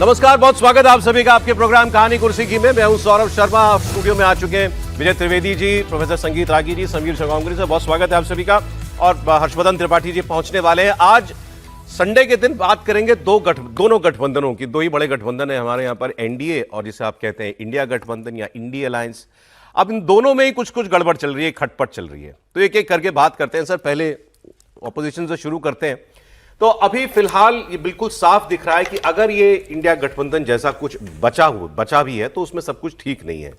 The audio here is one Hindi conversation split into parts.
नमस्कार, बहुत स्वागत है आप सभी का आपके प्रोग्राम कहानी कुर्सी की में। मैं हूं सौरभ शर्मा। स्टूडियो में आ चुके हैं विजय त्रिवेदी जी, प्रोफेसर संगीत रागी जी, समीर शगांगुरी से। बहुत स्वागत है आप सभी का। और हर्षवर्धन त्रिपाठी जी पहुंचने वाले हैं। आज संडे के दिन बात करेंगे दोनों गठबंधनों की। दो ही बड़े गठबंधन है हमारे यहाँ पर, एनडीए और जिसे आप कहते हैं इंडिया गठबंधन या इंडी अलायंस। अब इन दोनों में ही कुछ कुछ गड़बड़ चल रही है, खटपट चल रही है। तो एक एक करके बात करते हैं। सर, पहले ऑपोजिशन से शुरू करते हैं। तो अभी फिलहाल ये बिल्कुल साफ दिख रहा है कि अगर ये इंडिया गठबंधन जैसा कुछ बचा भी है तो उसमें सब कुछ ठीक नहीं है।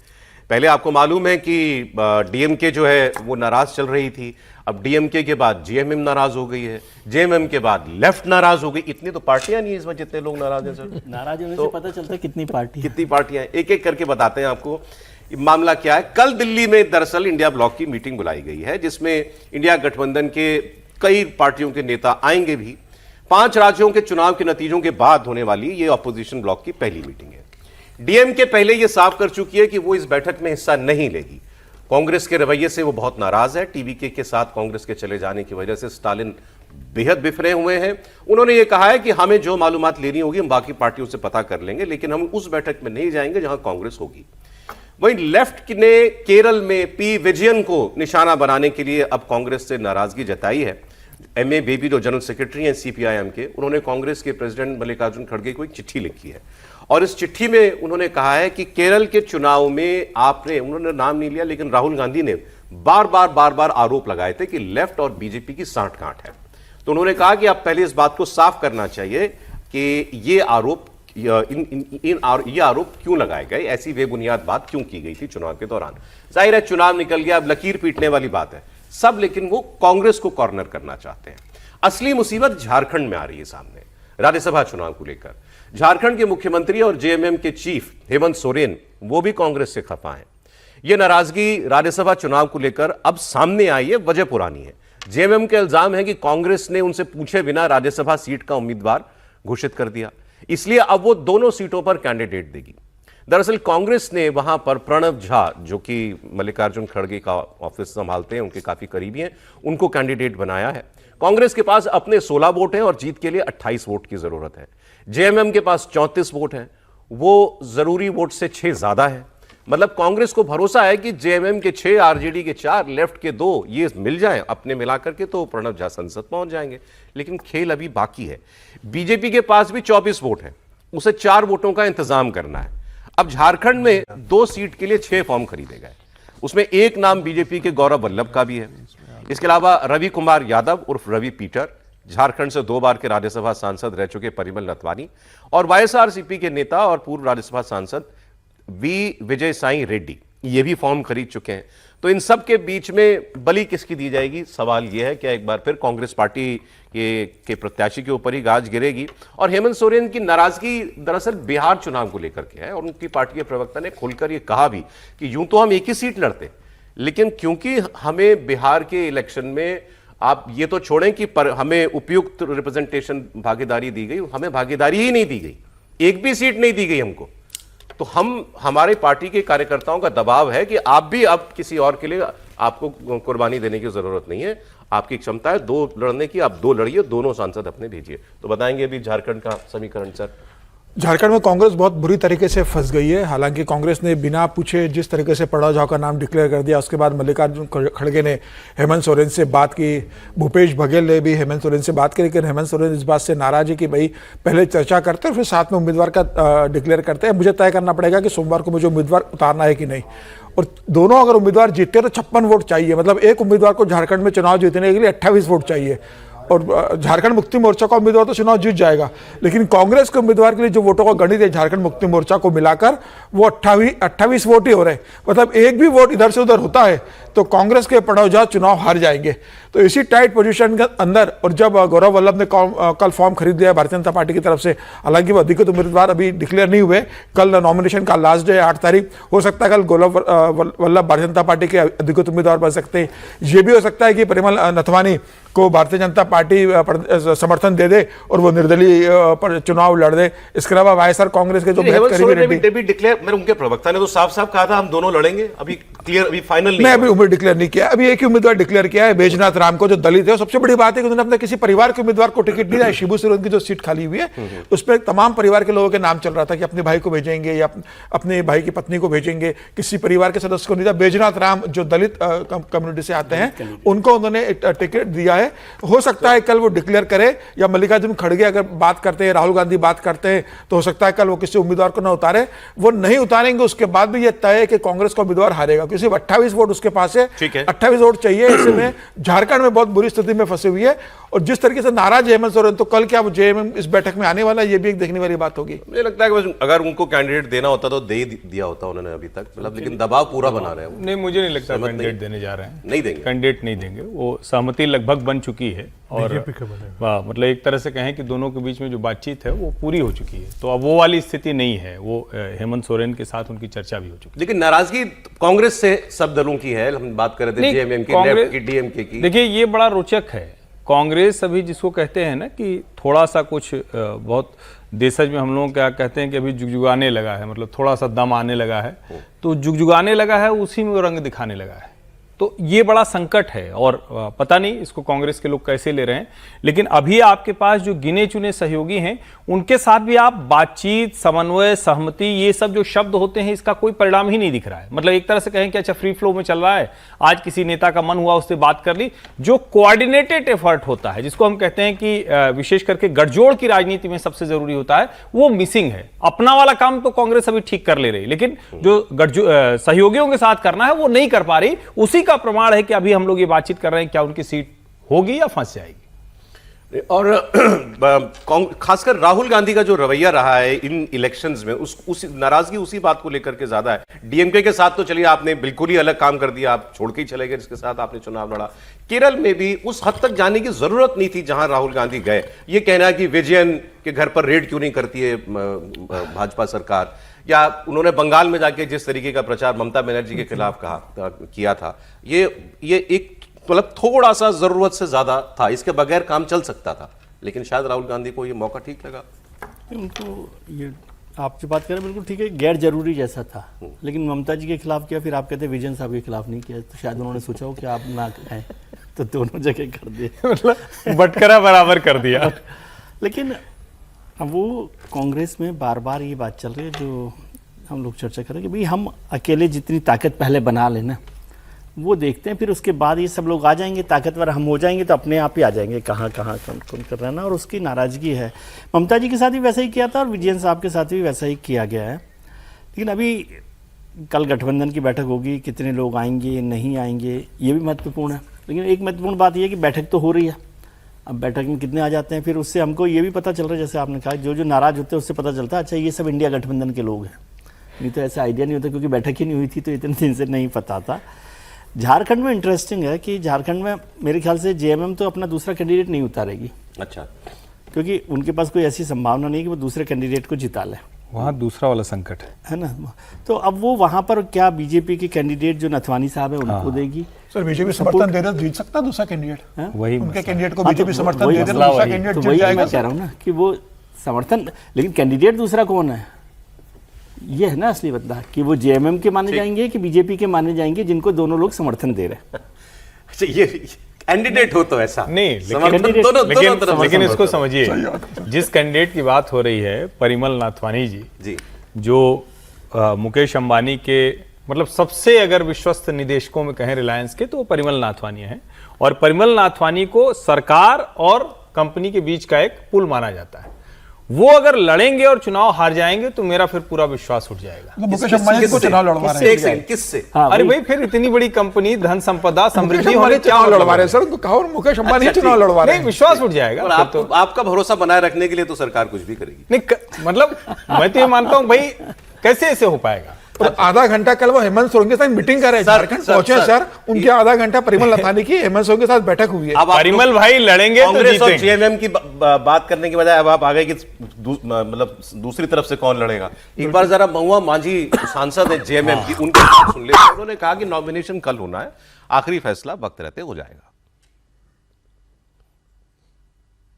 पहले आपको मालूम है कि डीएमके जो है वो नाराज चल रही थी। अब डीएमके के बाद जेएमएम नाराज हो गई है, जेएमएम के बाद लेफ्ट नाराज हो गई। इतनी तो पार्टियां नहीं है इसमें जितने लोग नाराज हैं सर। नाराज होने से पता चलता है कितनी पार्टियां। एक एक करके बताते हैं आपको मामला क्या है। कल दिल्ली में दरअसल इंडिया ब्लॉक की मीटिंग बुलाई गई है, जिसमें इंडिया गठबंधन के कई पार्टियों के नेता आएंगे भी। 5 राज्यों के चुनाव के नतीजों के बाद होने वाली ये ऑपोजिशन ब्लॉक की पहली मीटिंग है। डीएमके पहले ये साफ कर चुकी है कि वो इस बैठक में हिस्सा नहीं लेगी। कांग्रेस के रवैये से वो बहुत नाराज है। टीवीके के साथ कांग्रेस के चले जाने की वजह से स्टालिन बेहद बिफरे हुए हैं। उन्होंने ये कहा है कि हमें जो मालूमात लेनी होगी हम बाकी पार्टियों से पता कर लेंगे, लेकिन हम उस बैठक में नहीं जाएंगे जहां कांग्रेस होगी। वहीं लेफ्ट ने केरल में पी विजयन को निशाना बनाने के लिए अब कांग्रेस से नाराजगी जताई है। एमए बेबी जो जनरल सेक्रेटरी हैं सीपीआईएम के, उन्होंने कांग्रेस के प्रेसिडेंट मल्लिकार्जुन खड़गे को एक चिट्ठी लिखी है। और इस चिट्ठी में उन्होंने कहा है कि केरल के चुनाव में उन्होंने नाम नहीं लिया, लेकिन राहुल गांधी ने बार बार आरोप लगाए थे कि लेफ्ट और बीजेपी की सांठ-गांठ है। तो उन्होंने कहा कि अब पहले इस बात को साफ करना चाहिए कि ये आरोप क्यों लगाए गए, ऐसी बेबुनियाद बात क्यों की गई थी चुनाव के दौरान। जाहिर है चुनाव निकल गया, अब लकीर पीटने वाली बात है सब, लेकिन वो कांग्रेस को कॉर्नर करना चाहते हैं। असली मुसीबत झारखंड में आ रही है सामने, राज्यसभा चुनाव को लेकर। झारखंड के मुख्यमंत्री और जेएमएम के चीफ हेमंत सोरेन वो भी कांग्रेस से खफा हैं। ये नाराजगी राज्यसभा चुनाव को लेकर अब सामने आई है, वजह पुरानी है। जेएमएम के इल्जाम है कि कांग्रेस ने उनसे पूछे बिना राज्यसभा सीट का उम्मीदवार घोषित कर दिया, इसलिए अब वो दोनों सीटों पर कैंडिडेट देगी। दरअसल कांग्रेस ने वहां पर प्रणब झा, जो कि मल्लिकार्जुन खड़गे का ऑफिस संभालते हैं, उनके काफी करीबी हैं, उनको कैंडिडेट बनाया है। कांग्रेस के पास अपने 16 वोट हैं और जीत के लिए 28 वोट की जरूरत है। जेएमएम के पास 34 वोट हैं, वो जरूरी वोट से 6 ज्यादा है। मतलब कांग्रेस को भरोसा है कि जेएमएम के 6, आरजेडी के 4, लेफ्ट के 2 ये मिल जाएं अपने मिलाकर के तो प्रणब झा संसद पहुंच जाएंगे। लेकिन खेल अभी बाकी है। बीजेपी के पास भी 24 वोट हैं, उसे 4 वोटों का इंतजाम करना है। अब झारखंड में 2 सीट के लिए 6 फॉर्म खरीदे गए, उसमें एक नाम बीजेपी के गौरव वल्लभ का भी है। इसके अलावा रवि कुमार यादव उर्फ रवि पीटर, झारखंड से 2 बार के राज्यसभा सांसद रह चुके परिमल नथवानी, और वाईएसआरसीपी के नेता और पूर्व राज्यसभा सांसद वी विजय साई रेड्डी, ये भी फॉर्म खरीद चुके हैं। तो इन सब के बीच में बलि किसकी दी जाएगी, सवाल यह है। क्या एक बार फिर कांग्रेस पार्टी के प्रत्याशी के ऊपर ही गाज गिरेगी? और हेमंत सोरेन की नाराजगी दरअसल बिहार चुनाव को लेकर के है, और उनकी पार्टी के प्रवक्ता ने खुलकर यह कहा भी कि यूं तो हम एक ही सीट लड़ते, लेकिन क्योंकि हमें बिहार के इलेक्शन में आप ये तो छोड़ें कि हमें उपयुक्त रिप्रेजेंटेशन भागीदारी दी गई, हमें भागीदारी ही नहीं दी गई, एक भी सीट नहीं दी गई हमको। तो हमारे पार्टी के कार्यकर्ताओं का दबाव है कि आप भी अब किसी और के लिए आपको कुर्बानी देने की जरूरत नहीं है, आपकी क्षमता है 2 लड़ने की, आप 2 लड़िए, दोनों सांसद अपने भेजिए। तो बताएंगे अभी झारखंड का समीकरण सर। झारखंड में कांग्रेस बहुत बुरी तरीके से फंस गई है। हालांकि कांग्रेस ने बिना पूछे जिस तरीके से प्रणब झा का नाम डिक्लेयर कर दिया, उसके बाद मल्लिकार्जुन खड़गे ने हेमंत सोरेन से बात की, भूपेश बघेल ने भी हेमंत सोरेन से बात की, लेकिन हेमंत सोरेन इस बात से नाराज है कि भाई पहले चर्चा करते हैं फिर साथ में उम्मीदवार का डिक्लेयर करते हैं। मुझे तय करना पड़ेगा कि सोमवार को मुझे उम्मीदवार उतारना है कि नहीं। और दोनों अगर उम्मीदवार जीतते तो 56 वोट चाहिए, मतलब एक उम्मीदवार को झारखंड में चुनाव जीतने के लिए 28 वोट चाहिए। और झारखंड मुक्ति मोर्चा का उम्मीदवार तो चुनाव जीत जाएगा, लेकिन कांग्रेस के उम्मीदवार के लिए जो वोटों का गणित है झारखंड मुक्ति मोर्चा को मिलाकर वो 28 वोट ही हो रहे हैं। मतलब एक भी वोट इधर से उधर होता है तो कांग्रेस के प्रणब झा चुनाव हार जाएंगे। तो इसी टाइट पोजीशन के अंदर, और जब गौरव वल्लभ ने कल फॉर्म खरीद लिया भारतीय जनता पार्टी की तरफ से, हालांकि वो अधिकृत उम्मीदवार अभी डिक्लेयर नहीं हुए, कल नॉमिनेशन का लास्ट डे 8 तारीख, हो सकता है कल गौरव वल्लभ भारतीय जनता पार्टी के अधिकृत उम्मीदवार बन सकते हैं। ये भी हो सकता है कि परिमल नथवानी को भारतीय जनता पार्टी समर्थन दे दे और वो निर्दलीय पर चुनाव लड़ दे। इसके अलावा वाईएसआर कांग्रेस के जो हेमंत करीबी सोरेन ने रेड्डी, भी डिक्लेयर, मेरे उनके प्रवक्ता ने तो साफ साफ कहा था हम दोनों लड़ेंगे, अभी क्लियर, अभी फाइनल नहीं नहीं अभी उम्मीद डिक्लेयर नहीं किया, अभी एक ही उम्मीदवार डिक्लेयर किया है, बैजनाथ राम को, जो दलित है। सबसे बड़ी बात है कि उन्होंने अपने किसी परिवार के उम्मीदवार को टिकट नहीं दिया। शिबू सोरेन की जो सीट खाली हुई है उस पर तमाम परिवार के लोगों के नाम चल रहा था कि अपने भाई को भेजेंगे या अपने भाई की पत्नी को भेजेंगे, किसी परिवार के सदस्य को नहीं दिया। बैजनाथ राम जो दलित कम्युनिटी से आते हैं उनको उन्होंने टिकट दिया है। हो सकता है कल वो डिक्लेयर करे, या मल्लिकार्जुन खड़गे अगर बात करते हैं, राहुल गांधी बात करते हैं, तो हो सकता है कल वो किसी उम्मीदवार को ना उतारे। वो नहीं उतारेंगे उसके बाद भी ये तय है कि कांग्रेस का उम्मीदवार हारेगा, क्योंकि सिर्फ 28 वोट उसके पास है, 28 वोट चाहिए। ऐसे में झारखंड में बहुत बुरी स्थिति में फंसी हुई है, और जिस तरीके से नाराज है हेमंत सोरेन, तो कल क्या वो जेएमएम इस बैठक में आने वाला है, ये भी एक देखने वाली बात होगी। मुझे लगता है कि बस अगर उनको कैंडिडेट देना होता तो दे ही दिया होता उन्होंने अभी तक, मतलब लेकिन दबाव पूरा बना रहे हैं वो। नहीं, मुझे नहीं लगता कैंडिडेट देने जा रहे हैं, नहीं देंगे, कैंडिडेट नहीं देंगे। वो सहमति लगभग बन चुकी है, और मतलब एक तरह से कहें कि दोनों के बीच में जो बातचीत है वो पूरी हो चुकी है। तो अब वो वाली स्थिति नहीं है, वो हेमंत सोरेन के साथ उनकी चर्चा भी हो चुकी है। लेकिन नाराजगी कांग्रेस से सब दलों की है। हम बात कर रहे थे जेएमएम की, लेफ्ट की, डीएमके की। देखिए ये बड़ा रोचक है। कांग्रेस अभी जिसको कहते हैं ना कि थोड़ा सा कुछ बहुत देशज में हम लोग क्या कहते हैं कि अभी जुगजुगाने लगा है, मतलब थोड़ा सा दम आने लगा है, तो जुगजुगाने लगा है, उसी में वो रंग दिखाने लगा है। तो ये बड़ा संकट है, और पता नहीं इसको कांग्रेस के लोग कैसे ले रहे हैं। लेकिन अभी आपके पास जो गिने चुने सहयोगी हैं उनके साथ भी आप बातचीत, समन्वय, सहमति, ये सब जो शब्द होते हैं, इसका कोई परिणाम ही नहीं दिख रहा है। मतलब एक तरह से कहें कि अच्छा फ्री फ्लो में चल रहा है, आज किसी नेता का मन हुआ उससे बात कर ली। जो कोऑर्डिनेटेड एफर्ट होता है, जिसको हम कहते हैं कि विशेष करके गठजोड़ की राजनीति में सबसे जरूरी होता है, वो मिसिंग है। अपना वाला काम तो कांग्रेस अभी ठीक कर ले रही, लेकिन जो सहयोगियों के साथ करना है वो नहीं कर पा रही। उसी का प्रमाण है कि अभी हम लोग ये बातचीत कर रहे हैं, क्या उनकी सीट होगी या फंस जाएगी। और खासकर राहुल गांधी का जो रवैया रहा है इन इलेक्शंस में, उस नाराजगी उसी बात को लेकर के ज्यादा है। डीएमके के साथ तो चलिए आपने बिल्कुल ही अलग काम कर दिया, आप छोड़ के ही चले गए, जिसके साथ आपने चुनाव लड़ा। केरल में भी उस हद तक जाने की जरूरत नहीं थी जहां राहुल गांधी गए। ये कहना है कि विजयन के घर पर रेड क्यों नहीं करती है भाजपा सरकार, या उन्होंने बंगाल में जाके जिस तरीके का प्रचार ममता बनर्जी के खिलाफ किया था, ये एक मतलब थोड़ा सा जरूरत से ज्यादा था, इसके बगैर काम चल सकता था। लेकिन शायद राहुल गांधी को ये मौका ठीक लगा। उनको ये आप जो बात कर रहे हैं बिल्कुल ठीक है, गैर जरूरी जैसा था। लेकिन ममता जी के खिलाफ किया, फिर आप कहते हैं विजयन साहब के खिलाफ नहीं किया, तो शायद उन्होंने सोचा हो कि आप ना कहें, तो दोनों जगह कर दिए, मतलब बटकरा बराबर कर दिया। लेकिन अब वो कांग्रेस में बार बार ये बात चल रही है जो हम लोग चर्चा करें कि भाई हम अकेले जितनी ताकत पहले बना लेना, वो देखते हैं, फिर उसके बाद ये सब लोग आ जाएंगे, ताकतवर हम हो जाएंगे, तो अपने आप ही आ जाएंगे कहाँ कहाँ कौन कर रहा है ना। और उसकी नाराजगी है। ममता जी के साथ भी वैसा ही किया था, और विजयन साहब के साथ भी वैसा ही किया गया है। लेकिन अभी कल गठबंधन की बैठक होगी, कितने लोग आएंगे नहीं आएंगे, ये भी महत्वपूर्ण है। लेकिन एक महत्वपूर्ण बात यह है कि बैठक तो हो रही है, अब बैठक में कितने आ जाते हैं, फिर उससे हमको ये भी पता चल रहा है, जैसे आपने कहा, जो नाराज होते हैं उससे पता चलता है अच्छा ये सब इंडिया गठबंधन के लोग हैं। नहीं तो ऐसा आइडिया नहीं होता, क्योंकि बैठक ही नहीं हुई थी तो इतने दिन से नहीं पता था। झारखंड में इंटरेस्टिंग है कि झारखंड में मेरे ख्याल से जेएमएम तो अपना दूसरा कैंडिडेट नहीं उतारेगी। अच्छा, क्योंकि उनके पास कोई ऐसी संभावना नहीं कि वो दूसरे कैंडिडेट को जिता ले। वहाँ दूसरा वाला संकट है ना। तो अब वो वहाँ पर क्या बीजेपी के कैंडिडेट जो नथवानी साहब है उनको देगी? सर बीजेपी समर्थन दे दे जीत सकता है दूसरा कैंडिडेट, वही उनके कैंडिडेट को बीजेपी समर्थन दे दे मसला दूसरा वही। कैंडिडेट तो जीत वही जाएगा। मैं कह रहा हूँ ना कि वो समर्थन, लेकिन कैंडिडेट दूसरा कौन है, ये है ना असली बदला, कि वो जेएमएम के माने जाएंगे कि बीजेपी के माने जाएंगे, जिनको दोनों लोग समर्थन दे रहे हैं। अच्छा, ये कैंडिडेट हो तो ऐसा नहीं, लेकिन इसको समझिए, जिस कैंडिडेट की बात हो रही है, परिमल नाथवानी जी, जो मुकेश अंबानी के मतलब सबसे अगर विश्वस्त निदेशकों में कहें रिलायंस के, तो वो परिमल नाथवानी है। और परिमल नाथवानी को सरकार और कंपनी के बीच का एक पुल माना जाता है। वो अगर लड़ेंगे और चुनाव हार जाएंगे तो मेरा फिर पूरा विश्वास उठ जाएगा। मुकेश अंबानी को चुनाव लड़वा रहे हैं, किससे? अरे भाई, फिर इतनी बड़ी कंपनी, धन संपदा, समृद्धि होने, चुनाव लड़वा रहे हैं सर, कहो मुकेश अंबानी चुनाव लड़वा रहे हैं, विश्वास उठ जाएगा। आपका भरोसा बनाए रखने के लिए तो सरकार कुछ भी करेगी। नहीं, मतलब मैं तो ये मानता हूं भाई, कैसे ऐसे हो पाएगा। और आधा घंटा कल वो हेमंत सोरेन के साथ मीटिंग कर रहे हैं, झारखंड पहुंचे सर, उनके आधा घंटा परिमल नाथवानी की हेमंत सोरेन के साथ बैठक हुई है। परिमल भाई लड़ेंगे तो कांग्रेस और जीतेंगे। जेएमएम की बात करने की बजाय अब आप आ गए कि मतलब दूसरी तरफ से कौन लड़ेगा। एक बार जरा महुआ मांझी सांसद है जेएमएम की, उनकी बात सुन ले। उन्होंने कहा कि नॉमिनेशन कल होना है, आखिरी फैसला वक्त रहते हो जाएगा।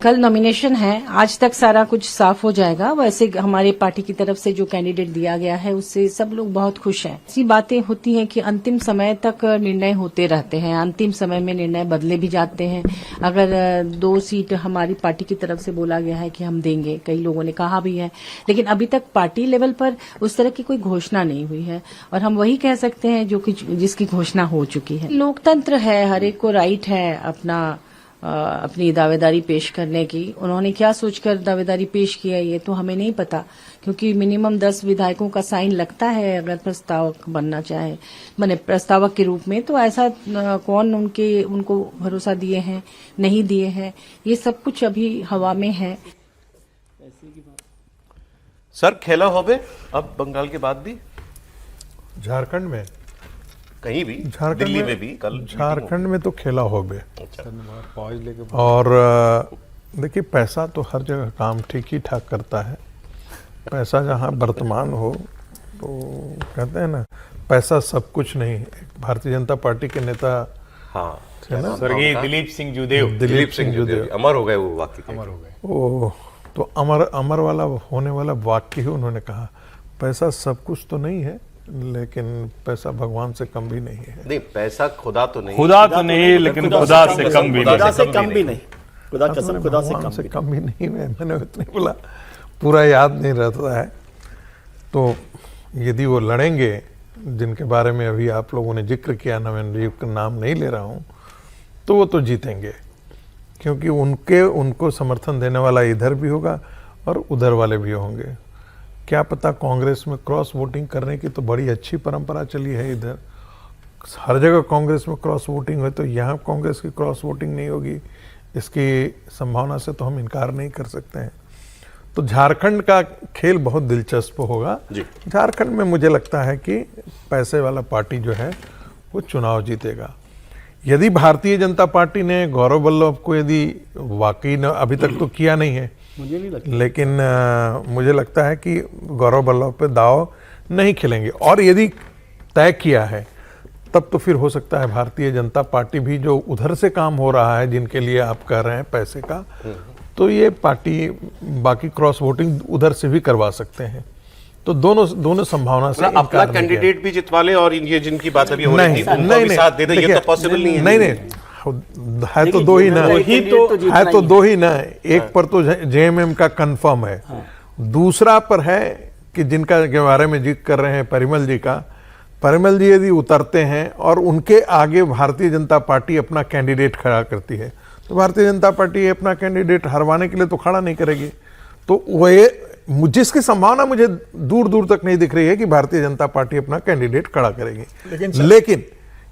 कल नॉमिनेशन है, आज तक सारा कुछ साफ हो जाएगा। वैसे हमारे पार्टी की तरफ से जो कैंडिडेट दिया गया है उससे सब लोग बहुत खुश हैं। ऐसी बातें होती हैं कि अंतिम समय तक निर्णय होते रहते हैं, अंतिम समय में निर्णय बदले भी जाते हैं। अगर 2 सीट हमारी पार्टी की तरफ से बोला गया है कि हम देंगे, कई लोगों ने कहा भी है, लेकिन अभी तक पार्टी लेवल पर उस तरह की कोई घोषणा नहीं हुई है और हम वही कह सकते हैं जो कि जिसकी घोषणा हो चुकी है। लोकतंत्र है, हर एक को राइट है अपनी दावेदारी पेश करने की। उन्होंने क्या सोचकर दावेदारी पेश किया ये तो हमें नहीं पता, क्योंकि मिनिमम 10 विधायकों का साइन लगता है अगर प्रस्तावक बनना चाहे, माने प्रस्तावक के रूप में। तो ऐसा कौन उनको भरोसा दिए हैं, नहीं दिए हैं, ये सब कुछ अभी हवा में है। सर खेला होबे अब बंगाल के बाद भी झारखंड में, कहीं भी, झारखंड दिल्ली में में भी कल झारखंड में तो खेला होबे। अच्छा। और देखिए, पैसा तो हर जगह काम ठीक ही ठाक करता है। पैसा जहाँ वर्तमान हो तो कहते हैं ना, पैसा सब कुछ नहीं। भारतीय जनता पार्टी के नेता हाँ थे ना, स्वर्गीय दिलीप सिंह जुदेव, दिलीप सिंह जुदेव, अमर हो गए वो वाक्य, अमर हो गए। ओ तो अमर वाला होने वाला वाक्य ही उन्होंने कहा। पैसा सब कुछ तो नहीं है, लेकिन पैसा भगवान से कम भी नहीं है। नहीं, पैसा खुदा तो नहीं, खुदा तो नहीं, लेकिन खुदा से कम भी खुदा नहीं। से कम भी नहीं, खुदा कसम खुदा से भगवान कम से भी कम भी नहीं। मैंने उतने बोला, पूरा याद नहीं रहता है। तो यदि वो लड़ेंगे, जिनके बारे में अभी आप लोगों ने जिक्र किया ना, मैं नाम नहीं ले रहा हूँ, तो वो तो जीतेंगे, क्योंकि उनको समर्थन देने वाला इधर भी होगा और उधर वाले भी होंगे। क्या पता, कांग्रेस में क्रॉस वोटिंग करने की तो बड़ी अच्छी परंपरा चली है इधर, हर जगह कांग्रेस में क्रॉस वोटिंग है, तो यहाँ कांग्रेस की क्रॉस वोटिंग नहीं होगी, इसकी संभावना से तो हम इनकार नहीं कर सकते हैं। तो झारखंड का खेल बहुत दिलचस्प होगा। झारखंड में मुझे लगता है कि पैसे वाला पार्टी जो है वो चुनाव जीतेगा। यदि भारतीय जनता पार्टी ने गौरव वल्लभ को यदि वाकई न अभी तक तो किया नहीं है, मुझे नहीं लगता, लेकिन मुझे लगता है कि गौरव वल्लभ पे दाव नहीं खेलेंगे। और यदि तय किया है तब तो फिर हो सकता है भारतीय जनता पार्टी भी, जो उधर से काम हो रहा है जिनके लिए आप कह रहे हैं पैसे का, तो ये पार्टी बाकी क्रॉस वोटिंग उधर से भी करवा सकते हैं। तो दोनों संभावना से अपना इनकार नहीं कैंडिडेट भी जितवा ले और ये जिनकी बात अभी हो रही थी नहीं, उनको भी नहीं, साथ दे दे, ये देखिए, तो पॉसिबल नहीं है। नहीं, है तो दो ही ना, है तो दो ही ना। एक पर तो जेएमएम का कंफर्म है, दूसरा पर है कि जिनका के बारे में जिक्र कर रहे हैं परिमल जी का, परिमल जी यदि उतरते हैं और उनके आगे भारतीय जनता पार्टी अपना कैंडिडेट खड़ा करती है, तो भारतीय जनता पार्टी अपना कैंडिडेट हरवाने के लिए तो खड़ा नहीं करेगी। तो वह जिसकी संभावना मुझे दूर दूर तक नहीं दिख रही है कि भारतीय जनता पार्टी अपना कैंडिडेट खड़ा करेगी। लेकिन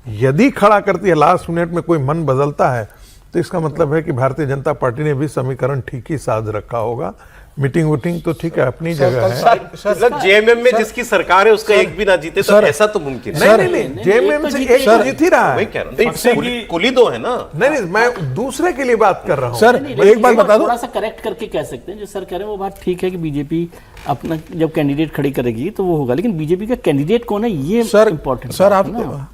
यदि खड़ा करती है, लास्ट मिनट में कोई मन बदलता है, तो इसका मतलब है कि भारतीय जनता पार्टी ने भी समीकरण ठीक ही साध रखा होगा। मीटिंग वोटिंग तो ठीक है, अपनी जगह है। मतलब जेएमएम में जिसकी सरकार है उसका एक भी ना जीते, तो ऐसा तो मुमकिन है। नहीं, जेएमएम से एक तो जीत ही रहा वही है। कह रहा हूं, कुली दो है ना। नहीं, मैं दूसरे के लिए बात कर रहा हूँ। सर एक बात बता दो, थोड़ा सा करेक्ट करके कह सकते हैं, जो सर कह रहे हैं वो बात ठीक है कि बीजेपी अपना जब कैंडिडेट खड़ी करेगी तो वो होगा, लेकिन बीजेपी का कैंडिडेट कौन है ये सर इंपॉर्टेंट। सर आप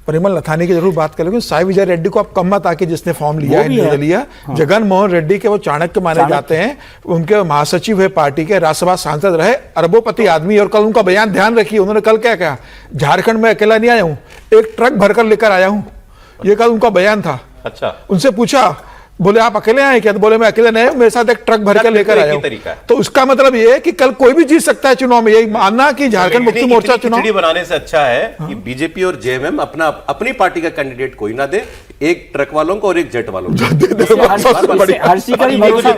परिमल नथानी की जरूर बात कर, लेकिन साई विजय रेड्डी को आप कम मत आके जिसने फॉर्म लिया है निर्दलीय, जगन मोहन रेड्डी के वो चाणक्य माने जाते हैं, उनके महासचिव है पार्टी के, राज्यसभा सांसद रहे, अरबोपति आदमी। और कल उनका बयान ध्यान रखिए, उन्होंने कल क्या कहा, झारखंड में अकेला नहीं आया हूं, एक ट्रक भरकर लेकर आया हूं, ये कल उनका बयान था। अच्छा, उनसे पूछा, बोले आप अकेले आए क्या, तो बोले मैं अकेले नहीं, मेरे साथ एक ट्रक भरकर लेकर आया हूं। तो उसका मतलब ये है कि कल कोई भी जीत सकता है चुनाव में, यही मानना कि झारखंड मुक्ति मोर्चा चुनाव खिचड़ी बनाने से अच्छा है कि बीजेपी और जेएमएम अपनी पार्टी का कैंडिडेट कोई ना दे, एक ट्रक वालों को और एक जेट वालों को। हर्षी का भी भरोसा,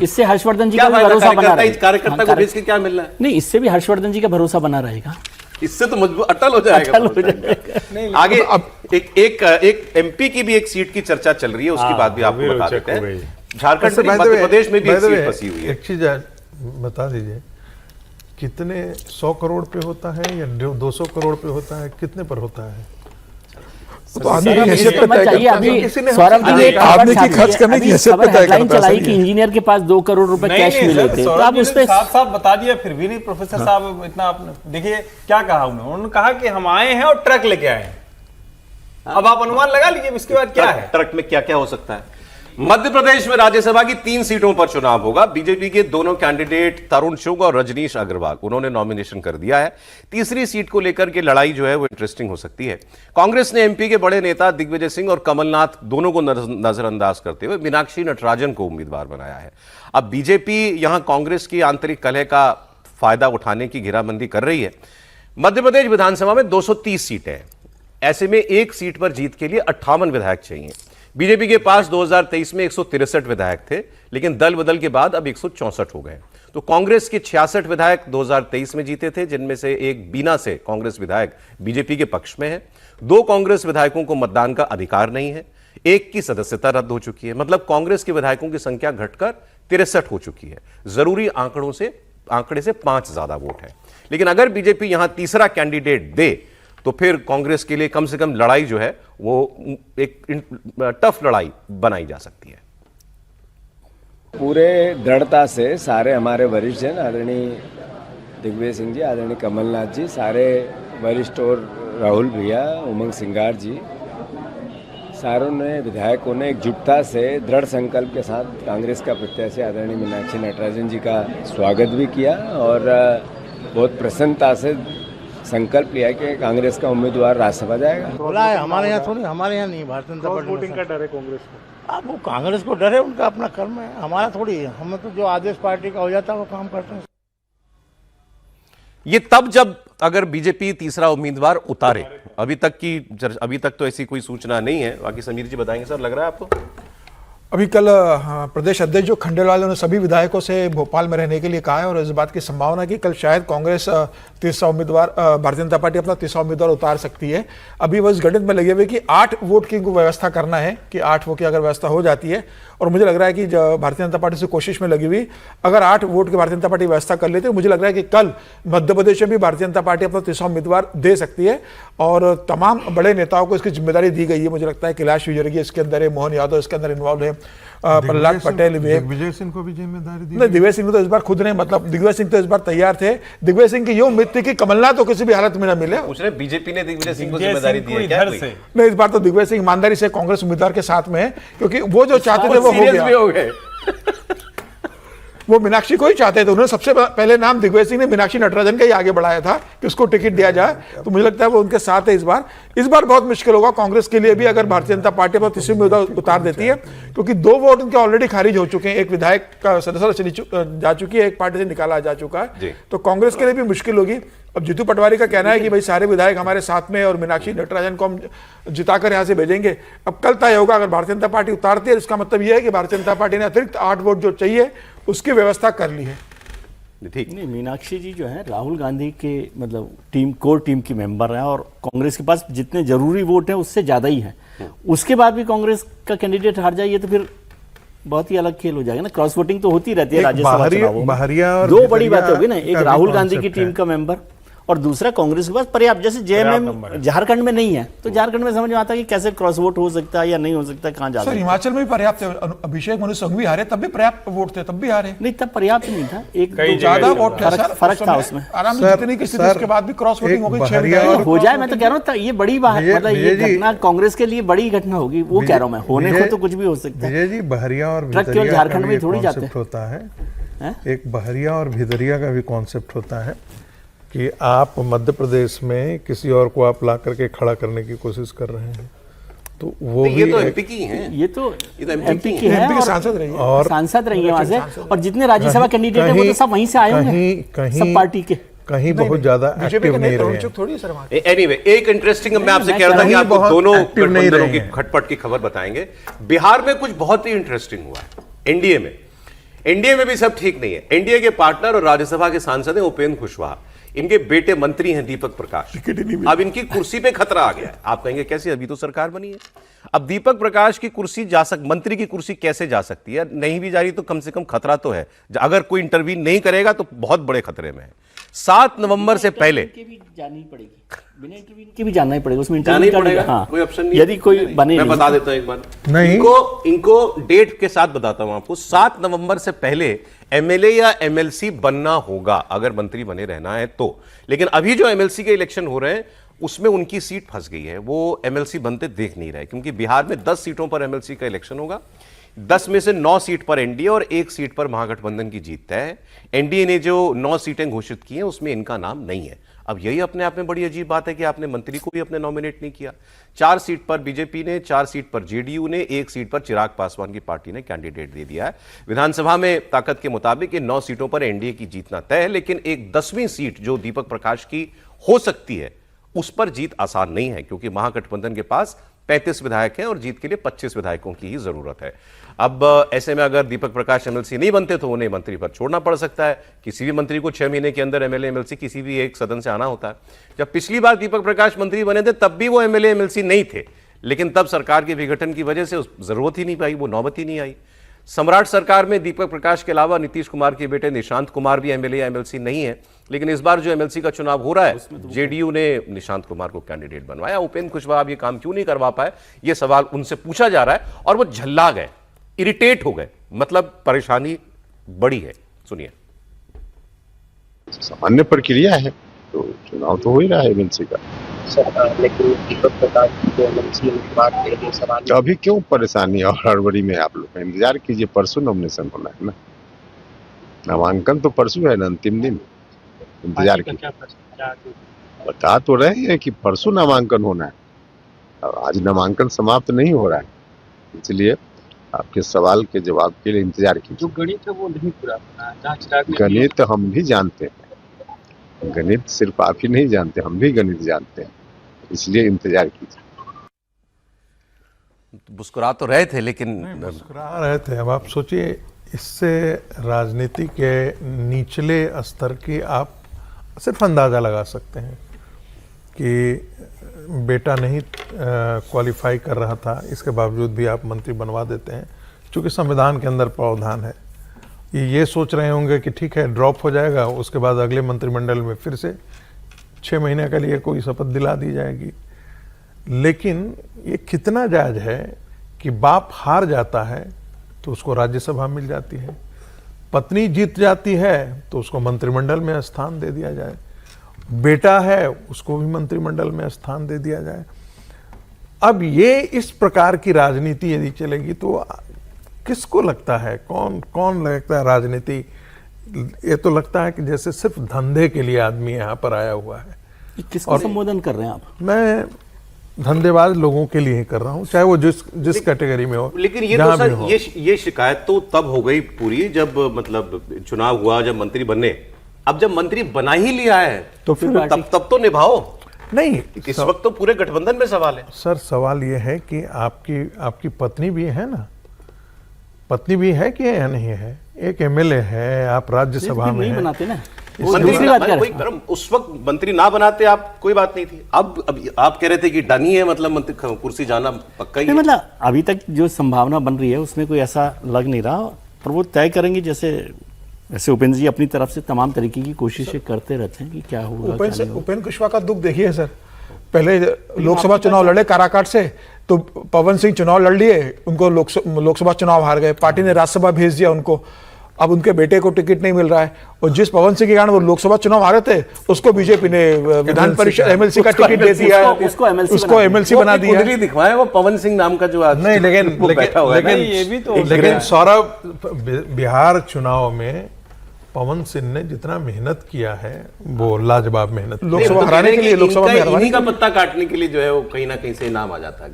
इससे हर्षवर्धन जी का भी भरोसा बना रहेगा। कार्यकर्ता को भेज के क्या मिलना है? नहीं, इससे भी हर्षवर्धन जी का भरोसा बना रहेगा, इससे तो मजबूत अटल हो जाएगा। आगे अब एक एमपी की भी एक सीट की चर्चा चल रही है, उसकी बात भी आपको बता देते हैं। झारखंड से मध्य प्रदेश में भी एक सीट फंसी हुई है। एक चीज बता दीजिए, कितने 100 करोड़ पे होता है या 200 करोड़ पे होता है, कितने पर होता है? तो आदमी की हैसियत पे तय चाहिए। अभी सौरभ जी ने आदमी की खर्च करने की हैसियत पे तय हेडलाइन करता चलाई है। कि इंजीनियर के पास 2 करोड़ रुपए कैश मिले थे, तो आप उस पे साफ साफ बता दिया, फिर भी नहीं प्रोफेसर साहब इतना। आपने देखिए क्या कहा उन्होंने कहा कि हम आए हैं और ट्रक लेके आए हैं। अब आप अनुमान लगा लीजिए इसके बाद क्या है, ट्रक में क्या क्या हो सकता है। मध्य प्रदेश में राज्यसभा की 3 सीटों पर चुनाव होगा। बीजेपी के दोनों कैंडिडेट तरुण चुग और रजनीश अग्रवाल उन्होंने नॉमिनेशन कर दिया है। तीसरी सीट को लेकर के लड़ाई जो है वो इंटरेस्टिंग हो सकती है। कांग्रेस ने एमपी के बड़े नेता दिग्विजय सिंह और कमलनाथ दोनों को नजरअंदाज करते हुए मीनाक्षी नटराजन को उम्मीदवार बनाया है। अब बीजेपी यहां कांग्रेस की आंतरिक कलह का फायदा उठाने की घेराबंदी कर रही है। मध्य प्रदेश विधानसभा में 230 सीटें हैं। ऐसे में एक सीट पर जीत के लिए 58 विधायक चाहिए। बीजेपी के पास 2023 में 163 विधायक थे, लेकिन दल बदल के बाद अब 164 हो गए। तो कांग्रेस के 66 विधायक 2023 में जीते थे, जिनमें से एक बीना से कांग्रेस विधायक बीजेपी के पक्ष में है। 2 कांग्रेस विधायकों को मतदान का अधिकार नहीं है। एक की सदस्यता रद्द हो चुकी है। मतलब कांग्रेस के विधायकों की संख्या घटकर 63 हो चुकी है। जरूरी आंकड़े से 5 ज्यादा वोट है। लेकिन अगर बीजेपी यहां तीसरा कैंडिडेट दे तो फिर कांग्रेस के लिए कम से कम लड़ाई जो है वो एक टफ लड़ाई बनाई जा सकती है। पूरे दृढ़ता से सारे हमारे वरिष्ठ जन, आदरणीय दिग्विजय सिंह जी, आदरणीय कमलनाथ जी, सारे वरिष्ठ और राहुल भैया, उमंग सिंगार जी, सारों ने विधायकों ने एकजुटता से दृढ़ संकल्प के साथ कांग्रेस का प्रत्याशी आदरणीय मीनाक्षी नटराजन जी का स्वागत भी किया और बहुत प्रसन्नता से संकल्प लिया कि कांग्रेस का उम्मीदवार राज्यसभा जाएगा। बोला है हमारे यहाँ थोड़ी, हमारे यहाँ नहीं, भारतीय जनता पार्टी वोटिंग का डर है कांग्रेस को। अब वो कांग्रेस को डर है, उनका अपना कर्म है, हमारा थोड़ी है। हमें तो जो आदेश पार्टी का हो जाता है वो काम करते हैं। ये तब जब अगर बीजेपी तीसरा उम्मीदवार उतारे। अभी तक तो ऐसी कोई सूचना नहीं है। बाकी समीर जी बताएंगे। सर, लग रहा है आपको? अभी कल प्रदेश अध्यक्ष जो खंडेलवाल ने सभी विधायकों से भोपाल में रहने के लिए कहा है और इस बात की संभावना कि कल शायद कांग्रेस तीसरा उम्मीदवार, भारतीय जनता पार्टी अपना तीसरा उम्मीदवार उतार सकती है। अभी वो इस गणित में लगे हुए कि 8 वोट की व्यवस्था करना है, कि 8 वोट की अगर व्यवस्था हो जाती है, और मुझे लग रहा है कि भारतीय जनता पार्टी से कोशिश में लगी हुई, अगर 8 वोट की भारतीय जनता पार्टी व्यवस्था कर लेती है, मुझे लग रहा है कि कल मध्य प्रदेश में भी भारतीय जनता पार्टी अपना तीसरा उम्मीदवार दे सकती है। और तमाम बड़े नेताओं को इसकी जिम्मेदारी दी गई है। मुझे लगता है कैलाश विजयवर्गीय इसके अंदर है, मोहन यादव इसके अंदर इन्वॉल्व है, प्रहलाद पटेल भी है। दिग्विजय सिंह को भी जिम्मेदारी दी। नहीं, दिग्विजय सिंह तो इस बार खुद ने, मतलब दिग्विजय सिंह तो इस बार तैयार थे। दिग्विजय सिंह की ये उम्मीद थी कि कमलनाथ तो किसी भी हालत में न मिले। बीजेपी ने दिग्विजय सिंह को जिम्मेदारी दी है क्या? नहीं, इस बार तो दिग्विजय सिंह ईमानदारी से कांग्रेस उम्मीदवार के साथ में है, क्योंकि वो जो चाहते थे वो हो गया। वो मीनाक्षी को ही चाहते थे। उन्होंने सबसे पहले नाम दिग्विजय सिंह ने मीनाक्षी नटराजन का ही आगे बढ़ाया था कि उसको टिकट दिया जाए। तो मुझे लगता है वो उनके साथ है इस बार बहुत मुश्किल होगा कांग्रेस के लिए भी, अगर भारतीय जनता पार्टी पर तीसरी उम्मीदवार उतार देती है, क्योंकि 2 वोट उनके ऑलरेडी खारिज हो चुके हैं। एक विधायक का सदस्यता जा चुकी है, एक पार्टी से निकाला जा चुका है। तो कांग्रेस के लिए भी मुश्किल होगी। अब जीतू पटवारी का कहना है कि भाई सारे विधायक हमारे साथ में और मीनाक्षी नटराजन को हम जिताकर यहां से भेजेंगे। अब कल तय होगा। अगर भारतीय जनता पार्टी उतारती है, इसका मतलब यह है कि भारतीय जनता पार्टी ने अतिरिक्त 8 वोट जो चाहिए उसकी व्यवस्था कर ली है। ठीक नहीं, मीनाक्षी जी जो है राहुल गांधी के मतलब कोर टीम की मेंबर हैं और कांग्रेस के पास जितने जरूरी वोट हैं उससे ज्यादा ही है। उसके बाद भी कांग्रेस का कैंडिडेट हार जाए तो फिर बहुत ही अलग खेल हो जाएगा ना। क्रॉस वोटिंग तो होती रहती है राज्यसभा चुनावों में। 2 बड़ी बातें होगी ना, एक राहुल गांधी की टीम का मेंबर और दूसरा कांग्रेस के पास पर्याप्त। जैसे जेएमएम झारखंड में नहीं है, तो झारखंड में समझ में आता है कि कैसे क्रॉस वोट हो सकता है या नहीं हो सकता है, कहां जा सकता है। हिमाचल में भी पर्याप्त है। अभिषेक मनु संघवी हारे तब भी पर्याप्त वोट थे, तब भी हारे। नहीं, तब पर्याप्त नहीं था, एक ज्यादा वोट फर्क था उसमें। आराम से जीतने की स्थिति, उसके बाद भी क्रॉस वोटिंग हो गई। हो जाए, मैं तो कह रहा हूँ ये बड़ी बात, मतलब ये घटना कांग्रेस के लिए बड़ी घटना होगी। वो कह रहा हूँ मैं, होने को तो कुछ भी हो सकता है। जी, बहरिया और ट्रक केवल झारखंड में थोड़ी जाते होता है। एक बहरिया और भिदरिया का भी कॉन्सेप्ट होता है कि आप मध्य प्रदेश में किसी और को आप ला करके खड़ा करने की कोशिश कर रहे हैं, तो वो ये तो एमपी की हैं। ये तो एमपी की है एमपी के सांसद रही है और सांसद रही है वहां से। और जितने राज्यसभा कैंडिडेट है वो तो सब वहीं से आए होंगे, सब पार्टी के। कहीं बहुत ज्यादा एक्टिव नहीं रहे। एनीवे, एक इंटरेस्टिंग, मैं आपसे कह रहा था कि आपको दोनों गठबंधनों की खटपट की खबर बताएंगे। बिहार में कुछ बहुत ही इंटरेस्टिंग हुआ है। एनडीए में भी सब ठीक नहीं है। एनडीए के पार्टनर और राज्यसभा के सांसद हैं उपेंद्र कुशवाहा। इनके बेटे मंत्री हैं दीपक प्रकाश। अब इनकी कुर्सी पे खतरा आ गया है। आप कहेंगे कैसे, अभी तो सरकार बनी है। अब दीपक प्रकाश की कुर्सी मंत्री की कुर्सी कैसे जा सकती है? नहीं भी जा रही तो कम से कम खतरा तो है। अगर कोई इंटरवीन नहीं करेगा तो बहुत बड़े खतरे में है। 7 नवंबर से पहले भी जानी पड़ेगी, बिना इंटरव्यू के भी जाना ही पड़ेगा, उसमें जाना ही पड़ेगा। हाँ, कोई ऑप्शन नहीं, यदि कोई बने। मैं बता देता हूं एक बार, नहीं, इनको डेट के साथ बताता हूं आपको। 7 नवंबर से पहले एमएलए या एमएलसी बनना होगा अगर मंत्री बने रहना है तो। लेकिन अभी जो एमएलसी के इलेक्शन हो रहे हैं उसमें उनकी सीट फंस गई है। वो एमएलसी बनते देख नहीं रहे, क्योंकि बिहार में 10 सीटों पर एमएलसी का इलेक्शन होगा। 10 में से 9 सीट पर एनडीए और 1 सीट पर महागठबंधन की जीत तय है। एनडीए ने जो 9 सीटें घोषित की हैं उसमें इनका नाम नहीं है। अब यही अपने आप में बड़ी अजीब बात है कि आपने मंत्री को भी अपने नॉमिनेट नहीं किया। 4 सीट पर बीजेपी ने, 4 सीट पर जेडीयू ने, 1 सीट पर चिराग पासवान की पार्टी ने कैंडिडेट दे दिया है। विधानसभा में ताकत के मुताबिक इन 9 सीटों पर एनडीए की जीतना तय है, लेकिन एक 10वीं सीट जो दीपक प्रकाश की हो सकती है उस पर जीत आसान नहीं है, क्योंकि महागठबंधन के पास 35 विधायक हैं और जीत के लिए 25 विधायकों की ही जरूरत है। अब ऐसे में अगर दीपक प्रकाश एमएलसी नहीं बनते तो उन्हें मंत्री पद छोड़ना पड़ सकता है। किसी भी मंत्री को 6 महीने के अंदर एमएलए एमएलसी किसी भी एक सदन से आना होता है। जब पिछली बार दीपक प्रकाश मंत्री बने थे तब भी वो एमएलए एमएलसी नहीं थे, लेकिन तब सरकार के विघटन की वजह से जरूरत ही नहीं पाई, वो नौबत ही नहीं आई। सम्राट सरकार में दीपक प्रकाश के अलावा नीतीश कुमार के बेटे निशांत कुमार भी एमएलए या एमएलसी नहीं है, लेकिन इस बार जो एमएलसी का चुनाव हो रहा है जेडीयू ने निशांत कुमार को कैंडिडेट बनवाया। उपेंद्र कुशवाहा अब ये काम क्यों नहीं करवा पाए, ये सवाल उनसे पूछा जा रहा है और वो झल्ला गए, इरिटेट हो गए, मतलब परेशानी बड़ी है। सुनिए। सामान्य प्रक्रिया है, तो चुनाव तो हो ही रहा है एमएलसी का। लेकिन दीपक प्रकाश की एमएलसी बात के लिए सवाल, तो अभी क्यों परेशानी और हड़बड़ी में आप लोग इंतजार कीजिए, परसों नॉमिनेशन होना है ना, नामांकन तो परसों है ना, अंतिम दिन इंतजार कीजिए। बता तो रहे हैं कि परसों नामांकन होना है, आज नामांकन समाप्त नहीं हो रहा है, इसलिए आपके सवाल के जवाब के लिए इंतजार कीजिए। जो गणित है वो नहीं पूरा होना। गणित हम भी जानते हैं, गणित सिर्फ आप ही नहीं जानते, हम भी गणित जानते हैं, इसलिए इंतजार कीजिए। मुस्कुरा तो रहे थे लेकिन मुस्कुरा रहे थे। अब आप सोचिए, इससे राजनीति के निचले स्तर की आप सिर्फ अंदाज़ा लगा सकते हैं कि बेटा नहीं क्वालिफाई कर रहा था, इसके बावजूद भी आप मंत्री बनवा देते हैं, क्योंकि संविधान के अंदर प्रावधान है। ये सोच रहे होंगे कि ठीक है ड्रॉप हो जाएगा, उसके बाद अगले मंत्रिमंडल में फिर से 6 महीने के लिए कोई शपथ दिला दी जाएगी। लेकिन ये कितना जायज है कि बाप हार जाता है तो उसको राज्यसभा मिल जाती है, पत्नी जीत जाती है तो उसको मंत्रिमंडल में स्थान दे दिया जाए, बेटा है उसको भी मंत्रिमंडल में स्थान दे दिया जाए। अब ये इस प्रकार की राजनीति यदि चलेगी तो किसको लगता है, कौन लगता है राजनीति, ये तो लगता है कि जैसे सिर्फ धंधे के लिए आदमी यहाँ पर आया हुआ है। किसको संबोधन कर रहे हैं आप? मैं धंधेबाज लोगों के लिए ही कर रहा हूँ, चाहे वो जिस कैटेगरी में हो। लेकिन ये तो सर ये शिकायत तो तब हो गई पूरी जब मतलब चुनाव हुआ, जब मंत्री बने। अब जब मंत्री बना ही लिया है तो फिर तब तो निभाओ। नहीं, इस वक्त तो पूरे गठबंधन में सवाल है। सर सवाल ये है कि आपकी पत्नी भी है ना, पत्नी भी है कि या नहीं है, एक एमएलए है, आप राज्यसभा में नहीं बनाते ना, उस वक्त मंत्री ना बनाते आप कोई बात नहीं थी। अब आप कह रहे थे कि डनी है, मतलब मंत्री कुर्सी जाना पक्का ही है। मतलब अभी तक जो संभावना बन रही है उसमें कोई ऐसा लग नहीं रहा, पर वो तय करेंगे। जैसे उपेंद्र जी अपनी तरफ से तमाम तरीके की कोशिशें करते रहते हैं कि क्या होगा। उपेंद्र कुशवाहा का दुख देखिए सर, पहले लोकसभा चुनाव लड़े काराकाट से, तो पवन सिंह चुनाव लड़ लिए, उनको लोकसभा चुनाव हार गए, पार्टी ने राज्यसभा भेज दिया उनको। अब उनके बेटे को टिकट नहीं मिल रहा है, और जिस पवन सिंह के कारण वो लोकसभा चुनाव हारे थे उसको बीजेपी ने विधान परिषद एमएलसी का टिकट दे दिया है, उसको एमएलसी बना दिया है। दिखवाया वो पवन सिंह नाम का जो आज नहीं, लेकिन सौरभ, बिहार चुनाव में पवन सिंह ने जितना मेहनत किया है वो लाजवाब मेहनत, लोकसभा हराने के लिए, लोकसभा में इन्हीं का पत्ता काटने के लिए जो है वो कहीं ना कहीं से नाम आ जाता है।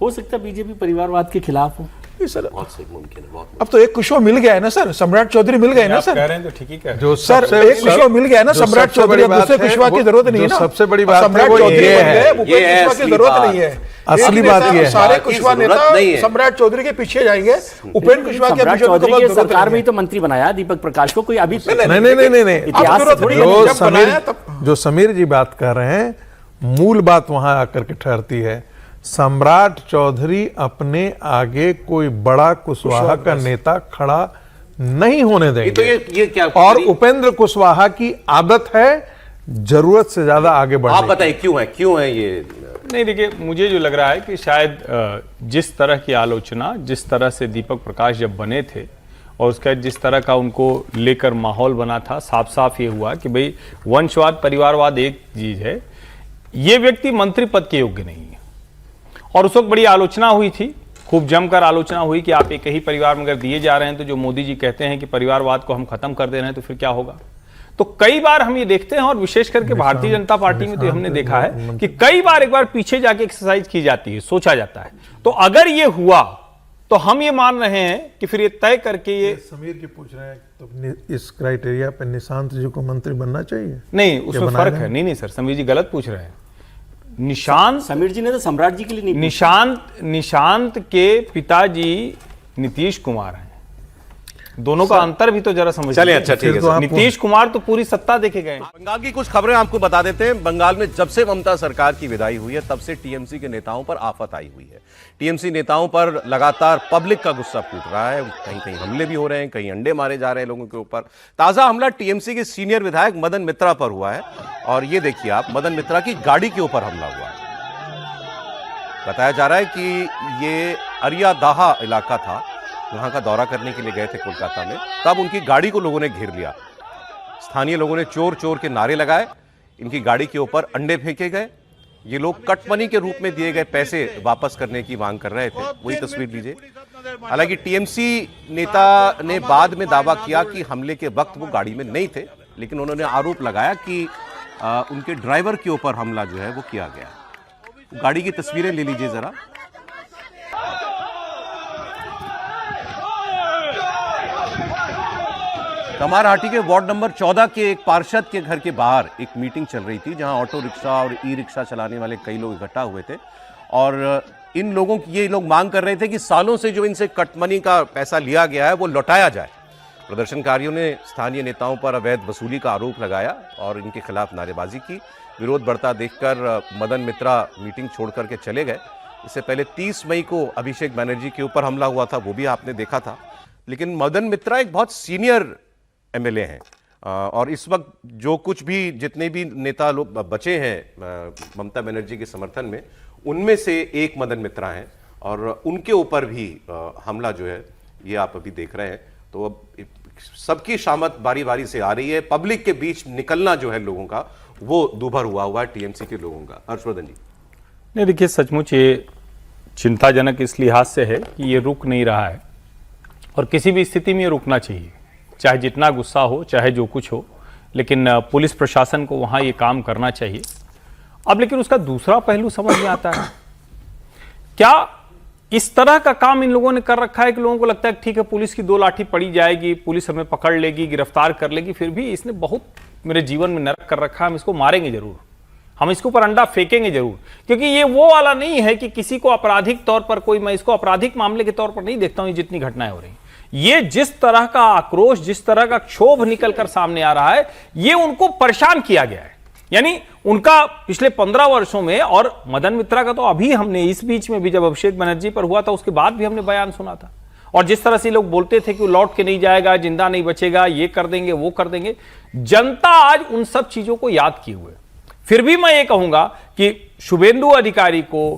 हो सकता है बीजेपी परिवारवाद के खिलाफ हो। सर बहुत सही मुमकिन है, बहुत। अब तो एक कुशवाहा मिल गया है ना सर, सम्राट चौधरी मिल गए ना सर, कह रहे हैं तो ठीक ही कह रहे हैं। जो सर एक कुशवाहा मिल गया है ना, सम्राट चौधरी, अब दूसरे कुशवाहा की जरूरत नहीं है ना। सबसे बड़ी बात सम्राट वो चौधरी ये बन गए, है, भूपेंद्र कुशवाहा की जरूरत नहीं है। असली बात ये है, सारे कुशवाहा नेता सम्राट चौधरी के पीछे जाएंगे, उपेंद्र कुशवाहा के सम्राट चौधरी की सरकार में ही तो मंत्री बनाया दीपक प्रकाश को, कोई अभी नहीं, जो समीर जी बात कर रहे हैं, मूल बात वहां आकर के ठहरती है। सम्राट चौधरी अपने आगे कोई बड़ा कुशवाहा का नेता खड़ा नहीं होने देंगे। तो ये क्या, और उपेंद्र कुशवाहा की आदत है जरूरत से ज्यादा आगे बढ़ने। आप बताइए क्यों है ये? नहीं, देखिए मुझे जो लग रहा है कि शायद जिस तरह की आलोचना, जिस तरह से दीपक प्रकाश जब बने थे और उसका जिस तरह का उनको लेकर माहौल बना था, साफ साफ ये हुआ कि भाई वंशवाद परिवारवाद एक चीज है, ये व्यक्ति मंत्री पद के योग्य नहीं है। और उस वक्त बड़ी आलोचना हुई थी खूब जमकर आलोचना हुई कि आप एक ही परिवार में अगर दिए जा रहे हैं तो जो मोदी जी कहते हैं कि परिवारवाद को हम खत्म कर दे रहे हैं तो फिर क्या होगा। तो कई बार हम ये देखते हैं, और विशेष करके भारतीय जनता पार्टी में तो हमने देखा है कि कई बार एक बार पीछे जाके एक्सरसाइज की जाती है, सोचा जाता है। तो अगर ये हुआ तो हम ये मान रहे हैं कि फिर ये तय करके ये समीर जी पूछ रहे हैं तो इस क्राइटेरिया पे निशांत जी को मंत्री बनना चाहिए? नहीं, उसमें फर्क है। नहीं सर, समीर जी गलत पूछ रहे हैं। निशांत, समीर जी ने तो सम्राट जी के लिए नहीं, निशांत के पिताजी नीतीश कुमार हैं। दोनों का अंतर भी तो जरा समझ। चलिए, अच्छा ठीक है सर। नीतीश कुमार तो पूरी सत्ता देके गए। बंगाल की कुछ खबरें आपको बता देते हैं। बंगाल में जब से ममता सरकार की विदाई हुई है तब से टीएमसी के नेताओं पर आफत आई हुई है। टीएमसी नेताओं पर लगातार पब्लिक का गुस्सा फूट रहा है। कहीं कहीं हमले भी हो रहे हैं, कहीं अंडे मारे जा रहे हैं लोगों के ऊपर। ताजा हमला टीएमसी के सीनियर विधायक मदन मित्रा पर हुआ है, और ये देखिए आप, मदन मित्रा की गाड़ी के ऊपर हमला हुआ है। बताया जा रहा है कि ये अरियादाहा इलाका था, वहां का दौरा करने के लिए गए थे कोलकाता में, तब उनकी गाड़ी को लोगों ने घेर लिया। स्थानीय लोगों ने चोर चोर के नारे लगाए, इनकी गाड़ी के ऊपर अंडे फेंके गए। ये लोग कट मनी के रूप में दिए गए पैसे वापस करने की मांग कर रहे थे। वही तस्वीर लीजिए। हालांकि टीएमसी नेता ने बाद में दावा किया कि हमले के वक्त वो गाड़ी में नहीं थे, लेकिन उन्होंने आरोप लगाया कि उनके ड्राइवर के ऊपर हमला जो है वो किया गया। गाड़ी की तस्वीरें ले लीजिए जरा। कमारहाटी के वार्ड नंबर 14 के एक पार्षद के घर के बाहर एक मीटिंग चल रही थी, जहां ऑटो रिक्शा और ई रिक्शा चलाने वाले कई लोग इकट्ठा हुए थे, और ये लोग मांग कर रहे थे कि सालों से जो इनसे कटमनी का पैसा लिया गया है वो लौटाया जाए। प्रदर्शनकारियों ने स्थानीय नेताओं पर अवैध वसूली का आरोप लगाया और इनके खिलाफ नारेबाजी की। विरोध बढ़ता देखकर मदन मित्रा मीटिंग छोड़ करके चले गए। इससे पहले 30 मई को अभिषेक बनर्जी के ऊपर हमला हुआ था, वो भी आपने देखा था। लेकिन मदन मित्रा एक बहुत सीनियर एमएलए हैं, और इस वक्त जो कुछ भी जितने भी नेता लोग बचे हैं ममता बनर्जी के समर्थन में, उनमें से एक मदन मित्रा हैं, और उनके ऊपर भी हमला जो है ये आप अभी देख रहे हैं। तो अब सबकी शामत बारी बारी से आ रही है। पब्लिक के बीच निकलना जो है लोगों का, वो दूभर हुआ है टीएमसी के लोगों का। हर्षवर्धन जी। नहीं, देखिए सचमुच ये चिंताजनक इस लिहाज से है कि ये रुक नहीं रहा है, और किसी भी स्थिति में ये रुकना चाहिए, चाहे जितना गुस्सा हो, चाहे जो कुछ हो, लेकिन पुलिस प्रशासन को वहाँ ये काम करना चाहिए। अब लेकिन उसका दूसरा पहलू समझ में आता है, क्या इस तरह का काम इन लोगों ने कर रखा है कि लोगों को लगता है ठीक है पुलिस की 2 लाठी पड़ी जाएगी, पुलिस हमें पकड़ लेगी, गिरफ्तार कर लेगी, फिर भी इसने बहुत मेरे जीवन में नरक कर रखा है, हम इसको मारेंगे जरूर, हम इसके ऊपर अंडा फेंकेंगे जरूर। क्योंकि ये वो वाला नहीं है कि किसी को आपराधिक तौर पर कोई, मैं इसको आपराधिक मामले के तौर पर नहीं देखता हूं। जितनी घटनाएं हो रही, ये जिस तरह का आक्रोश, जिस तरह का क्षोभ निकलकर सामने आ रहा है, ये उनको परेशान किया गया है। यानी उनका पिछले 15 वर्षों में, और मदन मित्रा का तो अभी हमने इस बीच में भी जब अभिषेक बनर्जी पर हुआ था उसके बाद भी हमने बयान सुना था, और जिस तरह से लोग बोलते थे कि वो लौट के नहीं जाएगा, जिंदा नहीं बचेगा, ये कर देंगे, वो कर देंगे। जनता आज उन सब चीजों को याद किए हुए। फिर भी मैं ये कहूंगा कि शुभेंदु अधिकारी को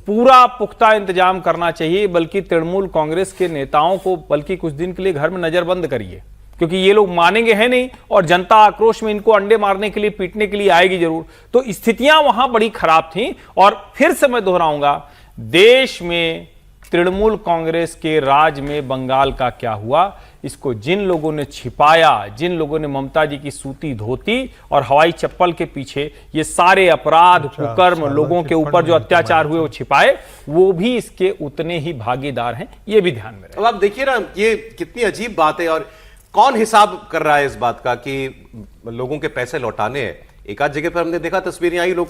पूरा पुख्ता इंतजाम करना चाहिए, बल्कि तृणमूल कांग्रेस के नेताओं को बल्कि कुछ दिन के लिए घर में नजरबंद करिए, क्योंकि ये लोग मानेंगे है नहीं, और जनता आक्रोश में इनको अंडे मारने के लिए, पीटने के लिए आएगी जरूर। तो स्थितियां वहां बड़ी खराब थी। और फिर से मैं दोहराऊंगा, देश में तृणमूल कांग्रेस के राज में बंगाल का क्या हुआ, इसको जिन लोगों ने छिपाया, जिन लोगों ने ममता जी की सूती धोती और हवाई चप्पल के पीछे ये सारे अपराध, कुकर्म, लोगों के ऊपर जो अत्याचार हुए वो छिपाए, वो भी इसके उतने ही भागीदार हैं, ये भी ध्यान में रहे। अब आप देखिए ना, ये कितनी अजीब बात है, और कौन हिसाब कर रहा है इस बात का कि लोगों के पैसे लौटाने हैं। एक आध जगह पर हमने देखा तस्वीरें आई, लोग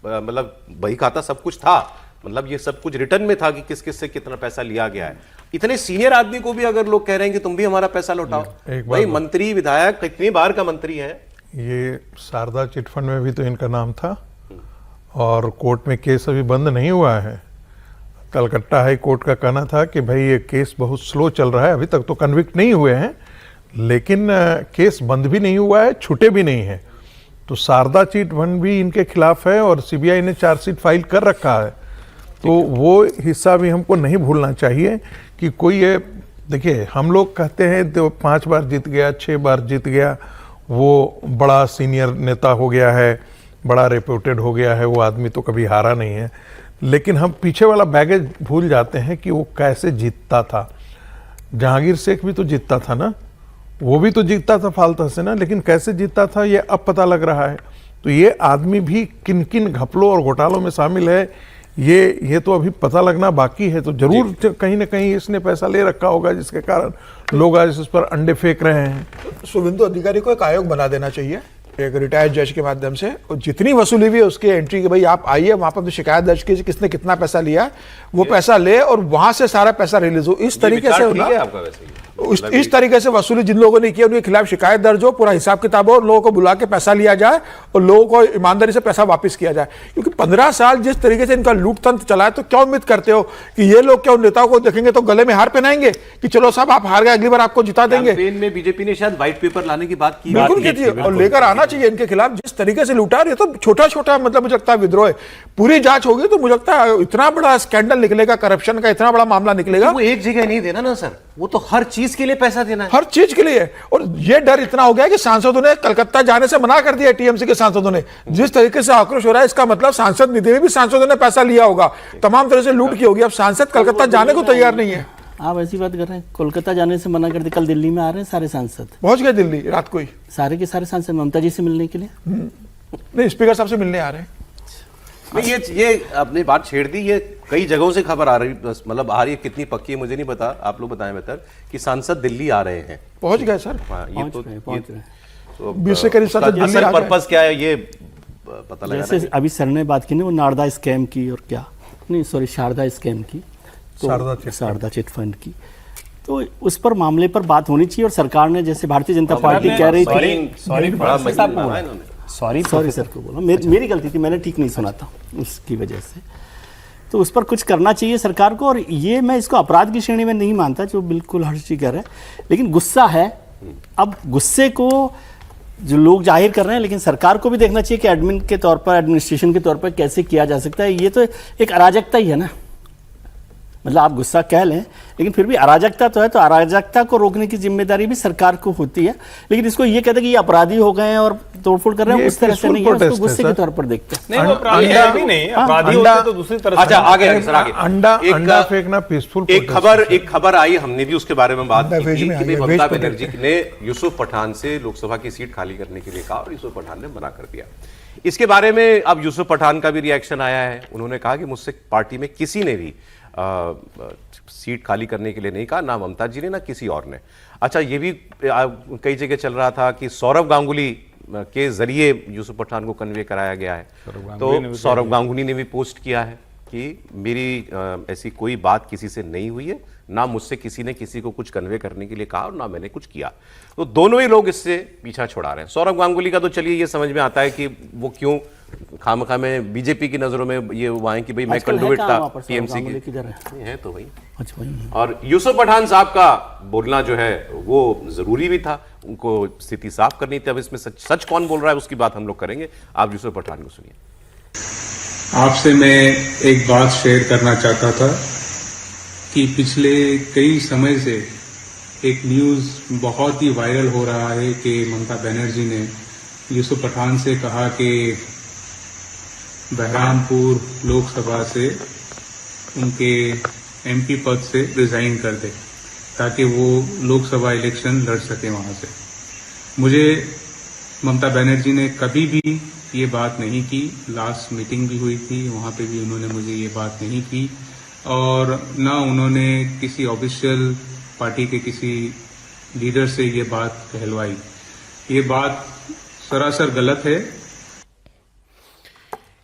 मतलब बही खाता सब कुछ था, मतलब ये सब कुछ रिटर्न में था कि किस किस से कितना पैसा लिया गया है। इतने सीनियर आदमी को भी अगर लोग कह रहे हैं कि तुम भी हमारा पैसा लौटाओ, भाई मंत्री विधायक कितनी बार का मंत्री है। ये शारदा चिटफंड में भी तो इनका नाम था, और कोर्ट में केस अभी बंद नहीं हुआ है। कलकत्ता हाई कोर्ट का कहना था कि भाई ये केस बहुत स्लो चल रहा है, अभी तक तो कन्विक्ट नहीं हुए हैं, लेकिन केस बंद भी नहीं हुआ है, छूटे भी नहीं है। तो शारदा चिटफंड भी इनके खिलाफ है, और सीबीआई ने चार्जशीट फाइल कर रखा है। तो वो हिस्सा भी हमको नहीं भूलना चाहिए कि कोई ये, देखिए हम लोग कहते हैं तो 5 बार जीत गया, 6 बार जीत गया, वो बड़ा सीनियर नेता हो गया है, बड़ा रेप्यूटेड हो गया है, वो आदमी तो कभी हारा नहीं है। लेकिन हम पीछे वाला बैगेज भूल जाते हैं कि वो कैसे जीतता था। जहांगीर शेख भी तो जीतता था ना, वो भी तो जीतता था फालता से ना, लेकिन कैसे जीतता था ये अब पता लग रहा है। तो ये आदमी भी किन किन घपलों और घोटालों में शामिल है ये तो अभी पता लगना बाकी है। तो जरूर कहीं ना कहीं इसने पैसा ले रखा होगा जिसके कारण लोग आज इस पर अंडे फेंक रहे हैं। शुभेंदु अधिकारी को एक आयोग बना देना चाहिए, एक रिटायर्ड जज के माध्यम से, और जितनी वसूली हुई है उसकी एंट्री कि भाई आप आइए, वहां पर शिकायत दर्ज कीजिए किसने कितना पैसा लिया, वो पैसा ले और वहां से सारा पैसा रिलीज हो। इस तरीके से इस तरीके से वसूली जिन लोगों ने की उनके खिलाफ शिकायत दर्ज हो, पूरा हिसाब किताब हो, लोगों को बुला के पैसा लिया जाए और लोगों को ईमानदारी से पैसा वापस किया जाए। क्योंकि 15 साल जिस तरीके से इनका लूट तंत्र चला है, तो क्या उम्मीद करते हो कि ये लोग क्या उन नेताओं को देखेंगे तो गले में हार पहनाएंगे कि चलो साहब आप हार गए, अगली बार आपको जिता देंगे? कैंपेन में बीजेपी ने शायद व्हाइट पेपर लाने की बात की, बिल्कुल कीजिए और लेकर आना चाहिए इनके खिलाफ। जिस तरीके से लूटा रही, तो छोटा छोटा मतलब मुझे लगता है विद्रोह है। पूरी जांच होगी तो मुझे लगता है इतना बड़ा स्कैंडल निकलेगा, करप्शन का इतना बड़ा मामला निकलेगा। वो एक जगह नहीं देना ना सर, वो तो हर चीज के लिए पैसा देना है, हर चीज के लिए। और ये डर इतना हो गया कि सांसदों ने कलकत्ता जाने से मना कर दिया, टीएमसी के सांसदों ने। जिस तरीके से आक्रोश हो रहा है, इसका मतलब सांसद निधि में भी सांसदों ने पैसा लिया होगा, तमाम तरह से लूट की होगी। अब सांसद कलकत्ता जाने को तैयार नहीं है। आप ऐसी बात कर रहे हैं, कोलकाता जाने से मना कर दिया। कल दिल्ली में आ रहे हैं सारे सांसद, पहुंच गए दिल्ली रात को ही सारे के सारे सांसद ममता जी से मिलने के लिए। नहीं, स्पीकर साहब से मिलने आ रहे हैं। नहीं, ये आपने बात छेड़ दी। ये कई जगहों से खबर आ रही, मतलब आ रही है, कितनी पक्की है मुझे नहीं पता, आप लोग बताएं बेहतर, कि सांसद दिल्ली आ रहे हैं। पहुंच गए सर, हाँ, ये तो पहुंच रहे। 20 से करीब सांसद दिल्ली आ गए। पर्पस क्या है ये पता लगा। जैसे अभी सर ने बात की ना, वो नारदा स्कैम की, और क्या नहीं सॉरी शारदा स्कैम की, तो शारदा चिट फंड की, तो उस पर मामले पर बात होनी चाहिए। और सरकार ने, जैसे भारतीय जनता पार्टी कह रही थी, सॉरी सर को बोला, मेरी गलती थी, मैंने ठीक नहीं सुना था, उसकी वजह से। तो उस पर कुछ करना चाहिए सरकार को। और ये मैं इसको अपराध की श्रेणी में नहीं मानता, जो बिल्कुल हर्ष जी कह रहे हैं, लेकिन गुस्सा है। अब गुस्से को जो लोग जाहिर कर रहे हैं, लेकिन सरकार को भी देखना चाहिए कि एडमिन के तौर पर, एडमिनिस्ट्रेशन के तौर पर कैसे किया जा सकता है। ये तो एक अराजकता ही है ना, मतलब आप गुस्सा कह लें, लेकिन फिर भी अराजकता तो है, तो अराजकता को रोकने की जिम्मेदारी भी सरकार को होती है। लेकिन इसको ये कहते हैं कि ये अपराधी हो गए हैं और तोड़फोड़ कर रहे हैं, उस तरह से नहीं है, उसको गुस्से के तौर पर देखते हैं। नहीं, वो अपराधी नहीं, अपराधी होते तो दूसरी तरह से। अच्छा, आगे सर, आगे अंडा फेंकना पीसफुल। एक खबर आई, हमने भी उसके बारे में बात की थी कि ममता बनर्जी ने यूसुफ पठान से लोकसभा की सीट खाली करने के लिए कहा और यूसुफ पठान ने मना कर दिया। इसके बारे में अब यूसुफ पठान का भी रिएक्शन आया है। उन्होंने कहा कि मुझसे पार्टी में किसी ने भी सीट खाली करने के लिए नहीं कहा, ना ममता जी ने ना किसी और ने। अच्छा, ये भी कई जगह चल रहा था कि सौरव गांगुली के जरिए यूसुफ पठान को कन्वे कराया गया है। तो सौरव गांगुली ने भी पोस्ट किया है कि मेरी ऐसी कोई बात किसी से नहीं हुई है, ना मुझसे किसी ने किसी को कुछ कन्वे करने के लिए कहा और ना मैंने कुछ किया। तो दोनों ही लोग इससे पीछा छुड़ा रहे हैं। सौरव गांगुली का तो चलिए ये समझ में आता है कि वो क्यों खामखा में बीजेपी की नजरों में ये हुआ है कि भाई मैं कंडुइट था टीएमसी की है तो भाई। और यूसुफ पठान साहब का बोलना जो है वो जरूरी भी था, उनको स्थिति साफ करनी थी। अब इसमें सच कौन बोल रहा है उसकी बात हम लोग करेंगे। आप यूसुफ पठान को सुनिए। आपसे मैं एक बात शेयर करना चाहता था कि पिछले कई समय से एक न्यूज बहुत ही वायरल हो रहा है कि ममता बनर्जी ने यूसुफ पठान से कहा कि बहरामपुर लोकसभा से उनके एमपी पद से रिजाइन कर दे ताकि वो लोकसभा इलेक्शन लड़ सके वहां से। मुझे ममता बनर्जी ने कभी भी ये बात नहीं की। लास्ट मीटिंग भी हुई थी, वहां पे भी उन्होंने मुझे ये बात नहीं की और ना उन्होंने किसी ऑफिशियल पार्टी के किसी लीडर से ये बात कहलवाई। ये बात सरासर गलत है।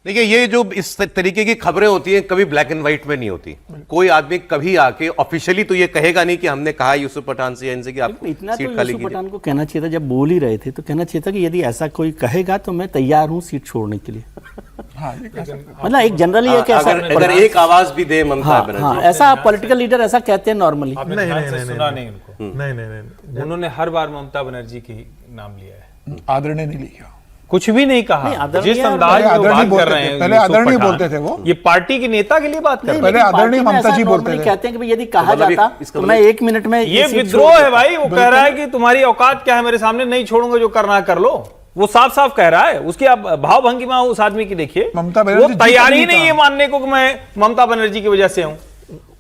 देखिए, ये जो इस तरीके की खबरें होती हैं कभी ब्लैक एंड व्हाइट में नहीं होती। कोई आदमी कभी आके ऑफिशियली तो ये कहेगा नहीं कि हमने कहा यूसुफ पठान से इनसे कि आप इतना सीट तो खाली यूसुफ पठान को कहना चाहिए था, जब बोल ही रहे थे तो कहना चाहिए था कि यदि ऐसा कोई कहेगा तो मैं तैयार हूं सीट छोड़ने के लिए। मतलब एक जनरली है कि अगर एक आवाज भी दे ममता बनर्जी, ऐसा पॉलिटिकल लीडर ऐसा कहते हैं नॉर्मली। नहीं, उन्होंने हर बार ममता बनर्जी की नाम लिया है, आदरणीय नहीं लिया, कुछ भी नहीं कहा। जिस अंदाज में बात कर रहे हैं, पहले आदरणीय बोलते थे वो, ये पार्टी के नेता के लिए बात कर रहे हैं। पहले आदरणीय ममता जी बोलते थे। कहते हैं कि यदि कहा जाता तो मैं 1 मिनट में ये विद्रोह है भाई। वो कह रहा है कि तुम्हारी औकात क्या है, मेरे सामने नहीं छोड़ूंगा, जो करना है कर लो। वो साफ साफ कह रहा है, उसकी आप भाव भंगिमा उस आदमी की देखिए, ममता वो बनर्जी तैयार ही नहीं है मानने को कि मैं ममता बनर्जी की वजह से हूं।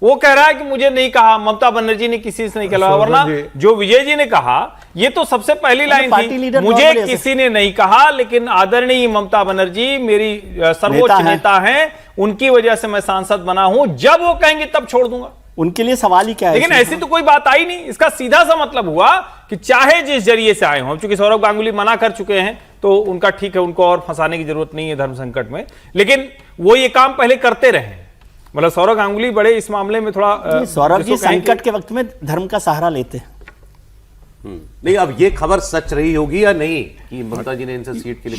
वो कह रहा है कि मुझे नहीं कहा, ममता बनर्जी ने किसी से नहीं कहा, वरना जो विजय जी ने कहा ये तो सबसे पहली लाइन थी, मुझे किसी ने नहीं कहा, लेकिन आदरणीय ममता बनर्जी मेरी सर्वोच्च नेता हैं, उनकी वजह से मैं सांसद बना हूं, जब वो कहेंगे तब छोड़ दूंगा। उनके लिए सवाल ही क्या है? लेकिन ऐसी तो कोई बात आई नहीं। इसका सीधा सा मतलब हुआ कि चाहे जिस जरिए से आए हों, चूंकि सौरभ गांगुली मना कर चुके हैं तो उनका ठीक है, उनको और फंसाने की जरूरत नहीं है धर्म संकट में, लेकिन वो ये काम पहले करते रहे। मतलब सौरभ गांगुली बड़े इस मामले में थोड़ा, सौरभ जी संकट के वक्त में धर्म का सहारा लेते हैं। नहीं, अब ये खबर सच रही होगी या नहीं कि ममता जी ने इनसे सीट के लिए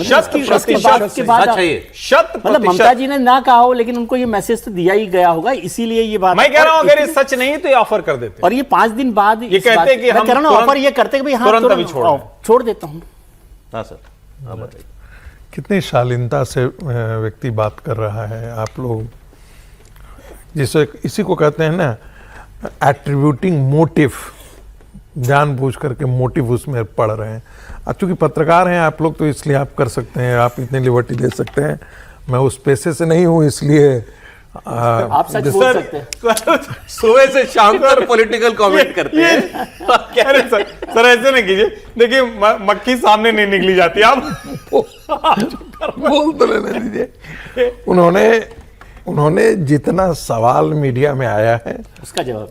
मतलब ममता जी ने ना कहा हो, लेकिन उनको ये मैसेज तो दिया ही गया होगा, इसीलिए ये बात मैं कह रहा हूं अगर ये सच नहीं है तो ये ऑफर कर देते, और ये 5 दिन बाद ये कहते कि हम ऑफर ये करते कि भाई हाँ छोड़ देता हूं। हाँ सर, हाँ बताइए। कितनी शालीनता से व्यक्ति बात कर रहा है। आप लोग जिसे इसी को कहते हैं ना एट्रीब्यूटिंग मोटिव, जानबूझ करके मोटिव उसमें पढ़ रहे हैं। अब चूंकि पत्रकार हैं आप लोग तो इसलिए आप कर सकते हैं, आप इतनी लिबर्टी ले सकते हैं। मैं उस पेशे से नहीं हूं, इसलिए आप सच बोल सकते हैं। सुबह से शाम तक पॉलिटिकल कमेंट करते हैं। कह रहे सर ऐसे नहीं कीजिए, देखिए मक्खी सामने नहीं निकली जाती, आप बोल तो लेने दीजिए। उन्होंने जितना सवाल मीडिया में आया है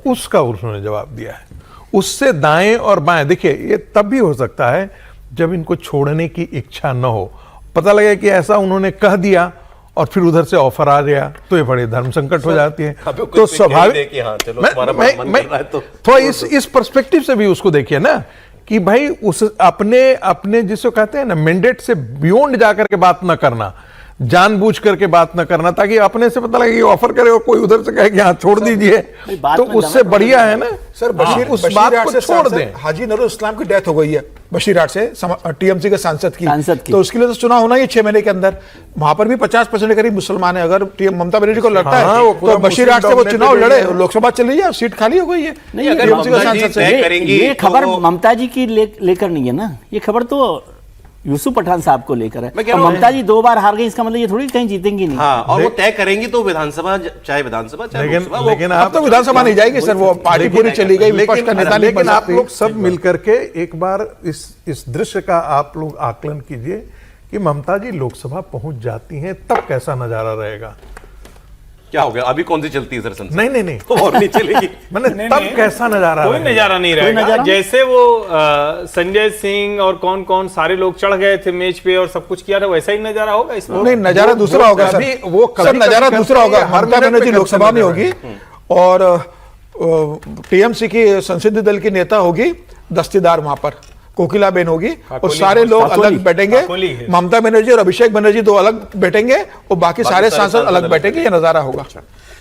उसका उन्होंने जवाब दिया है। उससे दाएं और बाएं, देखिए ये तब भी हो सकता है जब इनको छोड़ने की इच्छा न हो, पता लगे कि ऐसा उन्होंने कह दिया और फिर उधर से ऑफर आ गया तो ये बड़े धर्म संकट हो जाती है। तो स्वाभाविक थोड़ा इस पर्सपेक्टिव से भी उसको देखिए ना कि भाई उस अपने जिसको कहते हैं ना मैंडेट से बियॉन्ड जाकर के बात न करना, जानबूझ करके बात न करना, ताकि अपने से पता लगे कि ऑफर करे और कोई उधर से कहे कि हाँ छोड़ दीजिए, तो उससे बढ़िया है ना सर उस बात को छोड़ दें। हाजी नूरुल इस्लाम की डेथ हो गई है बशीरहाट से, टीएमसी के सांसद की, तो उसके लिए तो चुनाव होना ही 6 महीने के अंदर। वहां पर भी 50% करीब मुसलमान है। अगर ममता बनर्जी को लगता है तो बशीरहाट से वो चुनाव लड़े, लोकसभा चली जाए, सीट खाली हो गई है। टीएमसी का सांसद से ये खबर ममता जी की लेकर नहीं है ना, ये खबर तो यूसुफ पठान साहब को लेकर है। ममता जी 2 बार हार गई, इसका मतलब ये थोड़ी कहीं जीतेंगी नहीं। हाँ, और वो तय करेंगी तो विधानसभा, चाहे विधानसभा चाहे लोकसभा। लेकिन आप तो विधानसभा नहीं जाएगी सर, वो पार्टी पूरी चली गई, विपक्ष का नेता नहीं बन सकती। आप लोग सब मिलकर के एक बार इस दृश्य का आप लोग आकलन कीजिए कि ममता जी लोकसभा पहुंच जाती हैं तब कैसा नजारा रहेगा। क्या हो गया, अभी कौन सी चलती है सर संसद? नहीं और नहीं चलेगी। मैंने तब कैसा नजारा, कोई नजारा नहीं रहेगा। जैसे वो संजय सिंह और कौन सारे लोग चढ़ गए थे मेज पे और सब कुछ किया था, वैसा ही नजारा होगा इसमें। नहीं, नजारा दूसरा होगा सर, वो नजारा दूसरा होगा। ममता बनर्जी लोकसभा में होगी और टीएमसी की संसदीय दल की नेता होगी दस्तीदार, वहां पर कोकिला बेन होगी और सारे लोग अलग बैठेंगे। ममता बनर्जी और अभिषेक बनर्जी 2 अलग बैठेंगे और बाकी सारे सांसद अलग बैठेंगे। ये नजारा होगा।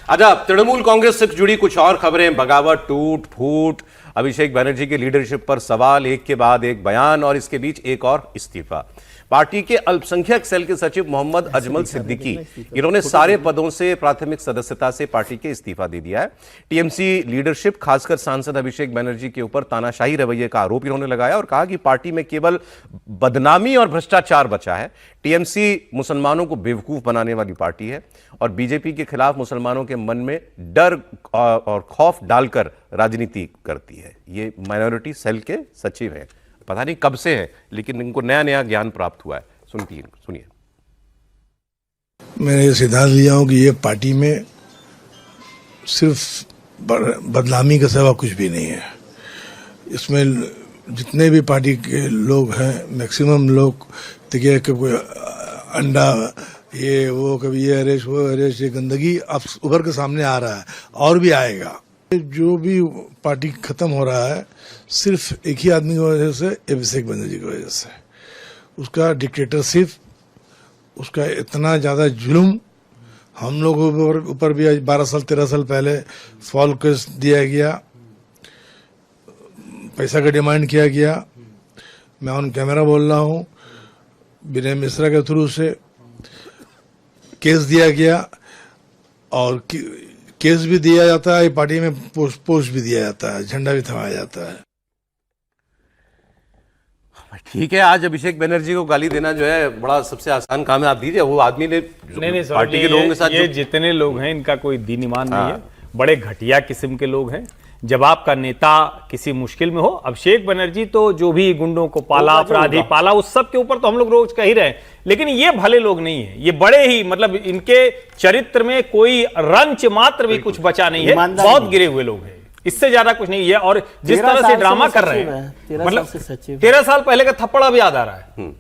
अच्छा, तृणमूल कांग्रेस से जुड़ी कुछ और खबरें, बगावत, टूट फूट, अभिषेक बनर्जी की लीडरशिप पर सवाल, एक के बाद एक बयान और इसके बीच एक और इस्तीफा। पार्टी के अल्पसंख्यक सेल के सचिव मोहम्मद अजमल सिद्दीकी, इन्होंने सारे पदों से प्राथमिक सदस्यता से पार्टी के इस्तीफा दे दिया है। टीएमसी लीडरशिप, खासकर सांसद अभिषेक बनर्जी के ऊपर तानाशाही रवैये का आरोप इन्होंने लगाया और कहा कि पार्टी में केवल बदनामी और भ्रष्टाचार बचा है। टीएमसी मुसलमानों को बेवकूफ बनाने वाली पार्टी है और बीजेपी के खिलाफ मुसलमानों के मन में डर और खौफ डालकर राजनीति करती है। ये माइनॉरिटी सेल के सचिव हैं, पता नहीं कब से है, लेकिन इनको नया ज्ञान प्राप्त हुआ है। सुनिए। मैंने ये सिद्धांत लिया हूं कि ये पार्टी में सिर्फ बदनामी के सिवा कुछ भी नहीं है। इसमें जितने भी पार्टी के लोग हैं, मैक्सिमम लोग देखिए कि कोई अंडा ये वो, कभी ये अरेस्ट वो अरेस्ट, ये गंदगी अब उभर के सामने आ रहा है और भी आएगा। जो भी पार्टी खत्म हो रहा है सिर्फ एक ही आदमी की वजह से, अभिषेक बनर्जी की वजह से। उसका डिक्टेटरशिप, उसका इतना ज्यादा जुल्म, हम लोगों ऊपर भी 12 साल 13 साल पहले फॉल केस दिया गया, पैसा का डिमांड किया गया। मैं ऑन कैमरा बोल रहा हूँ, विनय मिश्रा के थ्रू से केस दिया गया और केस भी दिया जाता है, पार्टी में पोस्ट भी दिया जाता है, झंडा भी थमाया जाता है। ठीक है, आज अभिषेक बनर्जी को गाली देना जो है बड़ा सबसे आसान काम है, आप दीजिए। वो आदमी ने नहीं पार्टी के लोगों के साथ ये जितने लोग हैं इनका कोई दीन ईमान नहीं है, बड़े घटिया किस्म के लोग हैं। जब आपका नेता किसी मुश्किल में हो, अभिषेक बनर्जी तो जो भी गुंडों को पाला, अपराधी पाला, उस सब के ऊपर तो हम लोग रोज कह ही रहे हैं, लेकिन ये भले लोग नहीं है, ये बड़े ही मतलब इनके चरित्र में कोई रंच मात्र भी कुछ बचा नहीं है, बहुत गिरे हुए लोग हैं, इससे ज्यादा कुछ नहीं है। और जिस तरह से ड्रामा कर रहे हैं, मतलब 13 साल पहले का थप्पड़ अब याद आ रहा है,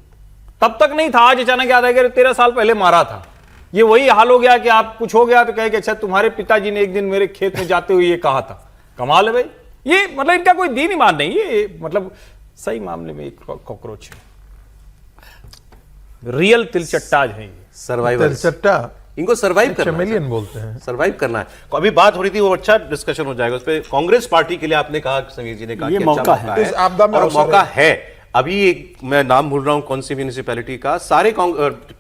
तब तक नहीं था, आज अचानक याद आएगा 13 साल पहले मारा था। ये वही हाल हो गया कि आप कुछ हो गया तो कहे कि अच्छा तुम्हारे पिताजी ने एक दिन मेरे खेत में जाते हुए ये कहा था। कमाल है भाई, ये मतलब इनका कोई दीन ईमान नहीं है, मतलब सही मामले में एक कॉकरोच है, रियल तिलचट्टाज है ये, सर्वाइवर तिलचट्टा इनको सर्वाइव करना चैमेलियन बोलते हैं, सर्वाइव करना है। अभी बात हो रही थी, वो अच्छा डिस्कशन हो जाएगा उस पर। कांग्रेस पार्टी के लिए आपने कहा, समीर जी ने कहा ये कि मौका अच्छा है, इस आपदा में और अवसर मौका है। है। अभी एक मैं नाम भूल रहा हूं कौन सी म्यूनिसिपैलिटी का, सारे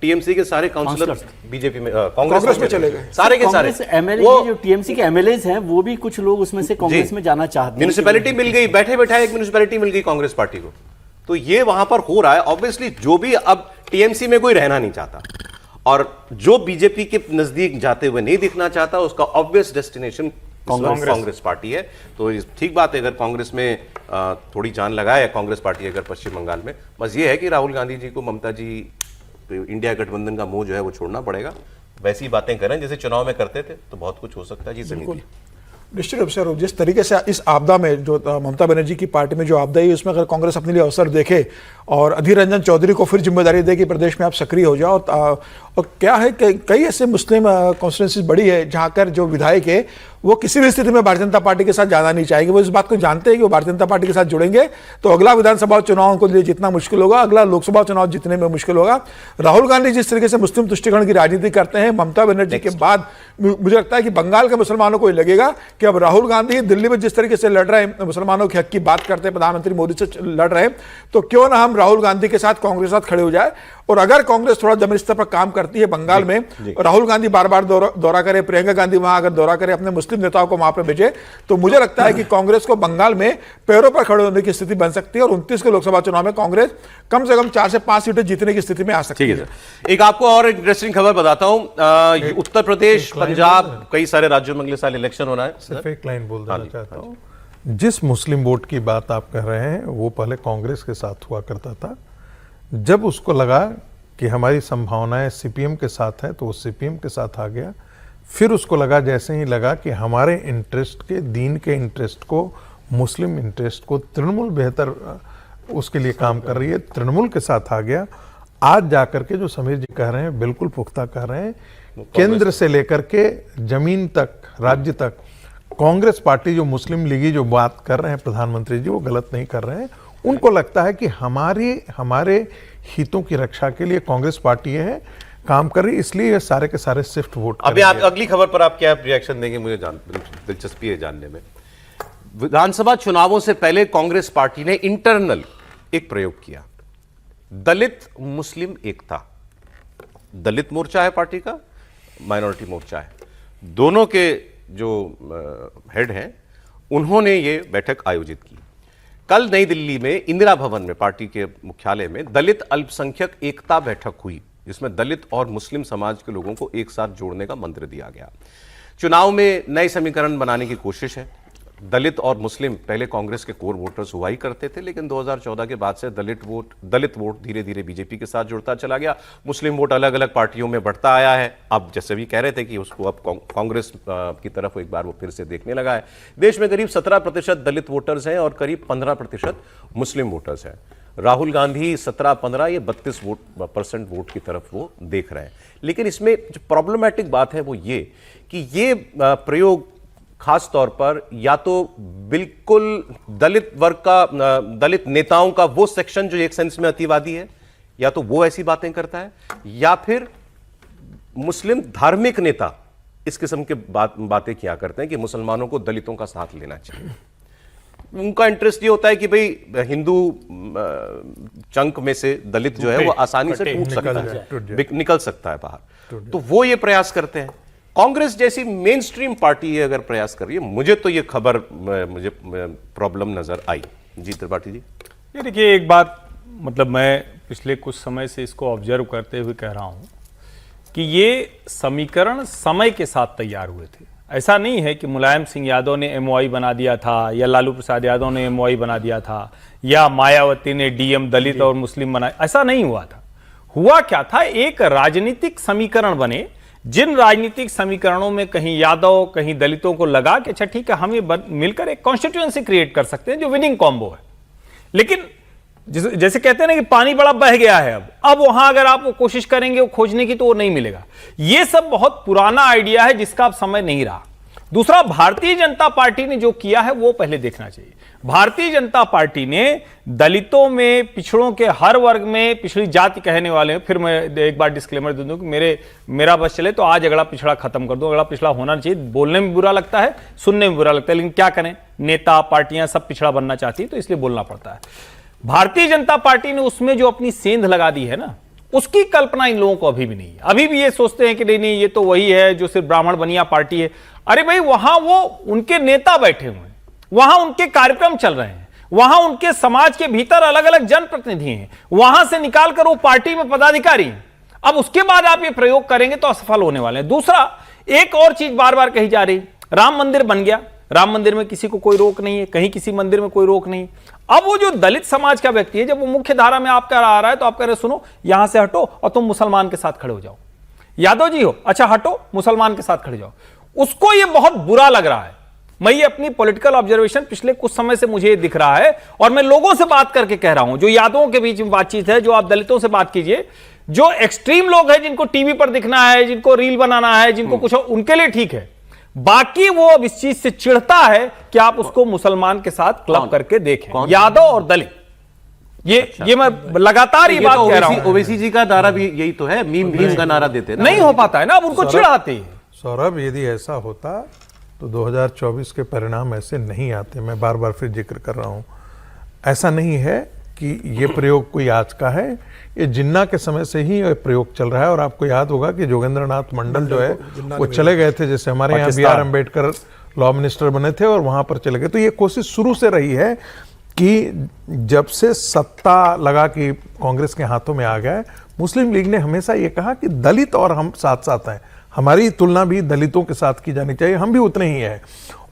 टीएमसी के सारे काउंसलर बीजेपी में कांग्रेस में चले गए, सारे के सारे। एमएलए जो टीएमसी के एमएलएज हैं वो भी कुछ लोग उसमें से कांग्रेस में जाना चाहते हैं। म्यूनिसिपैलिटी मिल गई, बैठे बैठे एक म्यूनिसिपैलिटी मिल गई कांग्रेस पार्टी को। तो ये वहां पर हो रहा है। ऑब्वियसली जो भी अब टीएमसी में कोई रहना नहीं चाहता और जो बीजेपी के नजदीक जाते हुए नहीं दिखना चाहता, उसका ऑब्वियस डेस्टिनेशन कांग्रेस पार्टी है। तो ठीक बात है, अगर कांग्रेस में थोड़ी जान लगाए कांग्रेस पार्टी अगर पश्चिम बंगाल में, बस ये है कि राहुल गांधी जी को ममता जी इंडिया गठबंधन का मोह जो है वो छोड़ना पड़ेगा। वैसी बातें करें जैसे चुनाव में करते थे तो बहुत कुछ हो सकता है। जी समीर, निश्चित रूप से जिस तरीके से इस आपदा में जो ममता बनर्जी की पार्टी में जो आपदा है, उसमें अगर कांग्रेस अपने लिए अवसर देखे और अधीर रंजन चौधरी को फिर जिम्मेदारी दे कि प्रदेश में आप सक्रिय हो जाओ, और क्या है कि कई ऐसे मुस्लिम कॉन्स्टिट्यूंसीज बड़ी है जहां कर जो विधायक है वो किसी भी स्थिति में भारतीय जनता पार्टी के साथ जाना नहीं चाहेंगे। वो इस बात को जानते हैं कि वो भारतीय जनता पार्टी के साथ जुड़ेंगे तो अगला विधानसभा चुनाव उनको लिए जितना मुश्किल होगा, अगला लोकसभा चुनाव जीतने में मुश्किल होगा। राहुल गांधी जिस तरीके से मुस्लिम तुष्टिकरण की राजनीति करते हैं, ममता बनर्जी के बाद मुझे लगता है कि बंगाल के मुसलमानों को लगेगा कि अब राहुल गांधी दिल्ली में जिस तरीके से लड़ रहे हैं, मुसलमानों के हक की बात करते हैं, प्रधानमंत्री मोदी से लड़ रहे हैं, तो क्यों ना हम राहुल गांधी के साथ कांग्रेस के साथ खड़े हो जाए। और अगर कांग्रेस थोड़ा जमीनी स्तर पर काम करती है बंगाल में, राहुल गांधी बार बार दौरा करे, प्रियंका गांधी वहां अगर दौरा करे, अपने मुस्लिम नेताओं को वहां पर भेजे, तो मुझे लगता है कि कांग्रेस को बंगाल में पैरों पर खड़े होने की स्थिति बन सकती है और 29 के लोकसभा चुनाव में कांग्रेस कम से कम 4 से 5 सीटें जीतने की स्थिति में आ सकती है। एक आपको और इंटरेस्टिंग खबर बताता हूं, उत्तर प्रदेश, पंजाब, कई सारे राज्यों में अगले साल इलेक्शन होना है। सिर्फ एक लाइन बोल देना चाहता हूं, जिस मुस्लिम वोट की बात आप कर रहे हैं वो पहले कांग्रेस के साथ हुआ करता था। जब उसको लगा कि हमारी संभावनाएं सीपीएम के साथ है तो वो सीपीएम के साथ आ गया। फिर उसको लगा, जैसे ही लगा कि हमारे इंटरेस्ट के, दीन के इंटरेस्ट को, मुस्लिम इंटरेस्ट को तृणमूल बेहतर उसके लिए काम कर रही है, तृणमूल के साथ आ गया। आज जाकर के जो समीर जी कह रहे हैं बिल्कुल पुख्ता कह रहे हैं, केंद्र से लेकर के जमीन तक, राज्य तक कांग्रेस पार्टी जो मुस्लिम लीगी जो बात कर रहे हैं प्रधानमंत्री जी, वो गलत नहीं कर रहे हैं। उनको लगता है कि हमारे हितों की रक्षा के लिए कांग्रेस पार्टी है काम कर रही, इसलिए ये सारे के सारे शिफ्ट वोट। अभी आप अगली खबर पर आप क्या रिएक्शन देंगे, मुझे दिलचस्पी है जानने में। विधानसभा चुनावों से पहले कांग्रेस पार्टी ने इंटरनल एक प्रयोग किया, दलित मुस्लिम एकता। दलित मोर्चा है पार्टी का, माइनॉरिटी मोर्चा है, दोनों के जो हेड हैं उन्होंने ये बैठक आयोजित की। कल नई दिल्ली में इंदिरा भवन में पार्टी के मुख्यालय में दलित अल्पसंख्यक एकता बैठक हुई, जिसमें दलित और मुस्लिम समाज के लोगों को एक साथ जोड़ने का मंत्र दिया गया। चुनाव में नए समीकरण बनाने की कोशिश है। दलित और मुस्लिम पहले कांग्रेस के कोर वोटर्स हुआ ही करते थे, लेकिन 2014 के बाद से दलित वोट धीरे धीरे बीजेपी के साथ जुड़ता चला गया। मुस्लिम वोट अलग अलग पार्टियों में बढ़ता आया है। अब जैसे भी कह रहे थे कि उसको अब कांग्रेस की तरफ एक बार वो फिर से देखने लगा है। देश में करीब 17% दलित वोटर्स हैं और करीब 15% मुस्लिम वोटर्स हैं। राहुल गांधी 17-15 ये 32% वोट की तरफ वो देख रहे हैं। लेकिन इसमें जो प्रॉब्लमैटिक बात है वो ये कि ये प्रयोग खास तौर पर या तो बिल्कुल दलित वर्ग का, दलित नेताओं का वो सेक्शन जो एक सेंस में अतिवादी है, या तो वो ऐसी बातें करता है, या फिर मुस्लिम धार्मिक नेता इस किस्म के बातें किया करते हैं कि मुसलमानों को दलितों का साथ लेना चाहिए। उनका इंटरेस्ट ये होता है कि भाई हिंदू चंक में से दलित जो है वो आसानी से टूट सकता है, निकल सकता है बाहर, तो वो ये प्रयास करते हैं। कांग्रेस जैसी मेन स्ट्रीम पार्टी ये अगर प्रयास कर रही है, मुझे तो ये खबर मुझे प्रॉब्लम नजर आई। जी त्रिपाठी जी, ये देखिए, एक बात मतलब मैं पिछले कुछ समय से इसको ऑब्जर्व करते हुए कह रहा हूँ कि ये समीकरण समय के साथ तैयार हुए थे। ऐसा नहीं है कि मुलायम सिंह यादव ने एमओआई बना दिया था, या लालू प्रसाद यादव ने एमओआई बना दिया था, या मायावती ने डीएम दलित और मुस्लिम बनाया। ऐसा नहीं हुआ था। हुआ क्या था, एक राजनीतिक समीकरण बने, जिन राजनीतिक समीकरणों में कहीं यादव कहीं दलितों को लगा कि अच्छा ठीक है, हम ये मिलकर एक कॉन्स्टिट्यूएंसी क्रिएट कर सकते हैं जो विनिंग कॉम्बो है। लेकिन जैसे कहते हैं ना कि पानी बड़ा बह गया है, अब वहां अगर आप वो कोशिश करेंगे वो खोजने की तो वो नहीं मिलेगा। ये सब बहुत पुराना आइडिया है जिसका अब समय नहीं रहा। दूसरा, भारतीय जनता पार्टी ने जो किया है वो पहले देखना चाहिए। भारतीय जनता पार्टी ने दलितों में, पिछड़ों के हर वर्ग में, पिछड़ी जाति कहने वाले हैं, फिर मैं एक बार डिस्क्लेमर दे दूं कि मेरा बस चले तो आज अगला पिछड़ा खत्म कर दो। अगला पिछड़ा होना चाहिए, बोलने में बुरा लगता है, सुनने में बुरा लगता है, लेकिन क्या करें, नेता पार्टियां सब पिछड़ा बनना चाहती है तो इसलिए बोलना पड़ता है। भारतीय जनता पार्टी ने उसमें जो अपनी सेंध लगा दी है ना, उसकी कल्पना इन लोगों को अभी भी नहीं है। अभी भी ये सोचते हैं कि नहीं ये तो वही है जो सिर्फ ब्राह्मण बनिया पार्टी है। अरे भाई, वहां वो उनके नेता बैठे हुए हैं, वहां उनके कार्यक्रम चल रहे हैं, वहां उनके समाज के भीतर अलग अलग जनप्रतिनिधि हैं, वहां से निकालकर वो पार्टी में पदाधिकारी हैं। अब उसके बाद आप ये प्रयोग करेंगे तो असफल होने वाले हैं। दूसरा, एक और चीज बार बार कही जा रही, राम मंदिर बन गया, राम मंदिर में किसी को कोई रोक नहीं है, कहीं किसी मंदिर में कोई रोक नहीं। अब वो जो दलित समाज का व्यक्ति है, जब वो मुख्य धारा में आपका आ रहा है तो आप कह रहे सुनो यहां से हटो और तुम मुसलमान के साथ खड़े हो जाओ, यादव जी हो, अच्छा हटो मुसलमान के साथ खड़े जाओ। उसको ये बहुत बुरा लग रहा है। मैं ये अपनी पॉलिटिकल ऑब्जर्वेशन पिछले कुछ समय से मुझे दिख रहा है, और मैं लोगों से बात करके कह रहा हूं, जो यादवों के बीच में बातचीत है, जो आप दलितों से बात कीजिए, जो एक्सट्रीम लोग हैं जिनको टीवी पर दिखना है, जिनको रील बनाना है, जिनको कुछ, उनके लिए ठीक है। बाकी वो अब इस चीज से चिढ़ता है कि आप उसको मुसलमान के साथ क्लब करके देखें, यादव और दलित। ये मैं लगातार ये बात कह रहा हूं। ओवैसी जी का नारा भी यही तो है, मीम भीम का नारा देते हैं, नहीं हो पाता है ना, अब उनको चिढ़ाते हैं। सौरभ, यदि ऐसा होता तो 2024 के परिणाम ऐसे नहीं आते। मैं बार बार फिर जिक्र कर रहा हूं, ऐसा नहीं है कि ये प्रयोग कोई आज का है, ये जिन्ना के समय से ही ये प्रयोग चल रहा है। और आपको याद होगा कि जोगेंद्रनाथ मंडल जो है वो चले गए थे, जैसे हमारे यहाँ B.R. अम्बेडकर लॉ मिनिस्टर बने थे और वहां पर चले गए। तो ये कोशिश शुरू से रही है कि जब से सत्ता लगा कि कांग्रेस के हाथों में आ गया, मुस्लिम लीग ने हमेशा ये कहा कि दलित और हम साथ साथ हैं, हमारी तुलना भी दलितों के साथ की जानी चाहिए, हम भी उतने ही हैं।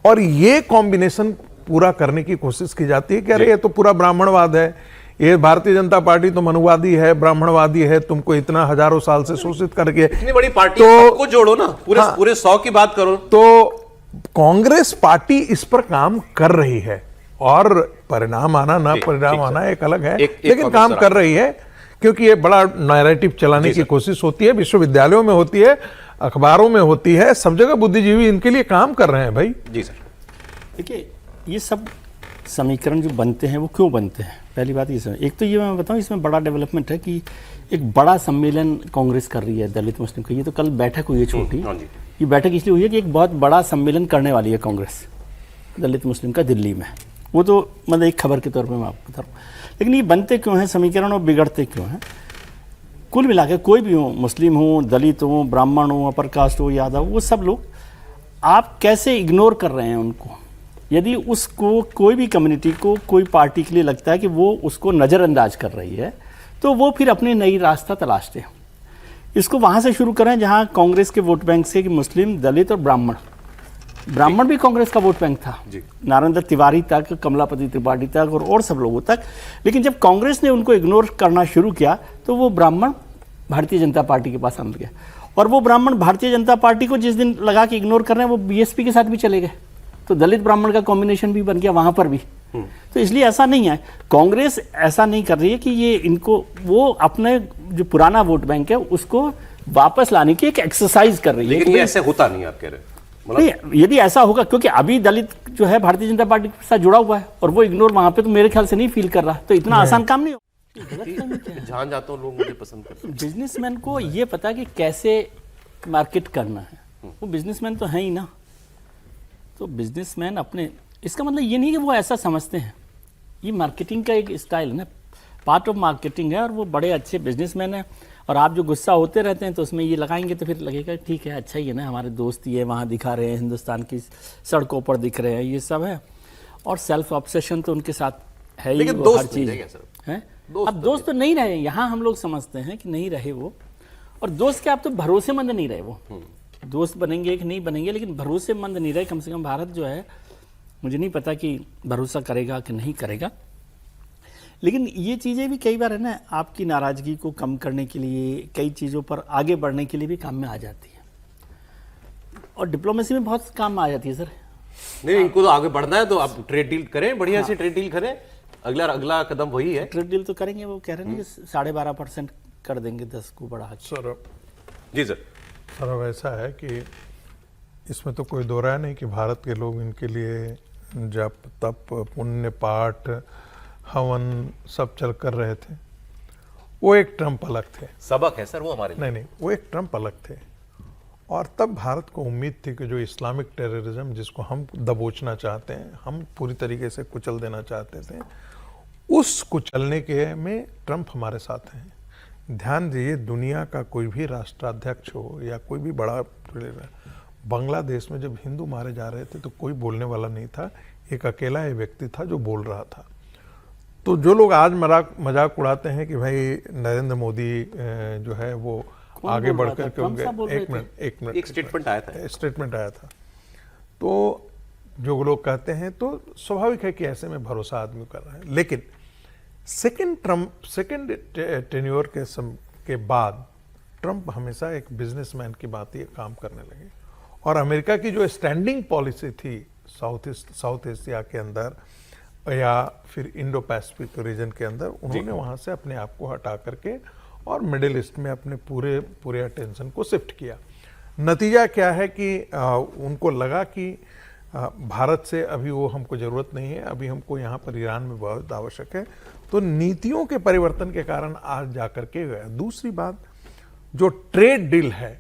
और ये कॉम्बिनेशन पूरा करने की कोशिश की जाती है कि अरे ये तो पूरा ब्राह्मणवाद है, ये भारतीय जनता पार्टी तो मनुवादी है, ब्राह्मणवादी है, तुमको इतना हजारों साल से शोषित करके, इतनी बड़ी पार्टी को जोड़ो ना, पूरे 100 की बात करो। तो कांग्रेस पार्टी इस पर काम कर रही है, और परिणाम आना ना परिणाम आना एक अलग है, लेकिन काम कर रही है, क्योंकि ये बड़ा नैरेटिव चलाने की कोशिश होती है, विश्वविद्यालयों में होती है, अखबारों में होती है, सब जगह बुद्धिजीवी इनके लिए काम कर रहे हैं भाई। जी सर, देखिए ये सब समीकरण जो बनते हैं वो क्यों बनते हैं, पहली बात ये सर। एक तो ये मैं बताऊं, इसमें बड़ा डेवलपमेंट है कि एक बड़ा सम्मेलन कांग्रेस कर रही है दलित मुस्लिम का। ये तो कल बैठक हुई है छोटी, ये बैठक इसलिए हुई है कि एक बहुत बड़ा सम्मेलन करने वाली है कांग्रेस दलित मुस्लिम का दिल्ली में। वो तो मतलब एक खबर के तौर पर मैं आपको बता रहा हूँ। लेकिन ये बनते क्यों हैं समीकरण और बिगड़ते क्यों हैं? कुल मिला के कोई भी हो, मुस्लिम हो, दलित हो, ब्राह्मण हो, अपर कास्ट हो, यादव, वो सब लोग आप कैसे इग्नोर कर रहे हैं उनको। यदि उसको कोई भी कम्युनिटी को कोई पार्टी के लिए लगता है कि वो उसको नज़रअंदाज कर रही है, तो वो फिर अपने नई रास्ता तलाशते हैं। इसको वहाँ से शुरू करें जहाँ कांग्रेस के वोट बैंक से कि मुस्लिम, दलित और ब्राह्मण भी कांग्रेस का वोट बैंक था, नारायण दत्त तिवारी तक, कमलापति त्रिपाठी तक और सब लोगों तक। लेकिन जब कांग्रेस ने उनको इग्नोर करना शुरू किया तो वो ब्राह्मण भारतीय जनता पार्टी के पास आने गए, और वो ब्राह्मण भारतीय जनता पार्टी को जिस दिन लगा कि इग्नोर कर रहे हैं वो बीएसपी के साथ भी चले गए, तो दलित ब्राह्मण का कॉम्बिनेशन भी बन गया वहां पर भी। तो इसलिए ऐसा नहीं है, कांग्रेस ऐसा नहीं कर रही है कि ये इनको, वो अपने जो पुराना वोट बैंक है उसको वापस लाने की एक एक्सरसाइज कर रही है। लेकिन ये ऐसे होता नहीं, आप कह रहे हैं नहीं, यदि ऐसा होगा, क्योंकि अभी दलित जो है भारतीय जनता पार्टी के साथ जुड़ा हुआ है और वो इग्नोर वहां पे तो मेरे ख्याल से नहीं फील कर रहा, तो इतना आसान काम नहीं हो। जहां जाता हूं लोग मुझे पसंद करते हैं। बिजनेसमैन को ये पता है कि कैसे मार्केट करना है, वो बिजनेसमैन तो है ही ना। तो बिजनेसमैन अपने, इसका मतलब ये नहीं कि वो ऐसा समझते हैं, ये मार्केटिंग का एक स्टाइल है ना, पार्ट ऑफ मार्केटिंग है, और वो बड़े अच्छे बिजनेसमैन हैं। और आप जो गुस्सा होते रहते हैं तो उसमें ये लगाएंगे तो फिर लगेगा ठीक है, अच्छा ही है ना, हमारे दोस्त ये वहाँ दिखा रहे हैं, हिंदुस्तान की सड़कों पर दिख रहे हैं, ये सब है। और सेल्फ ऑब्सेशन तो उनके साथ है ही लेकिन वो दोस्त हर नहीं चीज रह गए सर। है। दोस्त अब दोस्त तो नहीं रहे, यहाँ हम लोग समझते हैं कि नहीं रहे वो, और दोस्त के आप तो भरोसेमंद नहीं रहे वो। दोस्त बनेंगे कि नहीं बनेंगे, लेकिन भरोसेमंद नहीं रहे। कम से कम भारत जो है, मुझे नहीं पता कि भरोसा करेगा कि नहीं करेगा, लेकिन ये चीज़ें भी कई बार है ना, आपकी नाराज़गी को कम करने के लिए, कई चीज़ों पर आगे बढ़ने के लिए भी काम में आ जाती है, और डिप्लोमेसी में बहुत काम में आ जाती है सर। नहीं, इनको तो आगे बढ़ना है तो आप ट्रेड डील करें, बढ़िया से ट्रेड डील करें, अगला कदम वही है। ट्रेड डील तो करेंगे, वो कह रहे हैं कि 12.5% कर देंगे 10 को बढ़ा के। सर जी सर। सर अब ऐसा है कि इसमें तो कोई दो राय नहीं कि भारत के लोग इनके लिए जप तप पुण्य पाठ हवन सब चल कर रहे थे। वो एक ट्रम्प अलग थे, सबक है सर वो हमारे लिए। नहीं, वो एक ट्रम्प अलग थे। और तब भारत को उम्मीद थी कि जो इस्लामिक टेररिज्म जिसको हम दबोचना चाहते हैं, हम पूरी तरीके से कुचल देना चाहते थे, उस कुचलने के में ट्रम्प हमारे साथ हैं। ध्यान दीजिए, दुनिया का कोई भी राष्ट्राध्यक्ष हो या कोई भी बड़ा, बांग्लादेश में जब हिंदू मारे जा रहे थे तो कोई बोलने वाला नहीं था, एक अकेला ये व्यक्ति था जो बोल रहा था। तो जो लोग आज मजाक उड़ाते हैं कि भाई नरेंद्र मोदी जो है वो आगे बढ़कर के एक मिनट एक स्टेटमेंट आया था। तो जो लोग कहते हैं तो स्वाभाविक है कि ऐसे में भरोसा आदमी कर रहा है, लेकिन सेकंड टेन्योर के बाद ट्रम्प हमेशा एक बिजनेसमैन की बात ये काम करने लगे। और अमेरिका की जो स्टैंडिंग पॉलिसी थी साउथ एशिया के अंदर या फिर इंडो पैसिफिक रीजन के अंदर, उन्होंने वहां से अपने आप को हटा करके और मिडिल ईस्ट में अपने पूरे अटेंशन को शिफ्ट किया। नतीजा क्या है कि उनको लगा कि भारत से अभी वो हमको ज़रूरत नहीं है, अभी हमको यहाँ पर ईरान में बहुत आवश्यक है। तो नीतियों के परिवर्तन के कारण आज जाकर के गया। दूसरी बात, जो ट्रेड डील है,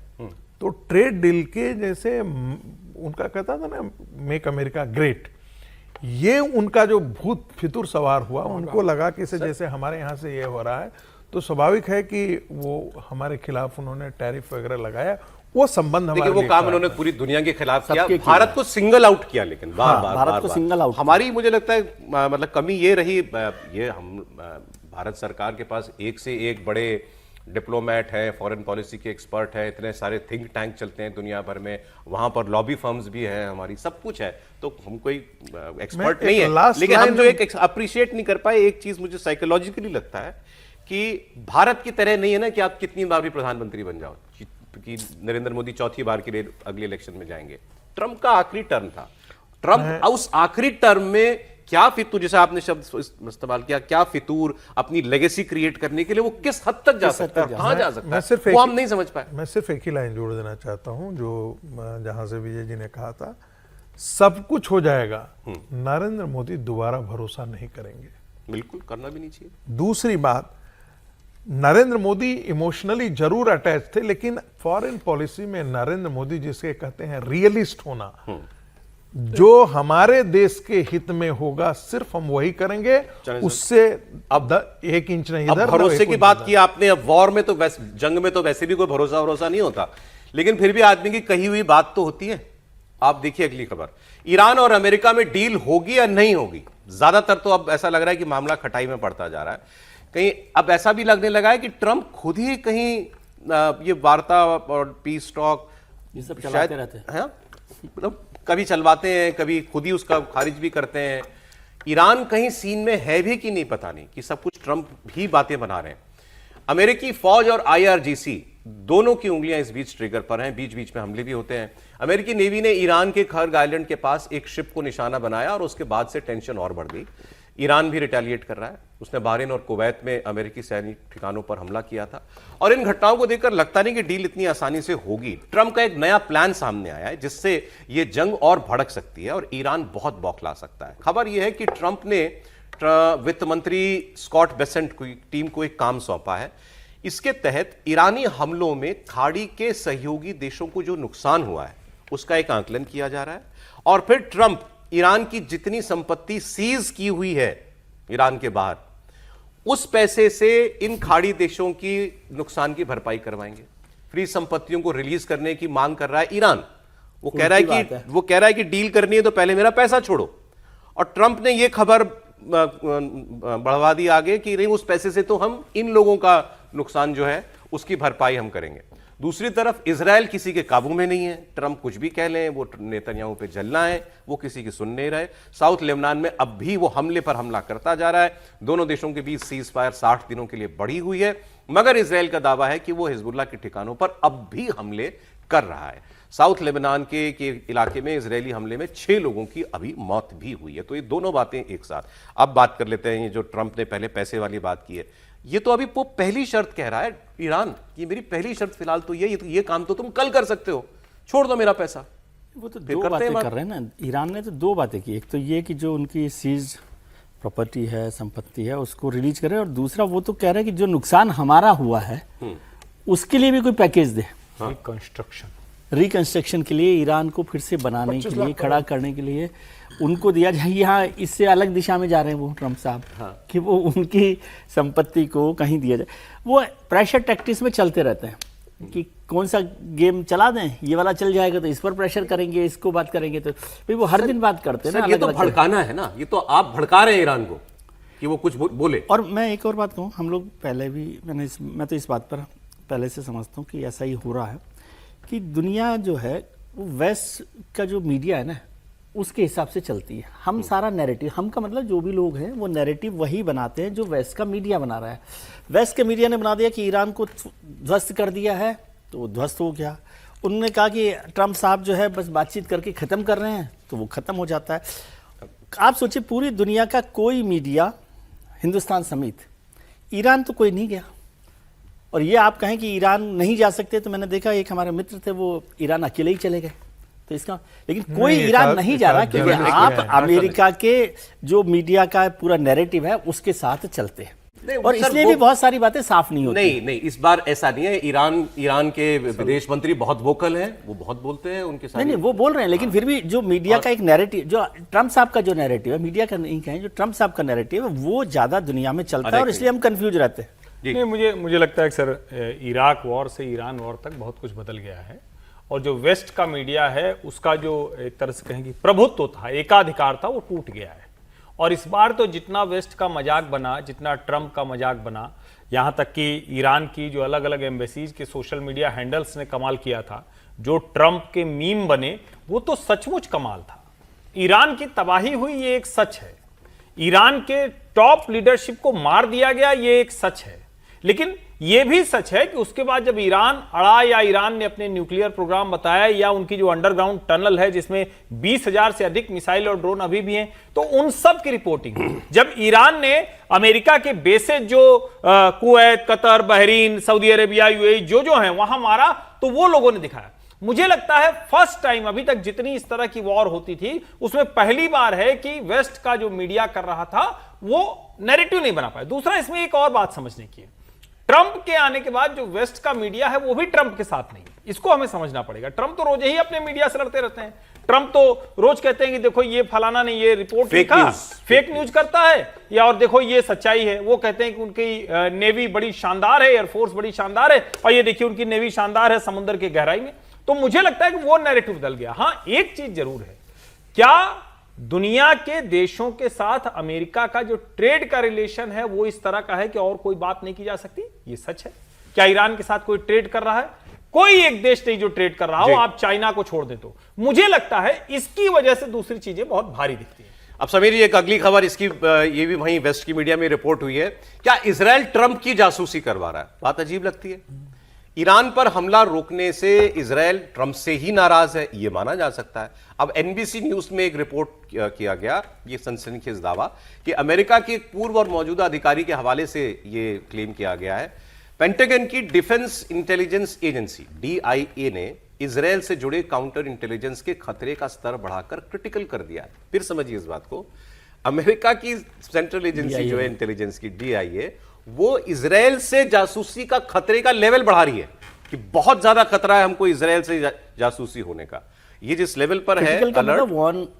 तो ट्रेड डील के जैसे उनका कहता था ना, मेक अमेरिका ग्रेट, ये उनका जो भूत फितूर सवार हुआ, उनको लगा कि जैसे हमारे यहाँ से ये हो रहा है तो स्वाभाविक है कि वो हमारे खिलाफ उन्होंने टैरिफ वगैरह लगाया। वो संबंध हमारे वो काम उन्होंने पूरी दुनिया के खिलाफ किया, भारत को सिंगल आउट किया, लेकिन भारत को सिंगल आउट। हमारी मुझे लगता है मतलब कमी ये रही, ये हम भारत सरकार के पास एक से एक बड़े डिप्लोमेट है, फॉरेन पॉलिसी के एक्सपर्ट है, इतने सारे थिंक टैंक चलते हैं दुनिया भर में, वहां पर लॉबी फर्म्स भी है, हमारी सब कुछ है, तो हम कोई एक्सपर्ट नहीं है, लेकिन हम जो एक अप्रिशिएट नहीं कर पाए, एक चीज मुझे साइकोलॉजिकली लगता है कि भारत की तरह नहीं है ना कि आप कितनी बार भी प्रधानमंत्री बन जाओ, कि नरेंद्र मोदी चौथी बार के लिए अगले इलेक्शन में जाएंगे। ट्रंप का आखिरी टर्म था, ट्रंप उस आखिरी टर्म में क्या फितूर, जैसे आपने शब्द इस्तेमाल किया, क्या फितूर अपनी लेगेसी क्रिएट करने के लिए वो किस हद तक जा सकता है, कहां जा सकता है, वो हम नहीं समझ पाए। मैं सिर्फ एक ही लाइन जोड़ देना चाहता हूं, जो जहां से विजय जी ने कहा था, सब कुछ हो जाएगा, नरेंद्र मोदी दोबारा भरोसा नहीं करेंगे। बिल्कुल, करना भी नहीं चाहिए। दूसरी बात, नरेंद्र मोदी इमोशनली जरूर अटैच थे, लेकिन फॉरेन पॉलिसी में नरेंद्र मोदी जिसे कहते हैं रियलिस्ट होना, जो हमारे देश के हित में होगा सिर्फ हम वही करेंगे, उससे अब 1 इंच नहीं इधर। भरोसे की बात की आपने, अब वॉर में तो जंग में तो वैसे भी कोई भरोसा नहीं होता, लेकिन फिर भी आदमी की कही हुई बात तो होती है। आप देखिए अगली खबर, ईरान और अमेरिका में डील होगी या नहीं होगी। ज्यादातर तो अब ऐसा लग रहा है कि मामला खटाई में पड़ता जा रहा है। कहीं अब ऐसा भी लगने लगा है कि ट्रंप खुद ही कहीं ये वार्ता और पीस टॉक ये सब चलाते रहते हैं, मतलब कभी चलवाते हैं, कभी खुद ही उसका खारिज भी करते हैं। ईरान कहीं सीन में है भी कि नहीं पता नहीं, कि सब कुछ ट्रंप ही बातें बना रहे हैं। अमेरिकी फौज और IRGC दोनों की उंगलियां इस बीच ट्रिगर पर हैं, बीच बीच में हमले भी होते हैं। अमेरिकी नेवी ने ईरान के खर्ग आइलैंड के पास एक शिप को निशाना बनाया और उसके बाद से टेंशन और बढ़ गई। ईरान भी रिटेलिएट कर रहा है, उसने बहरीन और कुवैत में अमेरिकी सैनिक ठिकानों पर हमला किया था। और इन घटनाओं को देखकर लगता नहीं कि डील इतनी आसानी से होगी। ट्रंप का एक नया प्लान सामने आया है जिससे यह जंग और भड़क सकती है और ईरान बहुत बौखला सकता है। खबर यह है कि ट्रंप ने वित्त मंत्री स्कॉट बेसेंट की टीम को एक काम सौंपा है। इसके तहत ईरानी हमलों में खाड़ी के सहयोगी देशों को जो नुकसान हुआ है उसका एक आंकलन किया जा रहा है, और फिर ट्रंप ईरान की जितनी संपत्ति सीज की हुई है ईरान के बाहर, उस पैसे से इन खाड़ी देशों की नुकसान की भरपाई करवाएंगे। फ्री संपत्तियों को रिलीज करने की मांग कर रहा है ईरान। वो कह रहा है कि डील करनी है तो पहले मेरा पैसा छोड़ो। और ट्रंप ने यह खबर बढ़वा दी आगे कि नहीं, उस पैसे से तो हम इन लोगों का नुकसान जो है उसकी भरपाई हम करेंगे। दूसरी तरफ इजराइल किसी के काबू में नहीं है, ट्रंप कुछ भी कह लें, वो नेतन्याहू पे जलना है, वो किसी की सुन नहीं रहे। साउथ लेबनान में अब भी वो हमले पर हमला करता जा रहा है। दोनों देशों के बीच सीज फायर 60 दिनों के लिए बढ़ी हुई है, मगर इजराइल का दावा है कि वो हिजबुल्लाह के ठिकानों पर अब भी हमले कर रहा है। साउथ लेबनान के इलाके में इजरायली हमले में 6 लोगों की अभी मौत भी हुई है। तो ये दोनों बातें एक साथ। अब बात कर लेते हैं, ये जो ट्रंप ने पहले पैसे वाली बात की है, ये तो अभी वो पहली शर्त कह रहा है ईरान, ये मेरी पहली शर्त फिलहाल तो ये काम तो तुम कल कर सकते हो, छोड़ दो मेरा पैसा। वो तो दो बातें कर रहे हैं ना, ईरान ने तो दो बातें की। एक तो ये कि जो उनकी सीज प्रॉपर्टी है, संपत्ति है, उसको रिलीज करें, और दूसरा वो तो कह रहे हैं कि जो नुकसान हमारा हुआ है उसके लिए भी कोई पैकेज दे। रिकंस्ट्रक्शन के लिए, ईरान को फिर से बनाने के लिए, खड़ा करने के लिए उनको दिया जाए। यहाँ इससे अलग दिशा में जा रहे हैं वो ट्रंप साहब, कि वो उनकी संपत्ति को कहीं दिया जाए। वो प्रेशर टैक्टिक्स में चलते रहते हैं कि कौन सा गेम चला दें, ये वाला चल जाएगा तो इस पर प्रेशर करेंगे, इसको बात करेंगे, तो भाई वो हर दिन बात करते हैं ना। ये तो भड़काना है ना, ये तो आप भड़का रहे हैं ईरान को कि वो कुछ बोले। और मैं एक और बात कहूँ, हम लोग पहले भी मैं तो इस बात पर पहले से समझता हूँ कि ऐसा ही हो रहा है कि दुनिया जो है वो वेस्ट का जो मीडिया है ना उसके हिसाब से चलती है। हम सारा नैरेटिव, हम का मतलब जो भी लोग हैं वो नैरेटिव वही बनाते हैं जो वेस्ट का मीडिया बना रहा है। वेस्ट के मीडिया ने बना दिया कि ईरान को ध्वस्त कर दिया है तो वो ध्वस्त हो गया। उन्होंने कहा कि ट्रंप साहब जो है बस बातचीत करके ख़त्म कर रहे हैं तो वो ख़त्म हो जाता है। आप सोचिए पूरी दुनिया का कोई मीडिया, हिंदुस्तान समेत, ईरान तो कोई नहीं गया। और ये आप कहें कि ईरान नहीं जा सकते, तो मैंने देखा एक हमारे मित्र थे वो ईरान अकेले ही चले गए। तो इसका लेकिन कोई ईरान नहीं जा रहा क्योंकि आप अमेरिका के जो मीडिया का पूरा नैरेटिव है उसके साथ चलते हैं, और इसलिए भी बहुत सारी बातें साफ नहीं होती। नहीं, इस बार ऐसा नहीं है। ईरान के विदेश मंत्री बहुत वोकल हैं, वो बहुत बोलते हैं, उनके साथ नहीं वो बोल रहे हैं, लेकिन फिर भी जो मीडिया का एक नैरेटिव, जो ट्रंप साहब का जो नैरेटिव है, मीडिया का नहीं कहें, जो ट्रंप साहब का नैरेटिव है वो ज्यादा दुनिया में चलता है, और इसलिए हम कंफ्यूज रहते हैं। नहीं, मुझे लगता है कि सर इराक वॉर से ईरान वॉर तक बहुत कुछ बदल गया है, और जो वेस्ट का मीडिया है उसका जो एक तरह से कहेंगे प्रभुत्व था, एकाधिकार था, वो टूट गया है। और इस बार तो जितना वेस्ट का मजाक बना, जितना ट्रंप का मजाक बना, यहाँ तक कि ईरान की जो अलग अलग एम्बेसीज के सोशल मीडिया हैंडल्स ने कमाल किया था, जो ट्रंप के मीम बने, वो तो सचमुच कमाल था। ईरान की तबाही हुई, ये एक सच है। ईरान के टॉप लीडरशिप को मार दिया गया, ये एक सच है। लेकिन यह भी सच है कि उसके बाद जब ईरान अड़ा, या ईरान ने अपने न्यूक्लियर प्रोग्राम बताया, या उनकी जो अंडरग्राउंड टनल है जिसमें 20,000 से अधिक मिसाइल और ड्रोन अभी भी हैं, तो उन सब की रिपोर्टिंग जब ईरान ने अमेरिका के बेसेस जो Kuwait, Qatar, Bahrain, Saudi Arabia, UAE जो हैं वहां मारा, तो वो लोगों ने दिखाया। मुझे लगता है फर्स्ट टाइम, अभी तक जितनी इस तरह की वॉर होती थी उसमें पहली बार है कि वेस्ट का जो मीडिया कर रहा था वो नैरेटिव नहीं बना पाया। दूसरा, इसमें एक और बात समझने की है, ट्रंप के आने के बाद जो वेस्ट का मीडिया है वो भी ट्रंप के साथ नहीं, इसको हमें समझना पड़ेगा। ट्रंप तो रोज ही अपने मीडिया से लड़ते रहते हैं। ट्रंप तो रोज कहते हैं कि देखो ये फलाना ने ये रिपोर्ट लिखा, फेक न्यूज करता है, या और देखो ये सच्चाई है। वो कहते हैं कि उनकी नेवी बड़ी शानदार है, एयरफोर्स बड़ी शानदार है, और ये देखिए उनकी नेवी शानदार है समुद्र की गहराई में। तो मुझे लगता है कि वो नैरेटिव बदल गया। हाँ, एक चीज जरूर है, क्या दुनिया के देशों के साथ अमेरिका का जो ट्रेड का रिलेशन है वो इस तरह का है कि और कोई बात नहीं की जा सकती, ये सच है। क्या ईरान के साथ कोई ट्रेड कर रहा है? कोई एक देश नहीं जो ट्रेड कर रहा हो, आप चाइना को छोड़ दें तो। मुझे लगता है इसकी वजह से दूसरी चीजें बहुत भारी दिखती हैं। अब समीर जी, एक अगली खबर, इसकी ये भी वहीं वेस्ट की मीडिया में रिपोर्ट हुई है, क्या इजराइल ट्रंप की जासूसी करवा रहा है? बात अजीब लगती है। ईरान पर हमला रोकने से इजराइल ट्रंप से ही नाराज है, यह माना जा सकता है। अब एनबीसी न्यूज में एक रिपोर्ट किया गया, ये सनसनीखेज दावा कि अमेरिका के एक पूर्व और मौजूदा अधिकारी के हवाले से यह क्लेम किया गया है, पेंटागन की डिफेंस इंटेलिजेंस एजेंसी DIA ने इजराइल से जुड़े काउंटर इंटेलिजेंस के खतरे का स्तर बढ़ाकर क्रिटिकल कर दिया। फिर समझिए इस बात को, अमेरिका की सेंट्रल एजेंसी जो है इंटेलिजेंस की DIA, वो इजराइल से जासूसी का खतरे का लेवल बढ़ा रही है कि बहुत ज्यादा खतरा है हमको इजराइल से जासूसी होने का। ये जिस लेवल पर है, अलर्ट,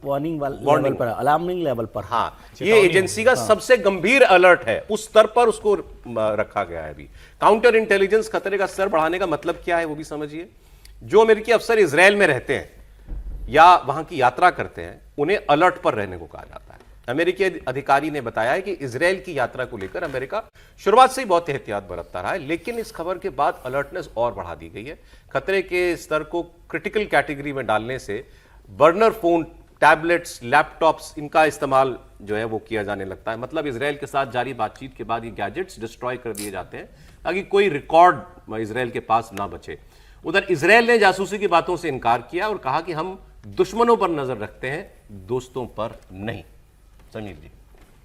वार्निंग लेवल पर, अलार्मिंग लेवल पर, हाँ, ये एजेंसी का सबसे गंभीर अलर्ट है, उस स्तर पर उसको रखा गया है। अभी काउंटर इंटेलिजेंस खतरे का स्तर बढ़ाने का मतलब क्या है वो भी समझिए। जो अमेरिकी अफसर इजराइल में रहते हैं या वहां की यात्रा करते हैं, उन्हें अलर्ट पर रहने को कहा जाता है अमेरिकी अधिकारी ने बताया है कि इजरायल की यात्रा को लेकर अमेरिका शुरुआत से ही बहुत एहतियात बरतता रहा है, लेकिन इस खबर के बाद अलर्टनेस और बढ़ा दी गई है। खतरे के स्तर को क्रिटिकल कैटेगरी में डालने से बर्नर फोन, टैबलेट्स, लैपटॉप्स, इनका इस्तेमाल जो है वो किया जाने लगता है। मतलब इजरायल के साथ जारी बातचीत के बाद ये गैजेट्स डिस्ट्रॉय कर दिए जाते हैं ताकि कोई रिकॉर्ड इजरायल के पास ना बचे। उधर इजरायल ने जासूसी की बातों से इनकार किया और कहा कि हम दुश्मनों पर नजर रखते हैं, दोस्तों पर नहीं। समीर जी,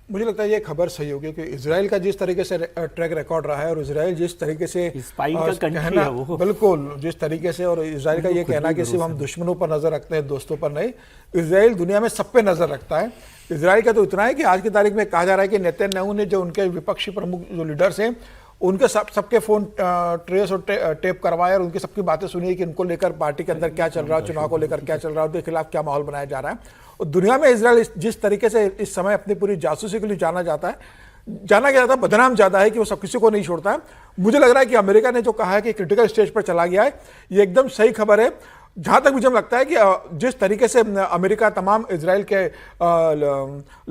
मुझे लगता है ये खबर सही होगी कि इजराइल का जिस तरीके से ट्रैक रिकॉर्ड रहा है और इजराइल जिस तरीके से कहना, बिल्कुल जिस तरीके से, और इजराइल का ये कहना कि सिर्फ हम दुश्मनों पर नजर रखते हैं, दोस्तों पर नहीं। इजराइल दुनिया में सब पे नजर रखता है। इजराइल का तो इतना है कि आज की तारीख में कहा जा रहा है कि नेतन्याहू ने, जो उनके विपक्षी प्रमुख जो लीडर्स हैं, उनके सबके फोन ट्रेस और टेप करवाया और उनकी सबकी बातें सुनी कि उनको लेकर पार्टी के अंदर क्या चल रहा है, चुनाव को लेकर क्या चल रहा है, उनके खिलाफ क्या माहौल बनाया जा रहा है। और दुनिया में इजराइल जिस तरीके से इस समय अपनी पूरी जासूसी के लिए जाना गया जाता है, बदनाम ज्यादा है कि वो सब किसी को नहीं छोड़ता है। मुझे लग रहा है कि अमेरिका ने जो कहा है कि क्रिटिकल स्टेज पर चला गया है, ये एकदम सही खबर है। जहां तक मुझे लगता है कि जिस तरीके से अमेरिका तमाम इजराइल के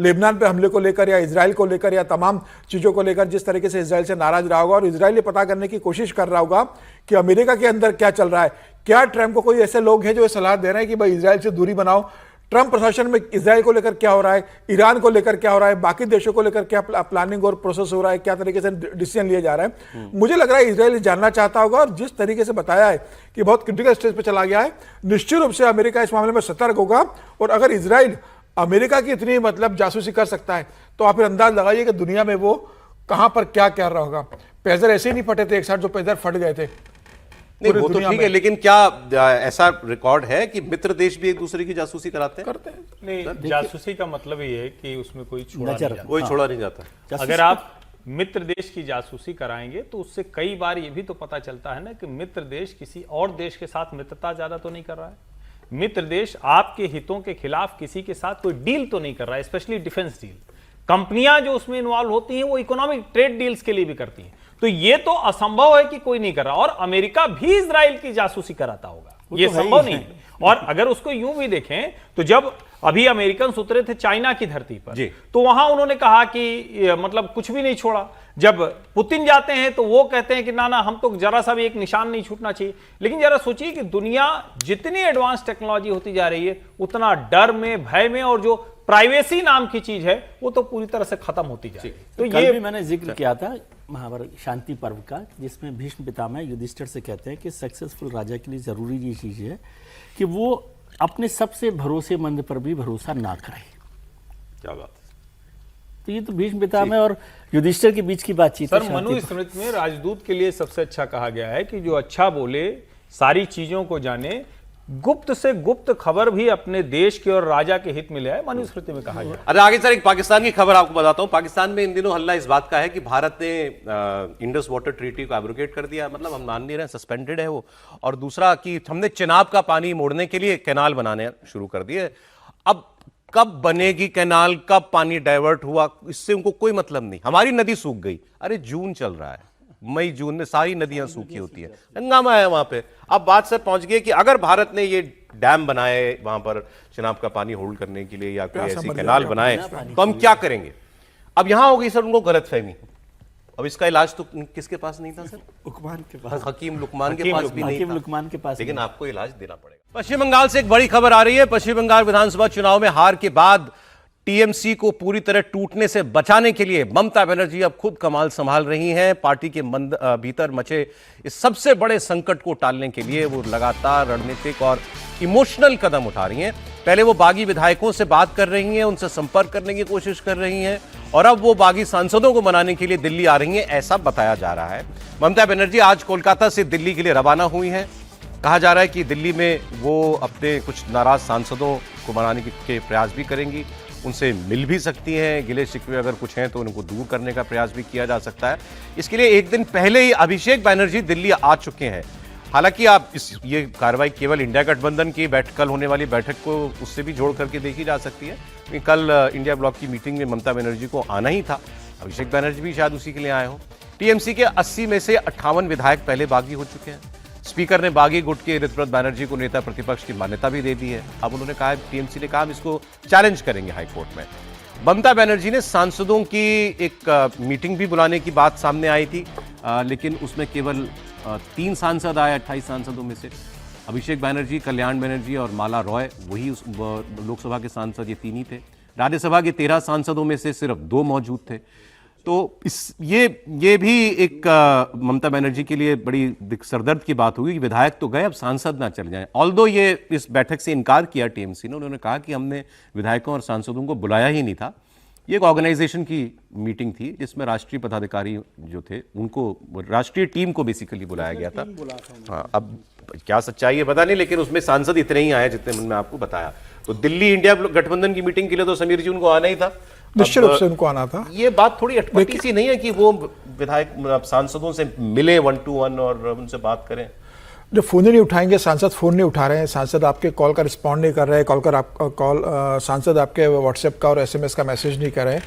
लेबनान पे हमले को लेकर या इजराइल को लेकर या तमाम चीज़ों को लेकर जिस तरीके से इजराइल से नाराज रहा होगा और इजराइल ये पता करने की कोशिश कर रहा होगा कि अमेरिका के अंदर क्या चल रहा है, क्या ट्रंप को कोई ऐसे लोग हैं जो सलाह दे रहे हैं कि भाई इजराइल से दूरी बनाओ, ट्रंप प्रशासन में इजराइल को लेकर क्या हो रहा है, ईरान को लेकर क्या हो रहा है, बाकी देशों को लेकर क्या प्लानिंग और प्रोसेस हो रहा है, क्या तरीके से डिसीजन लिया जा रहा है। मुझे लग रहा है इजराइल जानना चाहता होगा और जिस तरीके से बताया है कि बहुत क्रिटिकल स्टेज पर चला गया है, निश्चित रूप से अमेरिका इस मामले में सतर्क होगा। और अगर इजराइल अमेरिका की इतनी मतलब जासूसी कर सकता है तो आप फिर अंदाज लगाइए कि दुनिया में वो कहां पर क्या कर रहा होगा। पेजर ऐसे ही नहीं फटे थे एक साथ जो पेजर फट गए थे। नहीं, वो तो ठीक है, लेकिन क्या ऐसा रिकॉर्ड है कि मित्र देश भी एक दूसरे की जासूसी कराते हैं? नहीं, जासूसी का मतलब ये है कि उसमें कोई छोड़ा नहीं जाता। अगर आप मित्र देश की जासूसी कराएंगे तो उससे कई बार ये भी तो पता चलता है ना कि मित्र देश किसी और देश के साथ मित्रता ज्यादा तो नहीं कर रहा है। मित्र देश आपके हितों के खिलाफ किसी के साथ कोई डील तो नहीं कर रहा है, स्पेशली डिफेंस डील। कंपनियां जो उसमें इन्वॉल्व होती हैं वो इकोनॉमिक ट्रेड डील्स के लिए भी करती हैं, तो ये तो असंभव है कि कोई नहीं कर रहा। और अमेरिका भी इजराइल की जासूसी कराता होगा, ये संभव नहीं है। और अगर उसको यूं भी देखें तो जब अभी अमेरिकन उतरे थे चाइना की धरती पर तो वहां उन्होंने कहा कि मतलब कुछ भी नहीं छोड़ा। जब पुतिन जाते हैं तो वो कहते हैं कि ना हम तो जरा सा भी एक निशान नहीं छूटना चाहिए। लेकिन जरा सोचिए कि दुनिया जितनी एडवांस टेक्नोलॉजी होती जा रही है उतना डर में, भय में, और जो प्राइवेसी नाम की चीज है वो तो पूरी तरह से खत्म होती जा रही है। तो ये भी मैंने जिक्र किया था महाभारत शांति पर्व का, जिसमें भीष्म पितामह युधिष्ठिर से कहते हैं कि सक्सेसफुल राजा के लिए जरूरी ये चीज है कि वो अपने सबसे भरोसेमंद पर भी भरोसा ना करे। क्या बात है। तो ये तो भीष्म पितामह और युधिष्ठिर के बीच की बातचीत है। सर, मनुस्मृति में राजदूत के लिए सबसे अच्छा कहा गया है कि जो अच्छा बोले, सारी चीजों को जाने, गुप्त से गुप्त खबर भी अपने देश के और राजा के हित में ले आए, मनुस्मृति में कहा गया। अरे आगे सर एक पाकिस्तान की खबर आपको बताता हूं। पाकिस्तान में इन दिनों हल्ला इस बात का है कि भारत ने इंडस वाटर ट्रीटी को एब्रोगेट कर दिया, मतलब हम मान नहीं रहे, सस्पेंडेड है वो। और दूसरा कि हमने चिनाब का पानी मोड़ने के लिए कैनाल बनाने शुरू कर दिए। अब कब बनेगी कैनाल, कब पानी डाइवर्ट हुआ, इससे उनको कोई मतलब नहीं। हमारी नदी सूख गई, अरे जून चल रहा है, मई जून में सारी नदियां सूखी होती है, हंगामा है वहां पे। अब बात सर पहुंच गई कि अगर भारत ने ये डैम बनाए वहां पर चिनाब का पानी होल्ड करने के लिए या कोई ऐसी कैनाल बनाए तो हम क्या करेंगे। अब यहां हो गई सर उनको गलतफहमी। अब इसका इलाज तो किसके पास नहीं था सर? लुकमान के पास, हकीम लुकमान के पास भी नहीं था। लुकमान के पास, लेकिन आपको इलाज देना पड़ेगा। पश्चिम बंगाल से एक बड़ी खबर आ रही है। पश्चिम बंगाल विधानसभा चुनाव में हार के बाद टीएमसी को पूरी तरह टूटने से बचाने के लिए ममता बनर्जी अब खुद कमाल संभाल रही हैं। पार्टी के भीतर मचे इस सबसे बड़े संकट को टालने के लिए वो लगातार रणनीतिक और इमोशनल कदम उठा रही हैं। पहले वो बागी विधायकों से बात कर रही हैं, उनसे संपर्क करने की कोशिश कर रही हैं, और अब वो बागी सांसदों को मनाने के लिए दिल्ली आ रही हैं, ऐसा बताया जा रहा है। ममता बनर्जी आज कोलकाता से दिल्ली के लिए रवाना हुई हैं। कहा जा रहा है कि दिल्ली में वो अपने कुछ नाराज सांसदों को मनाने के प्रयास भी करेंगी, उनसे मिल भी सकती हैं, गिले शिकवे अगर कुछ हैं तो उनको दूर करने का प्रयास भी किया जा सकता है। इसके लिए एक दिन पहले ही अभिषेक बैनर्जी दिल्ली आ चुके हैं। हालांकि आप ये कार्रवाई केवल इंडिया गठबंधन की कल होने वाली बैठक को उससे भी जोड़ करके देखी जा सकती है। कल इंडिया ब्लॉक की मीटिंग में ममता बनर्जी को आना ही था, अभिषेक बैनर्जी भी शायद उसी के लिए आए हो। टीएमसी के 80 में से 58 विधायक पहले बागी हो चुके हैं। स्पीकर ने बागी गुट के ऋतव्रत बैनर्जी को नेता प्रतिपक्ष की मान्यता भी दे दी है। अब उन्होंने कहा, टीएमसी ने कहा हम इसको चैलेंज करेंगे हाईकोर्ट में। ममता बनर्जी ने सांसदों की एक मीटिंग भी बुलाने की बात सामने आई थी, लेकिन उसमें केवल 3 सांसद आए 28 सांसदों में से। अभिषेक बनर्जी, कल्याण बनर्जी और माला रॉय, वही उस लोकसभा के सांसद, ये 3 ही थे। राज्यसभा के 13 सांसदों में से सिर्फ 2 मौजूद थे। तो ये भी एक ममता बनर्जी के लिए बड़ी सरदर्द की बात हुई कि विधायक तो गए, अब सांसद ना चले जाएं। ऑल्दो ये इस बैठक से इनकार किया टीएमसी ने, उन्होंने कहा कि हमने विधायकों और सांसदों को बुलाया ही नहीं था। ये एक ऑर्गेनाइजेशन की मीटिंग थी जिसमें राष्ट्रीय पदाधिकारी जो थे उनको, राष्ट्रीय टीम को बेसिकली बुलाया गया था। हाँ, अब क्या सच्चाई है पता नहीं, लेकिन उसमें सांसद इतने ही आए जितने मैंने आपको बताया। तो दिल्ली इंडिया गठबंधन की मीटिंग के लिए तो समीर जी उनको आना ही था, निश्चित रूप से उनको आना था। ये बात थोड़ी अटपटी सी नहीं है कि वो विधायक सांसदों से मिले 1-to-1 और उनसे बात करें? जो फोन ही नहीं उठाएंगे, सांसद फोन नहीं उठा रहे हैं, सांसद आपके कॉल का रिस्पॉन्ड नहीं कर रहे हैं, सांसद आपके व्हाट्सएप का और एसएमएस का मैसेज नहीं कर रहे हैं,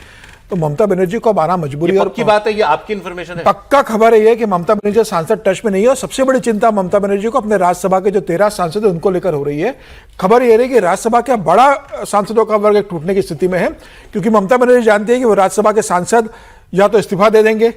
तो ममता बनर्जी को अब आना मजबूरी है। और पक्की बात है, ये आपकी इन्फॉर्मेशन है? पक्का खबर है कि ममता बनर्जी सांसद टच में नहीं है। और सबसे बड़ी चिंता ममता बनर्जी को अपने राज्यसभा के जो 13 सांसद है उनको लेकर हो रही है। खबर यह रही कि राज्यसभा का बड़ा सांसदों का वर्ग टूटने की स्थिति में है, क्योंकि ममता बनर्जी जानती है कि वो राज्यसभा के सांसद या तो इस्तीफा दे देंगे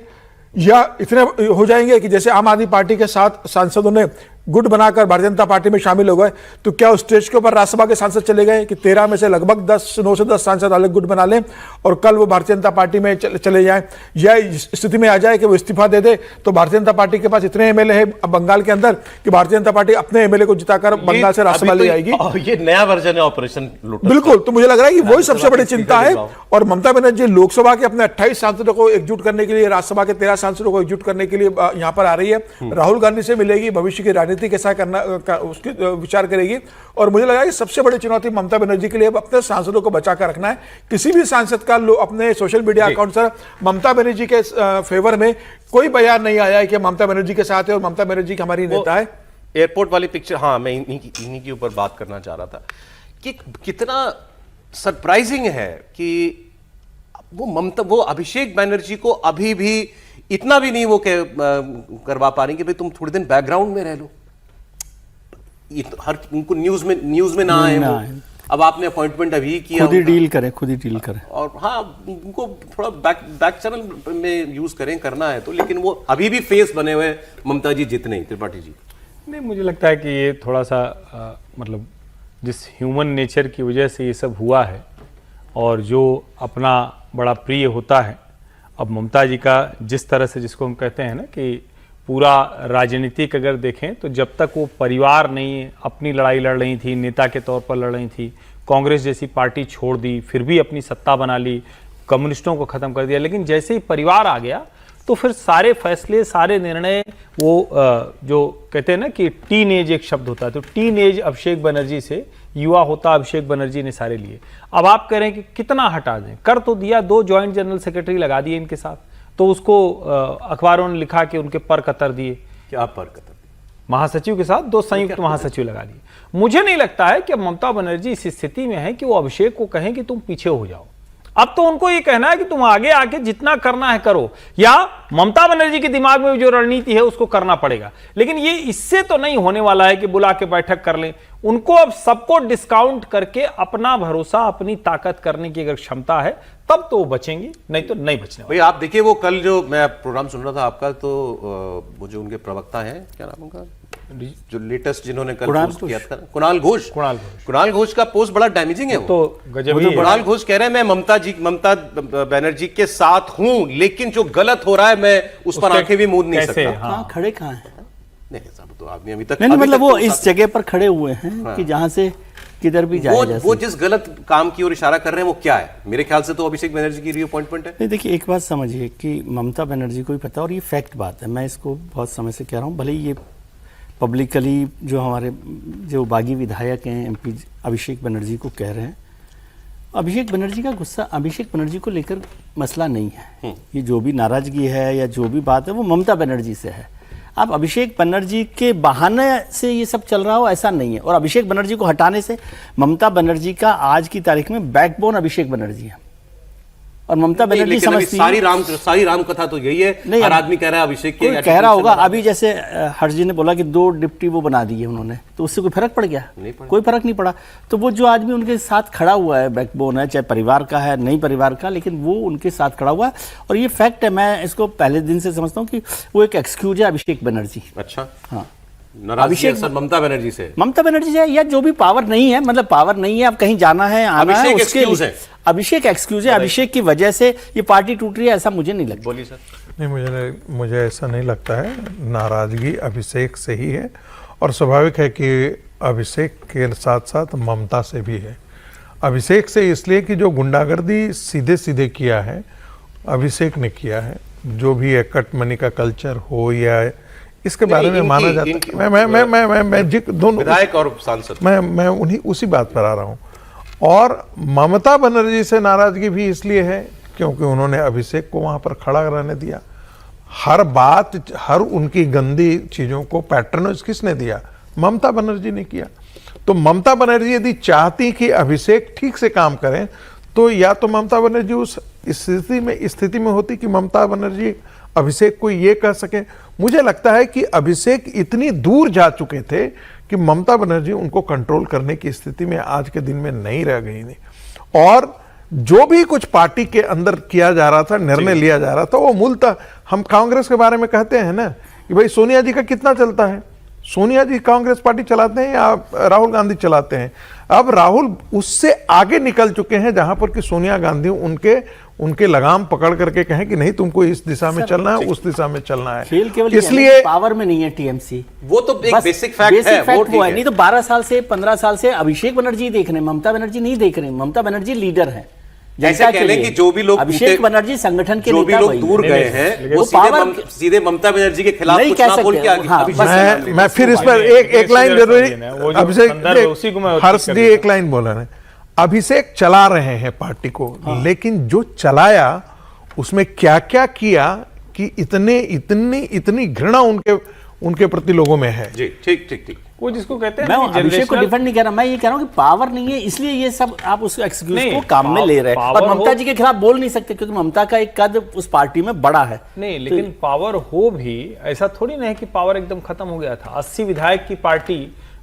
या इतने हो जाएंगे कि जैसे आम आदमी पार्टी के 7 सांसदों ने गुट बनाकर भारतीय जनता पार्टी में शामिल हो गए, तो क्या उस स्टेज के ऊपर राज्यसभा के सांसद चले गए कि 13 में से लगभग 9 से 10 सांसद अलग गुट बना लें और कल वो भारतीय जनता पार्टी में चले जाएं, या इस स्थिति में आ जाए कि वो इस्तीफा दे दे, तो भारतीय जनता पार्टी के पास इतने एमएलए है बंगाल के अंदर कि भारतीय जनता पार्टी अपने एमएलए को जिताकर बंगाल से राज्यसभा ले जाएगी। ये नया वर्जन है ऑपरेशन लोटस। बिल्कुल, तो मुझे लग रहा है कि वही सबसे बड़ी चिंता है। और ममता बनर्जी लोकसभा के अपने 28 सांसदों को एकजुट करने के लिए, राज्यसभा के 13 सांसदों को एकजुट करने के लिए यहाँ पर आ रही है। राहुल गांधी से मिलेगी, भविष्य की राजनीति कैसा करना का उसकी विचार करेगी। और मुझे लगा कि सबसे बड़ी चुनौती ममता बनर्जी के लिए अपने सांसदों को बचा कर रखना है। किसी भी सांसद का अपने सोशल मीडिया अकाउंट से ममता बनर्जी के फेवर में कोई बयान नहीं आया है कि ममता बनर्जी के साथ है और ममता बनर्जी की हमारी नेता है। एयरपोर्ट वाली पिक्चर, हाँ, मैं इन्हीं के ऊपर बात करना चाह रहा था कि कितना सरप्राइजिंग है कि वो अभिषेक बनर्जी को अभी भी इतना भी नहीं वो करवा पा रही कि भाई तुम थोड़े दिन बैकग्राउंड में रह लो, हर उनको न्यूज में ना आए। अब आपने अपॉइंटमेंट अभी किया, खुद ही डील करें और हाँ, उनको थोड़ा बैक चैनल में यूज करना है तो, लेकिन वो अभी भी फेस बने हुए ममता जी जितने। त्रिपाठी जी, नहीं, मुझे लगता है कि ये थोड़ा सा मतलब जिस ह्यूमन नेचर की वजह से ये सब हुआ है और जो अपना बड़ा प्रिय होता है, अब ममता जी का जिस तरह से, जिसको हम कहते हैं ना कि पूरा राजनीतिक अगर देखें तो जब तक वो परिवार नहीं अपनी लड़ाई लड़ रही थी, नेता के तौर पर लड़ रही थी, कांग्रेस जैसी पार्टी छोड़ दी, फिर भी अपनी सत्ता बना ली, कम्युनिस्टों को ख़त्म कर दिया, लेकिन जैसे ही परिवार आ गया तो फिर सारे फैसले, सारे निर्णय, वो जो कहते हैं ना कि टीन एज एक शब्द होता है, तो टीन एज अभिषेक बनर्जी से युवा होता अभिषेक बनर्जी ने सारे लिए। अब आप कह रहे हैं कि कितना हटा दें, कर तो दिया, 2 ज्वाइंट जनरल सेक्रेटरी लगा दिए इनके साथ, तो उसको अखबारों ने लिखा कि उनके पर कतर दिए। क्या पर कतर? महासचिव के साथ 2 संयुक्त महासचिव लगा दिए। मुझे नहीं लगता है कि ममता बनर्जी इस स्थिति में है कि वो अभिषेक को कहें कि तुम पीछे हो जाओ। अब तो उनको ये कहना है कि तुम आगे आके जितना करना है करो, या ममता बनर्जी के दिमाग में जो रणनीति है उसको करना पड़ेगा। लेकिन ये इससे तो नहीं होने वाला है कि बुला के बैठक कर लें। उनको अब सबको डिस्काउंट करके अपना भरोसा, अपनी ताकत करने की अगर क्षमता है तब तो वो बचेंगे, नहीं तो नहीं बचने वाले। भाई आप देखिए, वो कल जो मैं प्रोग्राम सुन रहा था आपका, तो वो जो उनके प्रवक्ता हैं, क्या नाम उनका, जो लेटेस्ट जिन्होंने कल पोस्ट किया था, कुणाल घोष का पोस्ट बड़ा डैमेजिंग है। तो कुणाल घोष कह रहे हैं मैं ममता बनर्जी के साथ हूं, लेकिन जो गलत हो रहा है मैं उस पर आंखें भी मूंद नहीं सकता। खड़े कहां हैं? नहीं साहब, तो आदमी अभी तक नहीं, मतलब वो इस जगह पर खड़े हुए हैं कि जहां से किधर भी जाए। वो जिस गलत काम की ओर इशारा कर रहे हैं वो क्या है? मेरे ख्याल से तो अभिषेक बनर्जी की रीअपॉइंटमेंट है। नहीं, देखिए, एक बात समझिए कि ममता बनर्जी को ही पता, और ये फैक्ट बात है, मैं इसको बहुत समय से कह रहा हूँ, भले ये पब्लिकली जो हमारे जो बागी विधायक हैं एमपी अभिषेक बनर्जी को कह रहे हैं, अभिषेक बनर्जी का गुस्सा अभिषेक बनर्जी को लेकर मसला नहीं है। ये जो भी नाराजगी है या जो भी बात है वो ममता बनर्जी से है। अब अभिषेक बनर्जी के बहाने से ये सब चल रहा हो ऐसा नहीं है, और अभिषेक बनर्जी को हटाने से ममता बनर्जी का आज की तारीख में बैकबोन अभिषेक बनर्जी है। और ममता नहीं, बनर्जी लेकिन अभी समझती सारी राम कथा तो यही है। नहीं, हर आदमी कह रहा है अभिषेक के कोई कह रहा होगा। अभी जैसे हर्ष जी ने बोला कि 2 डिप्टी वो बना दिए उन्होंने, तो उससे कोई फर्क पड़ गया? नहीं पड़ा। कोई फर्क नहीं पड़ा। तो वो जो आदमी उनके साथ खड़ा हुआ है, बैकबोन है, चाहे परिवार का है नहीं परिवार का, लेकिन वो उनके साथ खड़ा हुआ है। और ये फैक्ट है, मैं इसको पहले दिन से समझता हूँ कि वो एक एक्सक्यूज है अभिषेक बनर्जी। अच्छा, हाँ, अभिषेक ममता बनर्जी से, ममता बनर्जी से, या जो भी पावर नहीं है, मतलब पावर नहीं है, अब कहीं जाना है आना है, अभिषेक उसके एक्सक्यूज है। अभिषेक एक्सक्यूज है। अभिषेक की वजह से ये पार्टी टूट रही है, ऐसा मुझे नहीं लगता। बोलिए सर। नहीं, मुझे ऐसा नहीं लगता है। नाराजगी अभिषेक से ही है और स्वाभाविक है कि अभिषेक के साथ साथ ममता से भी है। अभिषेक से इसलिए कि जो गुंडागर्दी सीधे सीधे किया है अभिषेक ने किया है, जो भी है कट मनी का कल्चर हो या इसके बारे में माना जाता है। मैं दोनों विधायक और सांसद, मैं उन्हीं उसी बात पर आ रहा हूँ। और ममता बनर्जी से नाराजगी भी इसलिए है क्योंकि उन्होंने अभिषेक को वहां पर खड़ा रहने दिया। हर बात, हर उनकी गंदी चीजों को पैट्रनाइज किसने दिया? ममता बनर्जी ने किया। तो ममता बनर्जी यदि चाहती कि अभिषेक ठीक से काम करें तो या तो ममता बनर्जी उस स्थिति में होती कि ममता बनर्जी अभिषेक को ये कह सके। मुझे लगता है कि अभिषेक इतनी दूर जा चुके थे कि ममता बनर्जी उनको कंट्रोल करने की स्थिति में आज के दिन में नहीं रह गई थी। और जो भी कुछ पार्टी के अंदर किया जा रहा था, निर्णय लिया जा रहा था, वो मूलतः हम कांग्रेस के बारे में कहते हैं ना कि भाई सोनिया जी का कितना चलता है। सोनिया जी कांग्रेस पार्टी चलाते हैं या राहुल गांधी चलाते हैं? अब राहुल उससे आगे निकल चुके हैं जहां पर कि सोनिया गांधी उनके लगाम पकड़ करके कहें कि नहीं तुमको इस दिशा में चलना है, उस दिशा में चलना है। खेल केवल इसलिए पावर में नहीं है टीएमसी, वो तो एक बेसिक फैक्ट है, वो ठीक है। नहीं तो 12 साल से 15 साल से अभिषेक बनर्जी देख रहे हैं, ममता बनर्जी नहीं देख रहे हैं। ममता बनर्जी लीडर है। जैसे कह लें कि जो भी लोग अभिषेक बनर्जी संगठन के जो भी लोग दूर गए हैं वो सीधे ममता बनर्जी के खिलाफ कुछ ना बोल के आगे। मैं फिर इस पर एक लाइन जरूरी, अभिषेक हर्ष जी एक लाइन बोला है। अभिषेक चला रहे हैं पार्टी को, लेकिन जो चलाया उसमें क्या क्या किया कि इतनी घृणा उनके प्रति लोगों में है। जी, ठीक ठीक ठीक। वो जिसको कहते हैं, मैं अभिषेक को डिफेंड नहीं कर रहा, मैं ये कह रहा हूँ कि पावर नहीं है इसलिए ये सब आप उस एक्सक्यूज को काम में ले रहे हैं। और ममता जी के खिलाफ बोल नहीं सकते क्योंकि ममता का एक कद उस पार्टी में बड़ा है। नहीं, लेकिन पावर हो भी ऐसा थोड़ी ना है कि पावर एकदम खत्म हो गया था। 80 विधायक की पार्टी,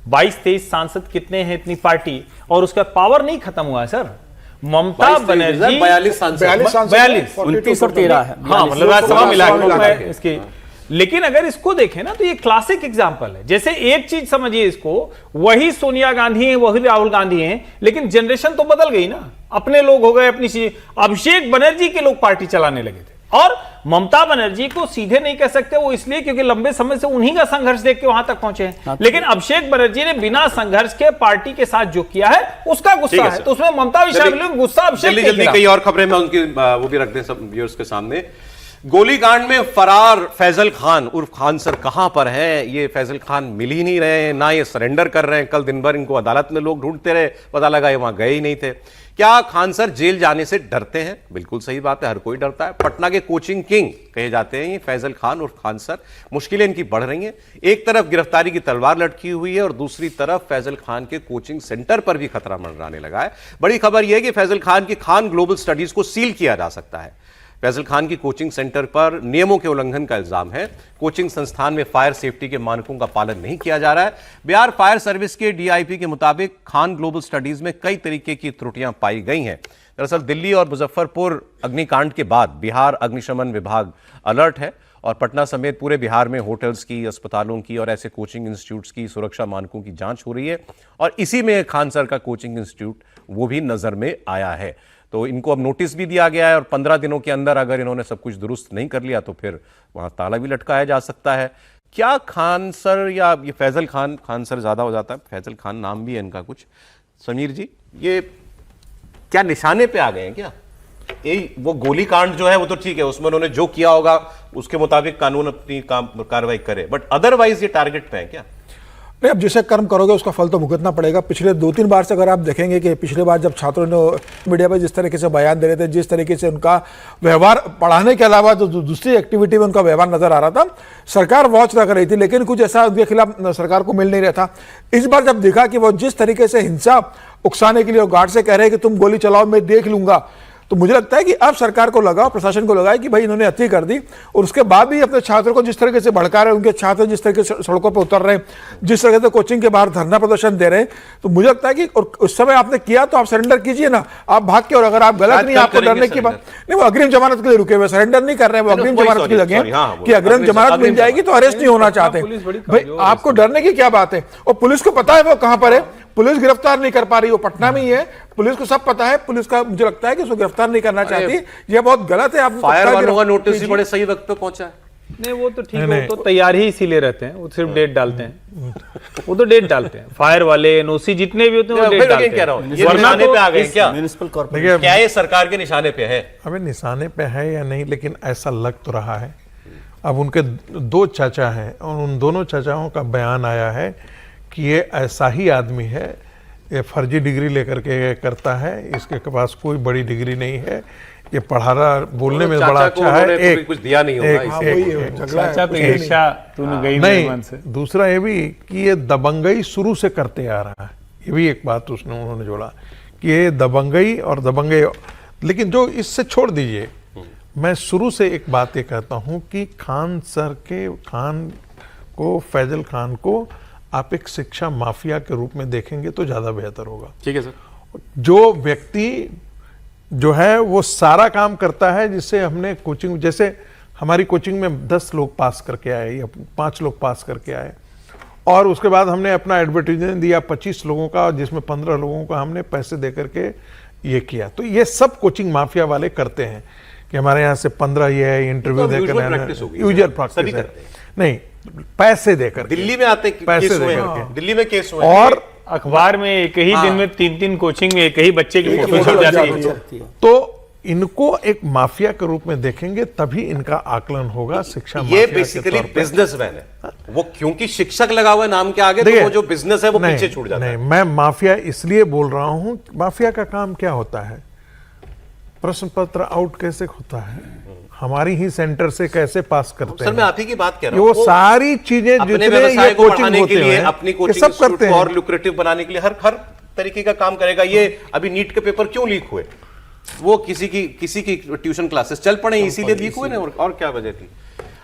22-23 सांसद कितने हैं इतनी पार्टी, और उसका पावर नहीं खत्म हुआ है सर। ममता बनर्जी 42 सांसद, 42, 29 और 13 है। हाँ, मतलब राज्यसभा मिला इसके। लेकिन अगर इसको देखें ना तो ये क्लासिक एग्जांपल है। जैसे एक चीज समझिए इसको, वही सोनिया गांधी है, वही राहुल गांधी हैं, लेकिन जनरेशन तो बदल गई ना। अपने लोग हो गए अपनी चीज। अभिषेक बनर्जी के लोग पार्टी चलाने लगे थे और ममता बनर्जी को सीधे नहीं कह सकते, वो इसलिए क्योंकि लंबे समय से उन्हीं का संघर्ष देख के वहां तक पहुंचे हैं। लेकिन अभिषेक बनर्जी ने बिना संघर्ष के पार्टी के साथ जो किया है उसका गुस्सा है, तो उसमें ममता भी गुस्सा अभिषेक के जल्दी कई और खबरें में उनकी वो भी रख दें सब व्यूअर्स के सामने। गोलीकांड में फरार फैजल खान उर्फ खान सर कहां पर हैं? ये फैजल खान मिल ही नहीं रहे हैं, ना ये सरेंडर कर रहे हैं। कल दिन भर इनको अदालत में लोग ढूंढते रहे, पता लगा ये वहां गए ही नहीं थे। क्या खान सर जेल जाने से डरते हैं? बिल्कुल सही बात है, हर कोई डरता है। पटना के कोचिंग किंग कहे जाते हैं ये फैजल खान उर्फ खान सर। मुश्किलें इनकी बढ़ रही हैं। एक तरफ गिरफ्तारी की तलवार लटकी हुई है और दूसरी तरफ फैजल खान के कोचिंग सेंटर पर भी खतरा मंडराने लगा है। बड़ी खबर यह है कि फैजल खान की खान ग्लोबल स्टडीज को सील किया जा सकता है। फैजल खान की कोचिंग सेंटर पर नियमों के उल्लंघन का इल्जाम है। कोचिंग संस्थान में फायर सेफ्टी के मानकों का पालन नहीं किया जा रहा है। बिहार फायर सर्विस के डीआईपी के मुताबिक खान ग्लोबल स्टडीज में कई तरीके की त्रुटियां पाई गई हैं। दरअसल दिल्ली और मुजफ्फरपुर अग्निकांड के बाद बिहार अग्निशमन विभाग अलर्ट है और पटना समेत पूरे बिहार में होटल्स की, अस्पतालों की और ऐसे कोचिंग इंस्टीट्यूट्स की सुरक्षा मानकों की जांच हो रही है और इसी में खान सर का कोचिंग इंस्टीट्यूट वो भी नजर में आया है। तो इनको अब नोटिस भी दिया गया है और 15 दिनों के अंदर अगर इन्होंने सब कुछ दुरुस्त नहीं कर लिया तो फिर वहां ताला भी लटकाया जा सकता है। क्या खान सर या ये फैजल खान सर ज्यादा हो जाता है, फैजल खान नाम भी है इनका कुछ। समीर जी, ये क्या निशाने पे आ गए हैं क्या? वो गोली कांड जो है वो तो ठीक है, उसमें उन्होंने जो किया होगा उसके मुताबिक कानून अपनी कार्रवाई करे, बट अदरवाइज ये टारगेट पे है क्या? अब जैसे कर्म करोगे उसका फल तो भुगतना पड़ेगा। पिछले 2-3 बार से अगर आप देखेंगे कि पिछले बार जब छात्रों ने मीडिया पर जिस तरीके से बयान दे रहे थे, जिस तरीके से उनका व्यवहार पढ़ाने के अलावा जो दूसरी एक्टिविटी में उनका व्यवहार नजर आ रहा था, सरकार वॉच रख रही थी, लेकिन कुछ ऐसा उनके खिलाफ सरकार को मिल नहीं रहा था। इस बार जब देखा कि वो जिस तरीके से हिंसा उकसाने के लिए गार्ड से कह रहे हैं कि तुम गोली चलाओ मैं देख लूंगा, तो मुझे लगता है कि अब सरकार को लगा, प्रशासन को लगा कि भाई इन्होंने अति कर दी, और उसके बाद भी अपने छात्रों को जिस तरीके से भड़का रहे हैं, उनके छात्र जिस तरीके से सड़कों पर उतर रहे हैं, जिस तरह से कोचिंग के बाहर धरना प्रदर्शन दे रहे हैं, तो मुझे लगता है कि और उस समय आपने किया तो आप सरेंडर कीजिए ना, आप भाग के, और अगर आप गलत नहीं, आपको डरने की बात नहीं, वो अग्रिम जमानत के लिए रुके हुए, सरेंडर नहीं कर रहे हैं, वो अग्रिम जमानत के लिए लगे हैं कि अग्रिम जमानत मिल जाएगी तो अरेस्ट नहीं होना चाहते। भाई आपको डरने की क्या बात है? और पुलिस को पता है वो कहां पर है, पुलिस गिरफ्तार नहीं कर पा रही, वो पटना में ही है, पुलिस को सब पता है, पुलिस का मुझे लगता है कि उसको गिरफ्तार नहीं करना चाहती, ये बहुत गलत है। आप फायर वालों का नोटिस भी बड़े सही वक्त पे पहुंचा है। नहीं वो तो ठीक है, वो तो तैयार ही इसीलिए रहते हैं, वो सिर्फ डेट डालते हैं, वो तो डेट डालते हैं, फायर वाले एनओसी जितने भी होते हैं वो डेट डालते हैं। कह रहा हूं, ये निशाने पे आ गए क्या? म्युनिसिपल कॉर्पोरेशन क्या ये सरकार के निशाने पे है? हमें निशाने पे है या नहीं, लेकिन ऐसा लग तो रहा है। अब उनके दो चाचा हैं और उन दोनों चाचाओं का बयान आया है कि ये ऐसा ही आदमी है, ये फर्जी डिग्री लेकर के करता है, इसके पास कोई बड़ी डिग्री नहीं है, ये पढ़ा रहा, बोलने में बड़ा अच्छा है, एक कुछ दिया नहीं होगा, चाचा तो ईर्ष्या तूने गई मेरे मन से। नहीं, दूसरा ये भी कि ये दबंगई शुरू से करते आ रहा है, ये भी एक बात उन्होंने जोड़ा कि ये दबंगई और दबंगई, लेकिन जो इससे छोड़ दीजिए, मैं शुरू से एक बात ये कहता हूं कि खान को फैजल खान को आप एक शिक्षा माफिया के रूप में देखेंगे तो ज्यादा बेहतर होगा। ठीक है सर। जो व्यक्ति जो है वो सारा काम करता है, जिससे हमने कोचिंग, जैसे हमारी कोचिंग में 10 लोग पास करके आए या 5 लोग पास करके आए, और उसके बाद हमने अपना एडवर्टीजमेंट दिया 25 लोगों का, जिसमें 15 लोगों का हमने पैसे दे करके ये किया। तो ये सब कोचिंग माफिया वाले करते हैं कि हमारे यहाँ से 15 ये इंटरव्यू देकर यूजर प्रैक्टिस है, नहीं पैसे देकर, दिल्ली में आते पैसे देकर, दिल्ली में केस हुए, और अखबार में एक ही दिन में 3-3 कोचिंग में एक ही बच्चे की फोटो छप जाती है। तो इनको एक माफिया के रूप में देखेंगे तभी इनका आकलन होगा शिक्षा ये माफिया बेसिकली बिजनेसमैन है वो, क्योंकि शिक्षक लगा हुआ है नाम के आगे, तो वो जो बिजनेस है वो पीछे छूट जाता है। मैं माफिया इसलिए बोल रहा हूं, माफिया का काम क्या होता है? प्रश्न पत्र आउट कैसे होता है, हमारी ही सेंटर से कैसे पास करते हैं। सर मैं आप ही की बात कर रहा हूं, वो सारी चीजें जितने ये कोचिंग होते हैं, अपनी कोचिंग सब करते हैं, और लुक्रेटिव बनाने के लिए हर तरीके का काम करेगा। ये अभी नीट के पेपर क्यों लीक हुए? वो किसी की ट्यूशन क्लासेस चल पड़े इसीलिए लीक हुए ना, और क्या वजह थी?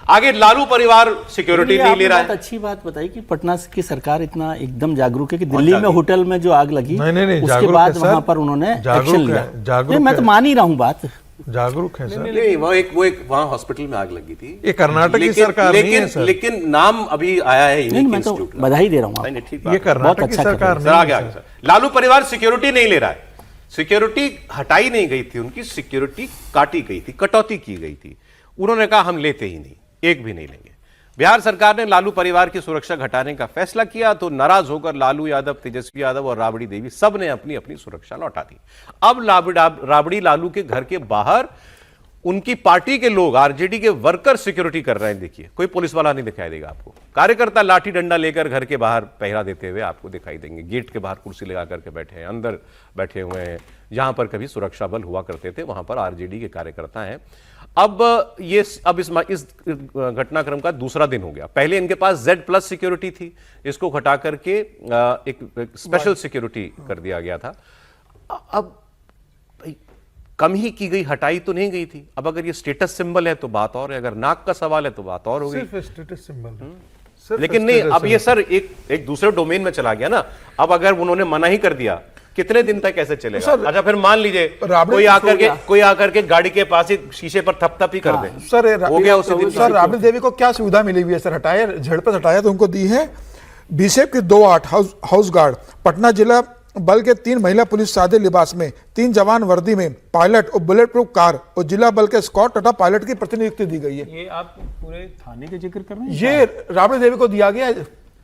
आगे लालू परिवार सिक्योरिटी नहीं ले रहा है। अच्छी बात बताई कि पटना की सरकार इतना एकदम जागरूक है कि दिल्ली में होटल में जो आग लगी, नहीं, उसके बाद वहां पर उन्होंने एक्शन लिया। मैं तो मान ही रहा हूं बात, जागरूक है सर। नहीं, वो एक वहां हॉस्पिटल में आग लगी थी, ये कर्नाटक की सरकार नहीं है सर, लेकिन नाम अभी आया है, मैं तो बधाई दे रहा हूं। ये कर्नाटक की सरकार नहीं। आगे सर, लालू परिवार सिक्योरिटी नहीं ले रहा है, सिक्योरिटी हटाई नहीं गई थी, उनकी सिक्योरिटी काटी गई थी, कटौती की गई थी। उन्होंने कहा हम लेते ही नहीं, एक भी नहीं लेंगे। बिहार सरकार ने लालू परिवार की सुरक्षा घटाने का फैसला किया तो नाराज होकर लालू यादव, तेजस्वी यादव और राबड़ी देवी सब ने अपनी अपनी सुरक्षा लौटा दी। अब राबड़ी लालू के घर के बाहर उनकी पार्टी के लोग, आरजेडी के वर्कर सिक्योरिटी कर रहे हैं। देखिए, कोई पुलिस वाला नहीं दिखाई देगा आपको, कार्यकर्ता लाठी डंडा लेकर घर के बाहर पहरा देते हुए आपको दिखाई देंगे। गेट के बाहर कुर्सी लगा करके बैठे हैं, अंदर बैठे हुए हैं। जहां पर कभी सुरक्षा बल हुआ करते थे वहां पर आरजेडी के कार्यकर्ता हैं। अब इस घटनाक्रम का दूसरा दिन हो गया। पहले इनके पास Z+ सिक्योरिटी थी, इसको हटा करके एक स्पेशल सिक्योरिटी कर दिया गया था। अब कम ही की गई, हटाई तो नहीं गई थी। अब अगर ये स्टेटस सिंबल है तो बात और है, अगर नाक का सवाल है तो बात और होगी। सिर्फ स्टेटस सिंबल लेकिन नहीं, अब ये सर एक दूसरे डोमेन में चला गया ना। अब अगर उन्होंने मना ही कर दिया, कितने दिन तक ऐसे चलेगा? अच्छा, फिर मान लीजिए कोई आकर के गाड़ी के पास ही शीशे पर थप ही कर दे, सर हो गया उसी दिन। सर राबड़ी देवी को क्या सुविधा मिली हुई है सर? हटाए, झड़प हटाया तो उनको दी है बीसेफ के 2-8 हाउस गार्ड, पटना जिला बल के 3 महिला पुलिस सादे लिबास में, 3 जवान वर्दी में, पायलट और बुलेट प्रूफ कार और जिला बल के स्कॉट तथा पायलट की प्रतिनियुक्ति दी गई है। ये आप पूरे थाने के जिक्र कर रहे हैं? ये राबड़ी देवी को दिया गया है,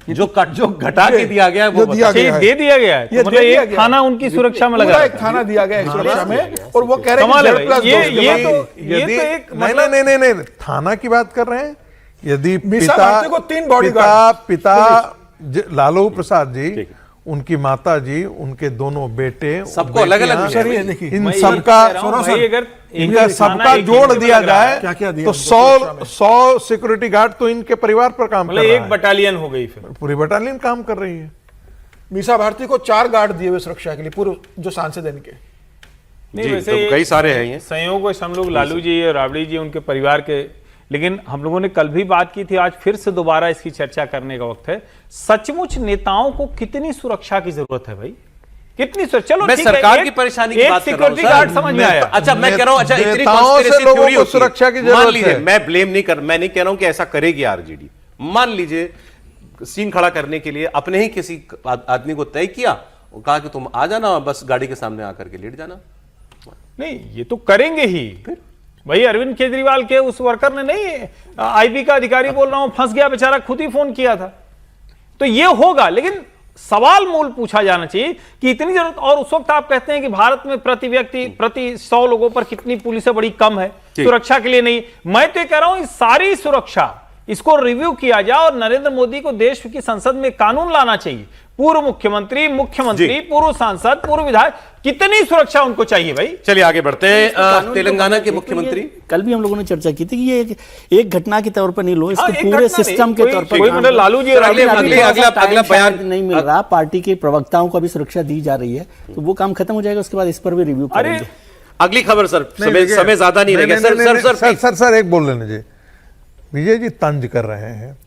जो घटा के दिया गया है वो दिया गया है। दे दिया गया है, मतलब एक थाना उनकी सुरक्षा में लगा, एक थाना दिया गया है सुरक्षा में, और वो कह रहे हैं नहीं, थाना की बात कर रहे हैं। यदि पिता लालू प्रसाद जी, उनकी माता जी, उनके दोनों बेटे, सबको अलग अलग इन सबका जोड़ दिया जाए तो 100 सिक्योरिटी गार्ड तो इनके परिवार पर काम कर रहा है। एक बटालियन हो गई, फिर पूरी बटालियन काम कर रही है। मीसा भारती को 4 गार्ड दिए हुए सुरक्षा के लिए, पूर्व जो सांसद इनके। नहीं, जी, वैसे तो कई सारे हैं ये संयोगवश हम लोग लालू जी और राबड़ी जी उनके परिवार के, लेकिन हम लोगों ने कल भी बात की थी, आज फिर से दोबारा इसकी चर्चा करने का वक्त है। सचमुच नेताओं को कितनी सुरक्षा की जरूरत है भाई? कितनी सुरक्षा? चलो मैं ठीक है, सरकार की परेशानी की बात कर रहा हूं सिक्योरिटी गार्ड समझ में आया। अच्छा मैं कह रहा हूं, अच्छा इतनी नेताओं से conspiracy लोगों theory को होती है। सुरक्षा की मान जरूरत लीजिए, है। मैं ब्लेम नहीं कर, मैं नहीं कह रहा हूं कि ऐसा करेगी आरजेडी। मान लीजिए सीन खड़ा करने के लिए अपने ही किसी आदमी को तय किया और कहा कि तुम आ जाना, बस गाड़ी के सामने आकर के लेट जाना। नहीं, ये तो करेंगे ही भाई। अरविंद केजरीवाल के उस वर्कर ने नहीं, आईबी का अधिकारी बोल रहा हूं, फंस गया बेचारा, खुद ही फोन किया था। तो ये होगा, लेकिन सवाल मूल पूछा जाना चाहिए कि इतनी जरूरत। और उस वक्त आप कहते हैं कि भारत में प्रति व्यक्ति प्रति 100 लोगों पर कितनी पुलिस बड़ी कम है सुरक्षा के लिए। नहीं, मैं तो कह रहा हूं सारी सुरक्षा इसको रिव्यू किया जाए और नरेंद्र मोदी को देश की संसद में कानून लाना चाहिए। पूर्व मुख्यमंत्री, मुख्यमंत्री, पूर्व सांसद, पूर्व विधायक, कितनी सुरक्षा उनको चाहिए भाई? चलिए आगे बढ़ते हैं। तेलंगाना के मुख्यमंत्री, कल भी हम लोगों ने चर्चा की थी कि ये एक घटना के तौर पर नहीं लो, इसको पूरे सिस्टम के तौर पर। मतलब लालू जी अगला बयान नहीं मिल रहा, पार्टी के प्रवक्ताओं को अभी सुरक्षा दी जा रही है, तो वो काम खत्म हो जाएगा, उसके बाद इस पर भी रिव्यू करेंगे। अगली खबर सर, समय ज्यादा नहीं रहेगा। सर एक बोल लेने जी। विजय जी तंज कर रहे हैं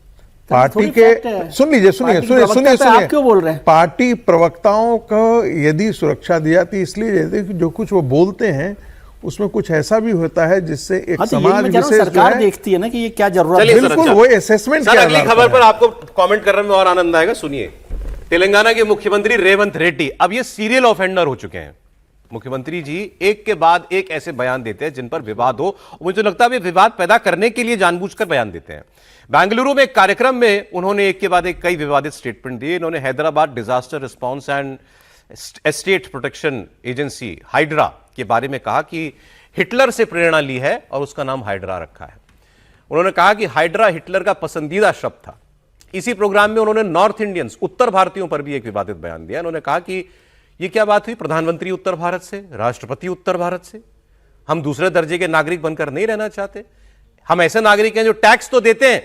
पार्टी के, सुनिए, आप क्यों बोल रहे हैं? पार्टी प्रवक्ताओं को यदि सुरक्षा दी जाती इसलिए देते कि जो कुछ वो बोलते हैं उसमें कुछ ऐसा भी होता है जिससे एक समाज विशेष सरकार देखती है ना कि ये क्या जरूरत है। बिल्कुल, वो असेसमेंट। अगली खबर पर आपको कमेंट करने में और आनंद आएगा, सुनिए। तेलंगाना के मुख्यमंत्री रेवंत रेड्डी अब ये सीरियल ऑफेंडर हो चुके हैं। मुख्यमंत्री जी एक के बाद एक ऐसे बयान देते हैं जिन पर विवाद हो, मुझे लगता है वे विवाद पैदा करने के लिए जानबूझकर बयान देते हैं। बेंगलुरु में एक कार्यक्रम में उन्होंने एक के बाद एक कई विवादित स्टेटमेंट दिए। इन्होंने Hyderabad disaster response and estate protection agency hydra के बारे में कहा कि हिटलर से प्रेरणा ली है और उसका नाम हाइड्रा रखा है। उन्होंने कहा कि हाइड्रा हिटलर का पसंदीदा शब्द था। इसी प्रोग्राम में उन्होंने नॉर्थ इंडियंस, उत्तर भारतीयों पर भी एक विवादित बयान दिया। उन्होंने कहा कि ये क्या बात हुई, प्रधानमंत्री उत्तर भारत से, राष्ट्रपति उत्तर भारत से, हम दूसरे दर्जे के नागरिक बनकर नहीं रहना चाहते। हम ऐसे नागरिक हैं जो टैक्स तो देते हैं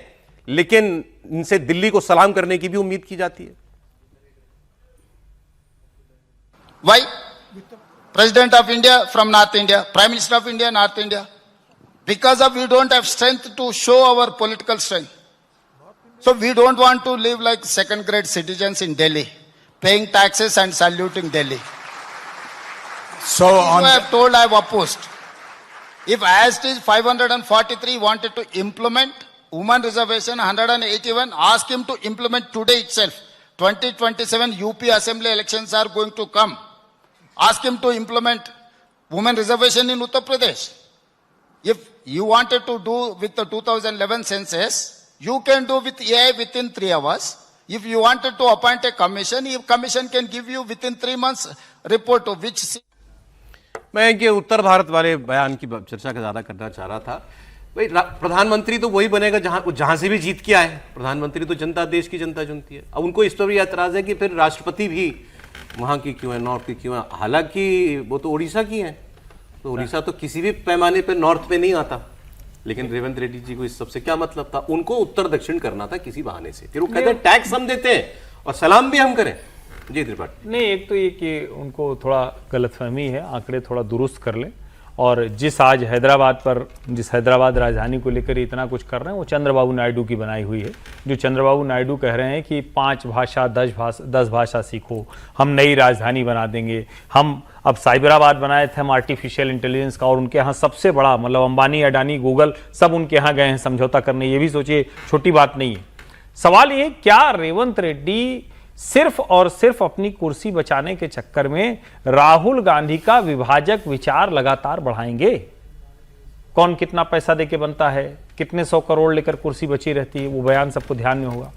लेकिन इनसे दिल्ली को सलाम करने की भी उम्मीद की जाती है। Why? President of India from North India, Prime Minister of India, North India. Because of we don't have strength to show our political strength. So we don't want to live like second grade citizens in Delhi, paying taxes and saluting Delhi. So I have told, I have opposed. If as it is 543 wanted to implement women reservation 181, ask him to implement today itself. 2027 UP assembly elections are going to come. Ask him to implement women reservation in Uttar Pradesh. If you wanted to do with the 2011 census, you can do with AI within 3 hours. If you wanted to appoint a commission, if commission can give you within 3 months report of which. मैं ये उत्तर भारत वाले बयान की चर्चा का ज्यादा करना चाह रहा था। भाई प्रधानमंत्री तो वही बनेगा जहां से भी जीत के आए। प्रधानमंत्री तो जनता, देश की जनता चुनती है। अब उनको इस पर भी एतराज है कि फिर राष्ट्रपति भी वहां की क्यों है, नॉर्थ की क्यों है। हालांकि वो तो उड़ीसा की है, तो उड़ीसा तो किसी भी पैमाने पे नॉर्थ पे नहीं आता। लेकिन रेवंत रेड्डी जी को इस सबसे क्या मतलब था? उनको उत्तर दक्षिण करना था किसी बहाने से। फिर वो कहते हैं टैक्स हम देते हैं और सलाम भी हम करें। जी त्रिपाठी। नहीं, एक तो ये कि उनको थोड़ा गलतफहमी है, आंकड़े थोड़ा दुरुस्त कर लें। और जिस आज हैदराबाद राजधानी को लेकर इतना कुछ कर रहे हैं वो चंद्रबाबू नायडू की बनाई हुई है। जो चंद्रबाबू नायडू कह रहे हैं कि 5 भाषा 10 भाषा सीखो, हम नई राजधानी बना देंगे। हम अब साइबराबाद बनाए थे हम आर्टिफिशियल इंटेलिजेंस का, और उनके यहाँ सबसे बड़ा मतलब अंबानी, अडानी, गूगल सब उनके यहाँ गए हैं समझौता करने। ये भी सोचिए छोटी बात नहीं है। सवाल ये, क्या रेवंत रेड्डी सिर्फ और सिर्फ अपनी कुर्सी बचाने के चक्कर में राहुल गांधी का विभाजक विचार लगातार बढ़ाएंगे? कौन कितना पैसा देके बनता है, कितने 100 करोड़ लेकर कुर्सी बची रहती है, वो बयान सबको ध्यान में होगा।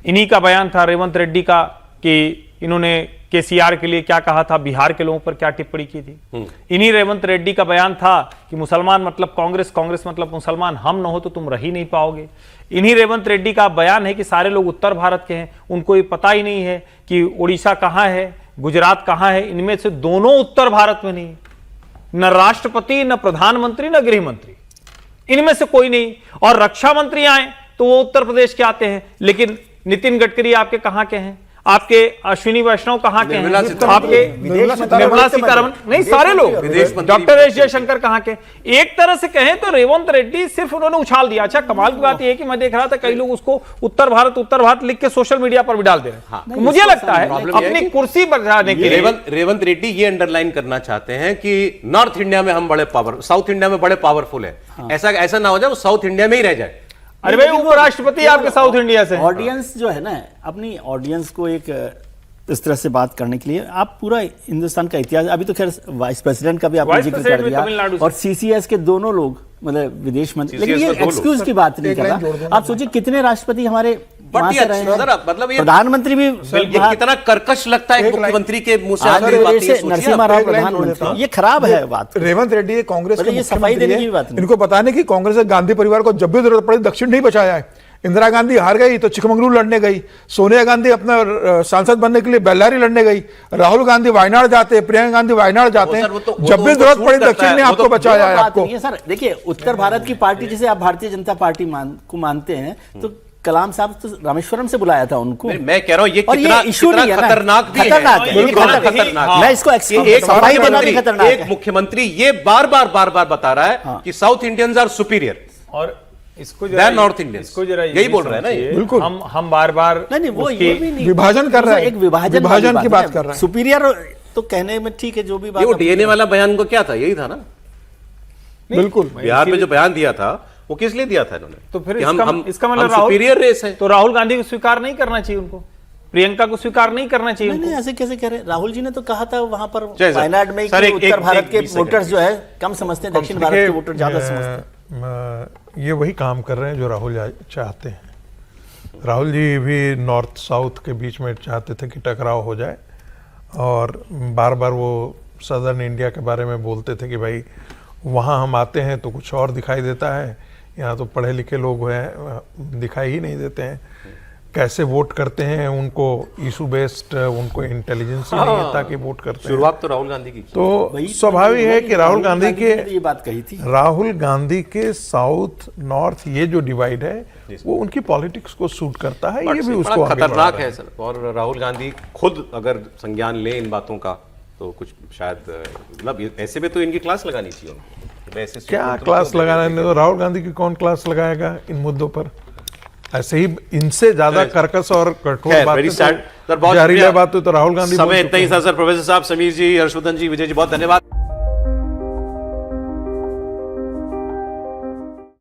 इन्हीं का बयान था रेवंत रेड्डी का कि इन्होंने केसीआर के लिए क्या कहा था, बिहार के लोगों पर क्या टिप्पणी की थी। इन्हीं रेवंत रेड्डी का बयान था कि मुसलमान मतलब कांग्रेस, कांग्रेस मतलब मुसलमान, हम न हो तो तुम रह ही नहीं पाओगे। इन्हीं रेवंत रेड्डी का बयान है कि सारे लोग उत्तर भारत के हैं, उनको ये पता ही नहीं है कि उड़ीसा कहाँ है, गुजरात कहाँ है। इनमें से दोनों उत्तर भारत में नहीं, न राष्ट्रपति, न प्रधानमंत्री, न गृह मंत्री, इनमें से कोई नहीं। और रक्षा मंत्री आए तो वो उत्तर प्रदेश के आते हैं, लेकिन नितिन गडकरी आपके कहाँ के हैं? आपके अश्विनी वैष्णव कहाँ के निर्मला हैं, सीतारमण। आपके निर्मला सीतारमण, नहीं सारे लोग, विदेश मंत्री डॉक्टर एस जयशंकर कहाँ के। एक तरह से कहें तो रेवंत रेड्डी सिर्फ उन्होंने उछाल दिया। अच्छा, कमाल की बात यह है कि मैं देख रहा था कई लोग उसको उत्तर भारत लिख के सोशल मीडिया पर भी डाल दे रहे हैं। मुझे लगता है अपनी कुर्सी बढ़ाने के लिए रेवंत रेड्डी ये अंडरलाइन करना चाहते हैं कि नॉर्थ इंडिया में हम साउथ इंडिया में बड़े पावरफुल है। ऐसा ना हो जाए वो साउथ इंडिया में ही रह जाए। अरे भाई, उपराष्ट्रपति आपके साउथ इंडिया से। ऑडियंस जो है ना, अपनी ऑडियंस को एक इस तरह से बात करने के लिए आप पूरा हिंदुस्तान का इतिहास, अभी तो खैर वाइस प्रेसिडेंट का भी आपने जिक्र कर दिया, और सीसीएस के दोनों लोग मतलब विदेश मंत्री, लेकिन ये एक्सक्यूज की बात नहीं कर रहा। आप सोचिए कितने राष्ट्रपति हमारे वहां से रहे हैं, मतलब ये प्रधानमंत्री भी कितना कर्कश लगता है मुख्यमंत्री के मुंह से आने बात ये सोचिए। नरसिम्हा राव प्रधानमंत्री, ये खराब है बात। रेवंत रेड्डी कांग्रेस के ये सफाई देने की बात नहीं। इनको पता नहीं कि कांग्रेस ने गांधी परिवार को जब भी जरूरत पड़ी दक्षिण नहीं बचाया है। इंदिरा गांधी हार गई तो चिकमंगलूर लड़ने गई, सोनिया गांधी अपना सांसद बनने के लिए बेल्लारी लड़ने गई, राहुल गांधी वायनाड जाते, प्रियंका गांधी वायनाड जाते हैं, जब भी जरूरत पड़ी दक्षिण ने आपको बचाया है। आपको सर देखिए, उत्तर भारत की पार्टी जिसे आप भारतीय जनता पार्टी को मानते हैं, तो कलाम साहब तो रामेश्वरम से बुलाया था उनको। मैं कह रहा हूं ये कितना खतरनाक भी है। मैं इसको सफाई देना भी खतरनाक है। एक मुख्यमंत्री ये बार बार बता रहा है कि साउथ इंडियंस आर सुपीरियर और इसको जरा नॉर्थ इंडियन, यही बोल रहे हैं ना ये। बिल्कुल, हम बार-बार नहीं वो ये भी नहीं, विभाजन कर रहा है, एक विभाजन की बात कर रहा है। सुपीरियर तो कहने में ठीक है, जो भी बात वो डीएनए वाला बयान को क्या था, यही था ना। बिल्कुल, बिहार में जो बयान दिया था वो किस लिए दिया था इन्होंने? तो फिर इसका मतलब सुपीरियर रेस है। तो राहुल गांधी को स्वीकार नहीं करना चाहिए, उनको प्रियंका को स्वीकार नहीं करना चाहिए। नहीं, ऐसे कैसे कह रहे? राहुल जी ने तो कहा था वहां पर सर, वायनाड में कि उत्तर भारत के वोटर्स जो है कम समझते हैं, दक्षिण भारत के वोटर ज्यादा समझते हैं। ये वही काम कर रहे हैं जो राहुल चाहते हैं। राहुल जी भी नॉर्थ साउथ के बीच में चाहते थे कि टकराव हो जाए, और बार बार वो सदर्न इंडिया के बारे में बोलते थे कि भाई वहाँ हम आते हैं तो कुछ और दिखाई देता है, यहाँ तो पढ़े लिखे लोग हैं दिखाई ही नहीं देते हैं। कैसे वोट करते हैं उनको इशू बेस्ड, उनको इंटेलिजेंस ही नहीं है ताकि वोट करते हैं। शुरुआत तो राहुल गांधी की। तो स्वाभाविक है कि राहुल गांधी के ये बात कही थी, राहुल गांधी के साउथ नॉर्थ ये जो डिवाइड है वो उनकी पॉलिटिक्स को सूट करता है, ये भी उसको खतरनाक है सर। और राहुल गांधी खुद अगर संज्ञान ले इन बातों का तो कुछ शायद मतलब ऐसे में तो इनकी क्लास लगानी चाहिए। क्या क्लास लगाना है? राहुल गांधी की कौन क्लास लगाएगा इन मुद्दों पर? ऐसे ही इनसे ज्यादा कर्कश और कठोर बातें, जहरीला बातें तो राहुल गांधी। समय इतना ही था सर। प्रोफेसर साहब, समीर जी, हर्षवर्धन जी, विजय जी, बहुत धन्यवाद।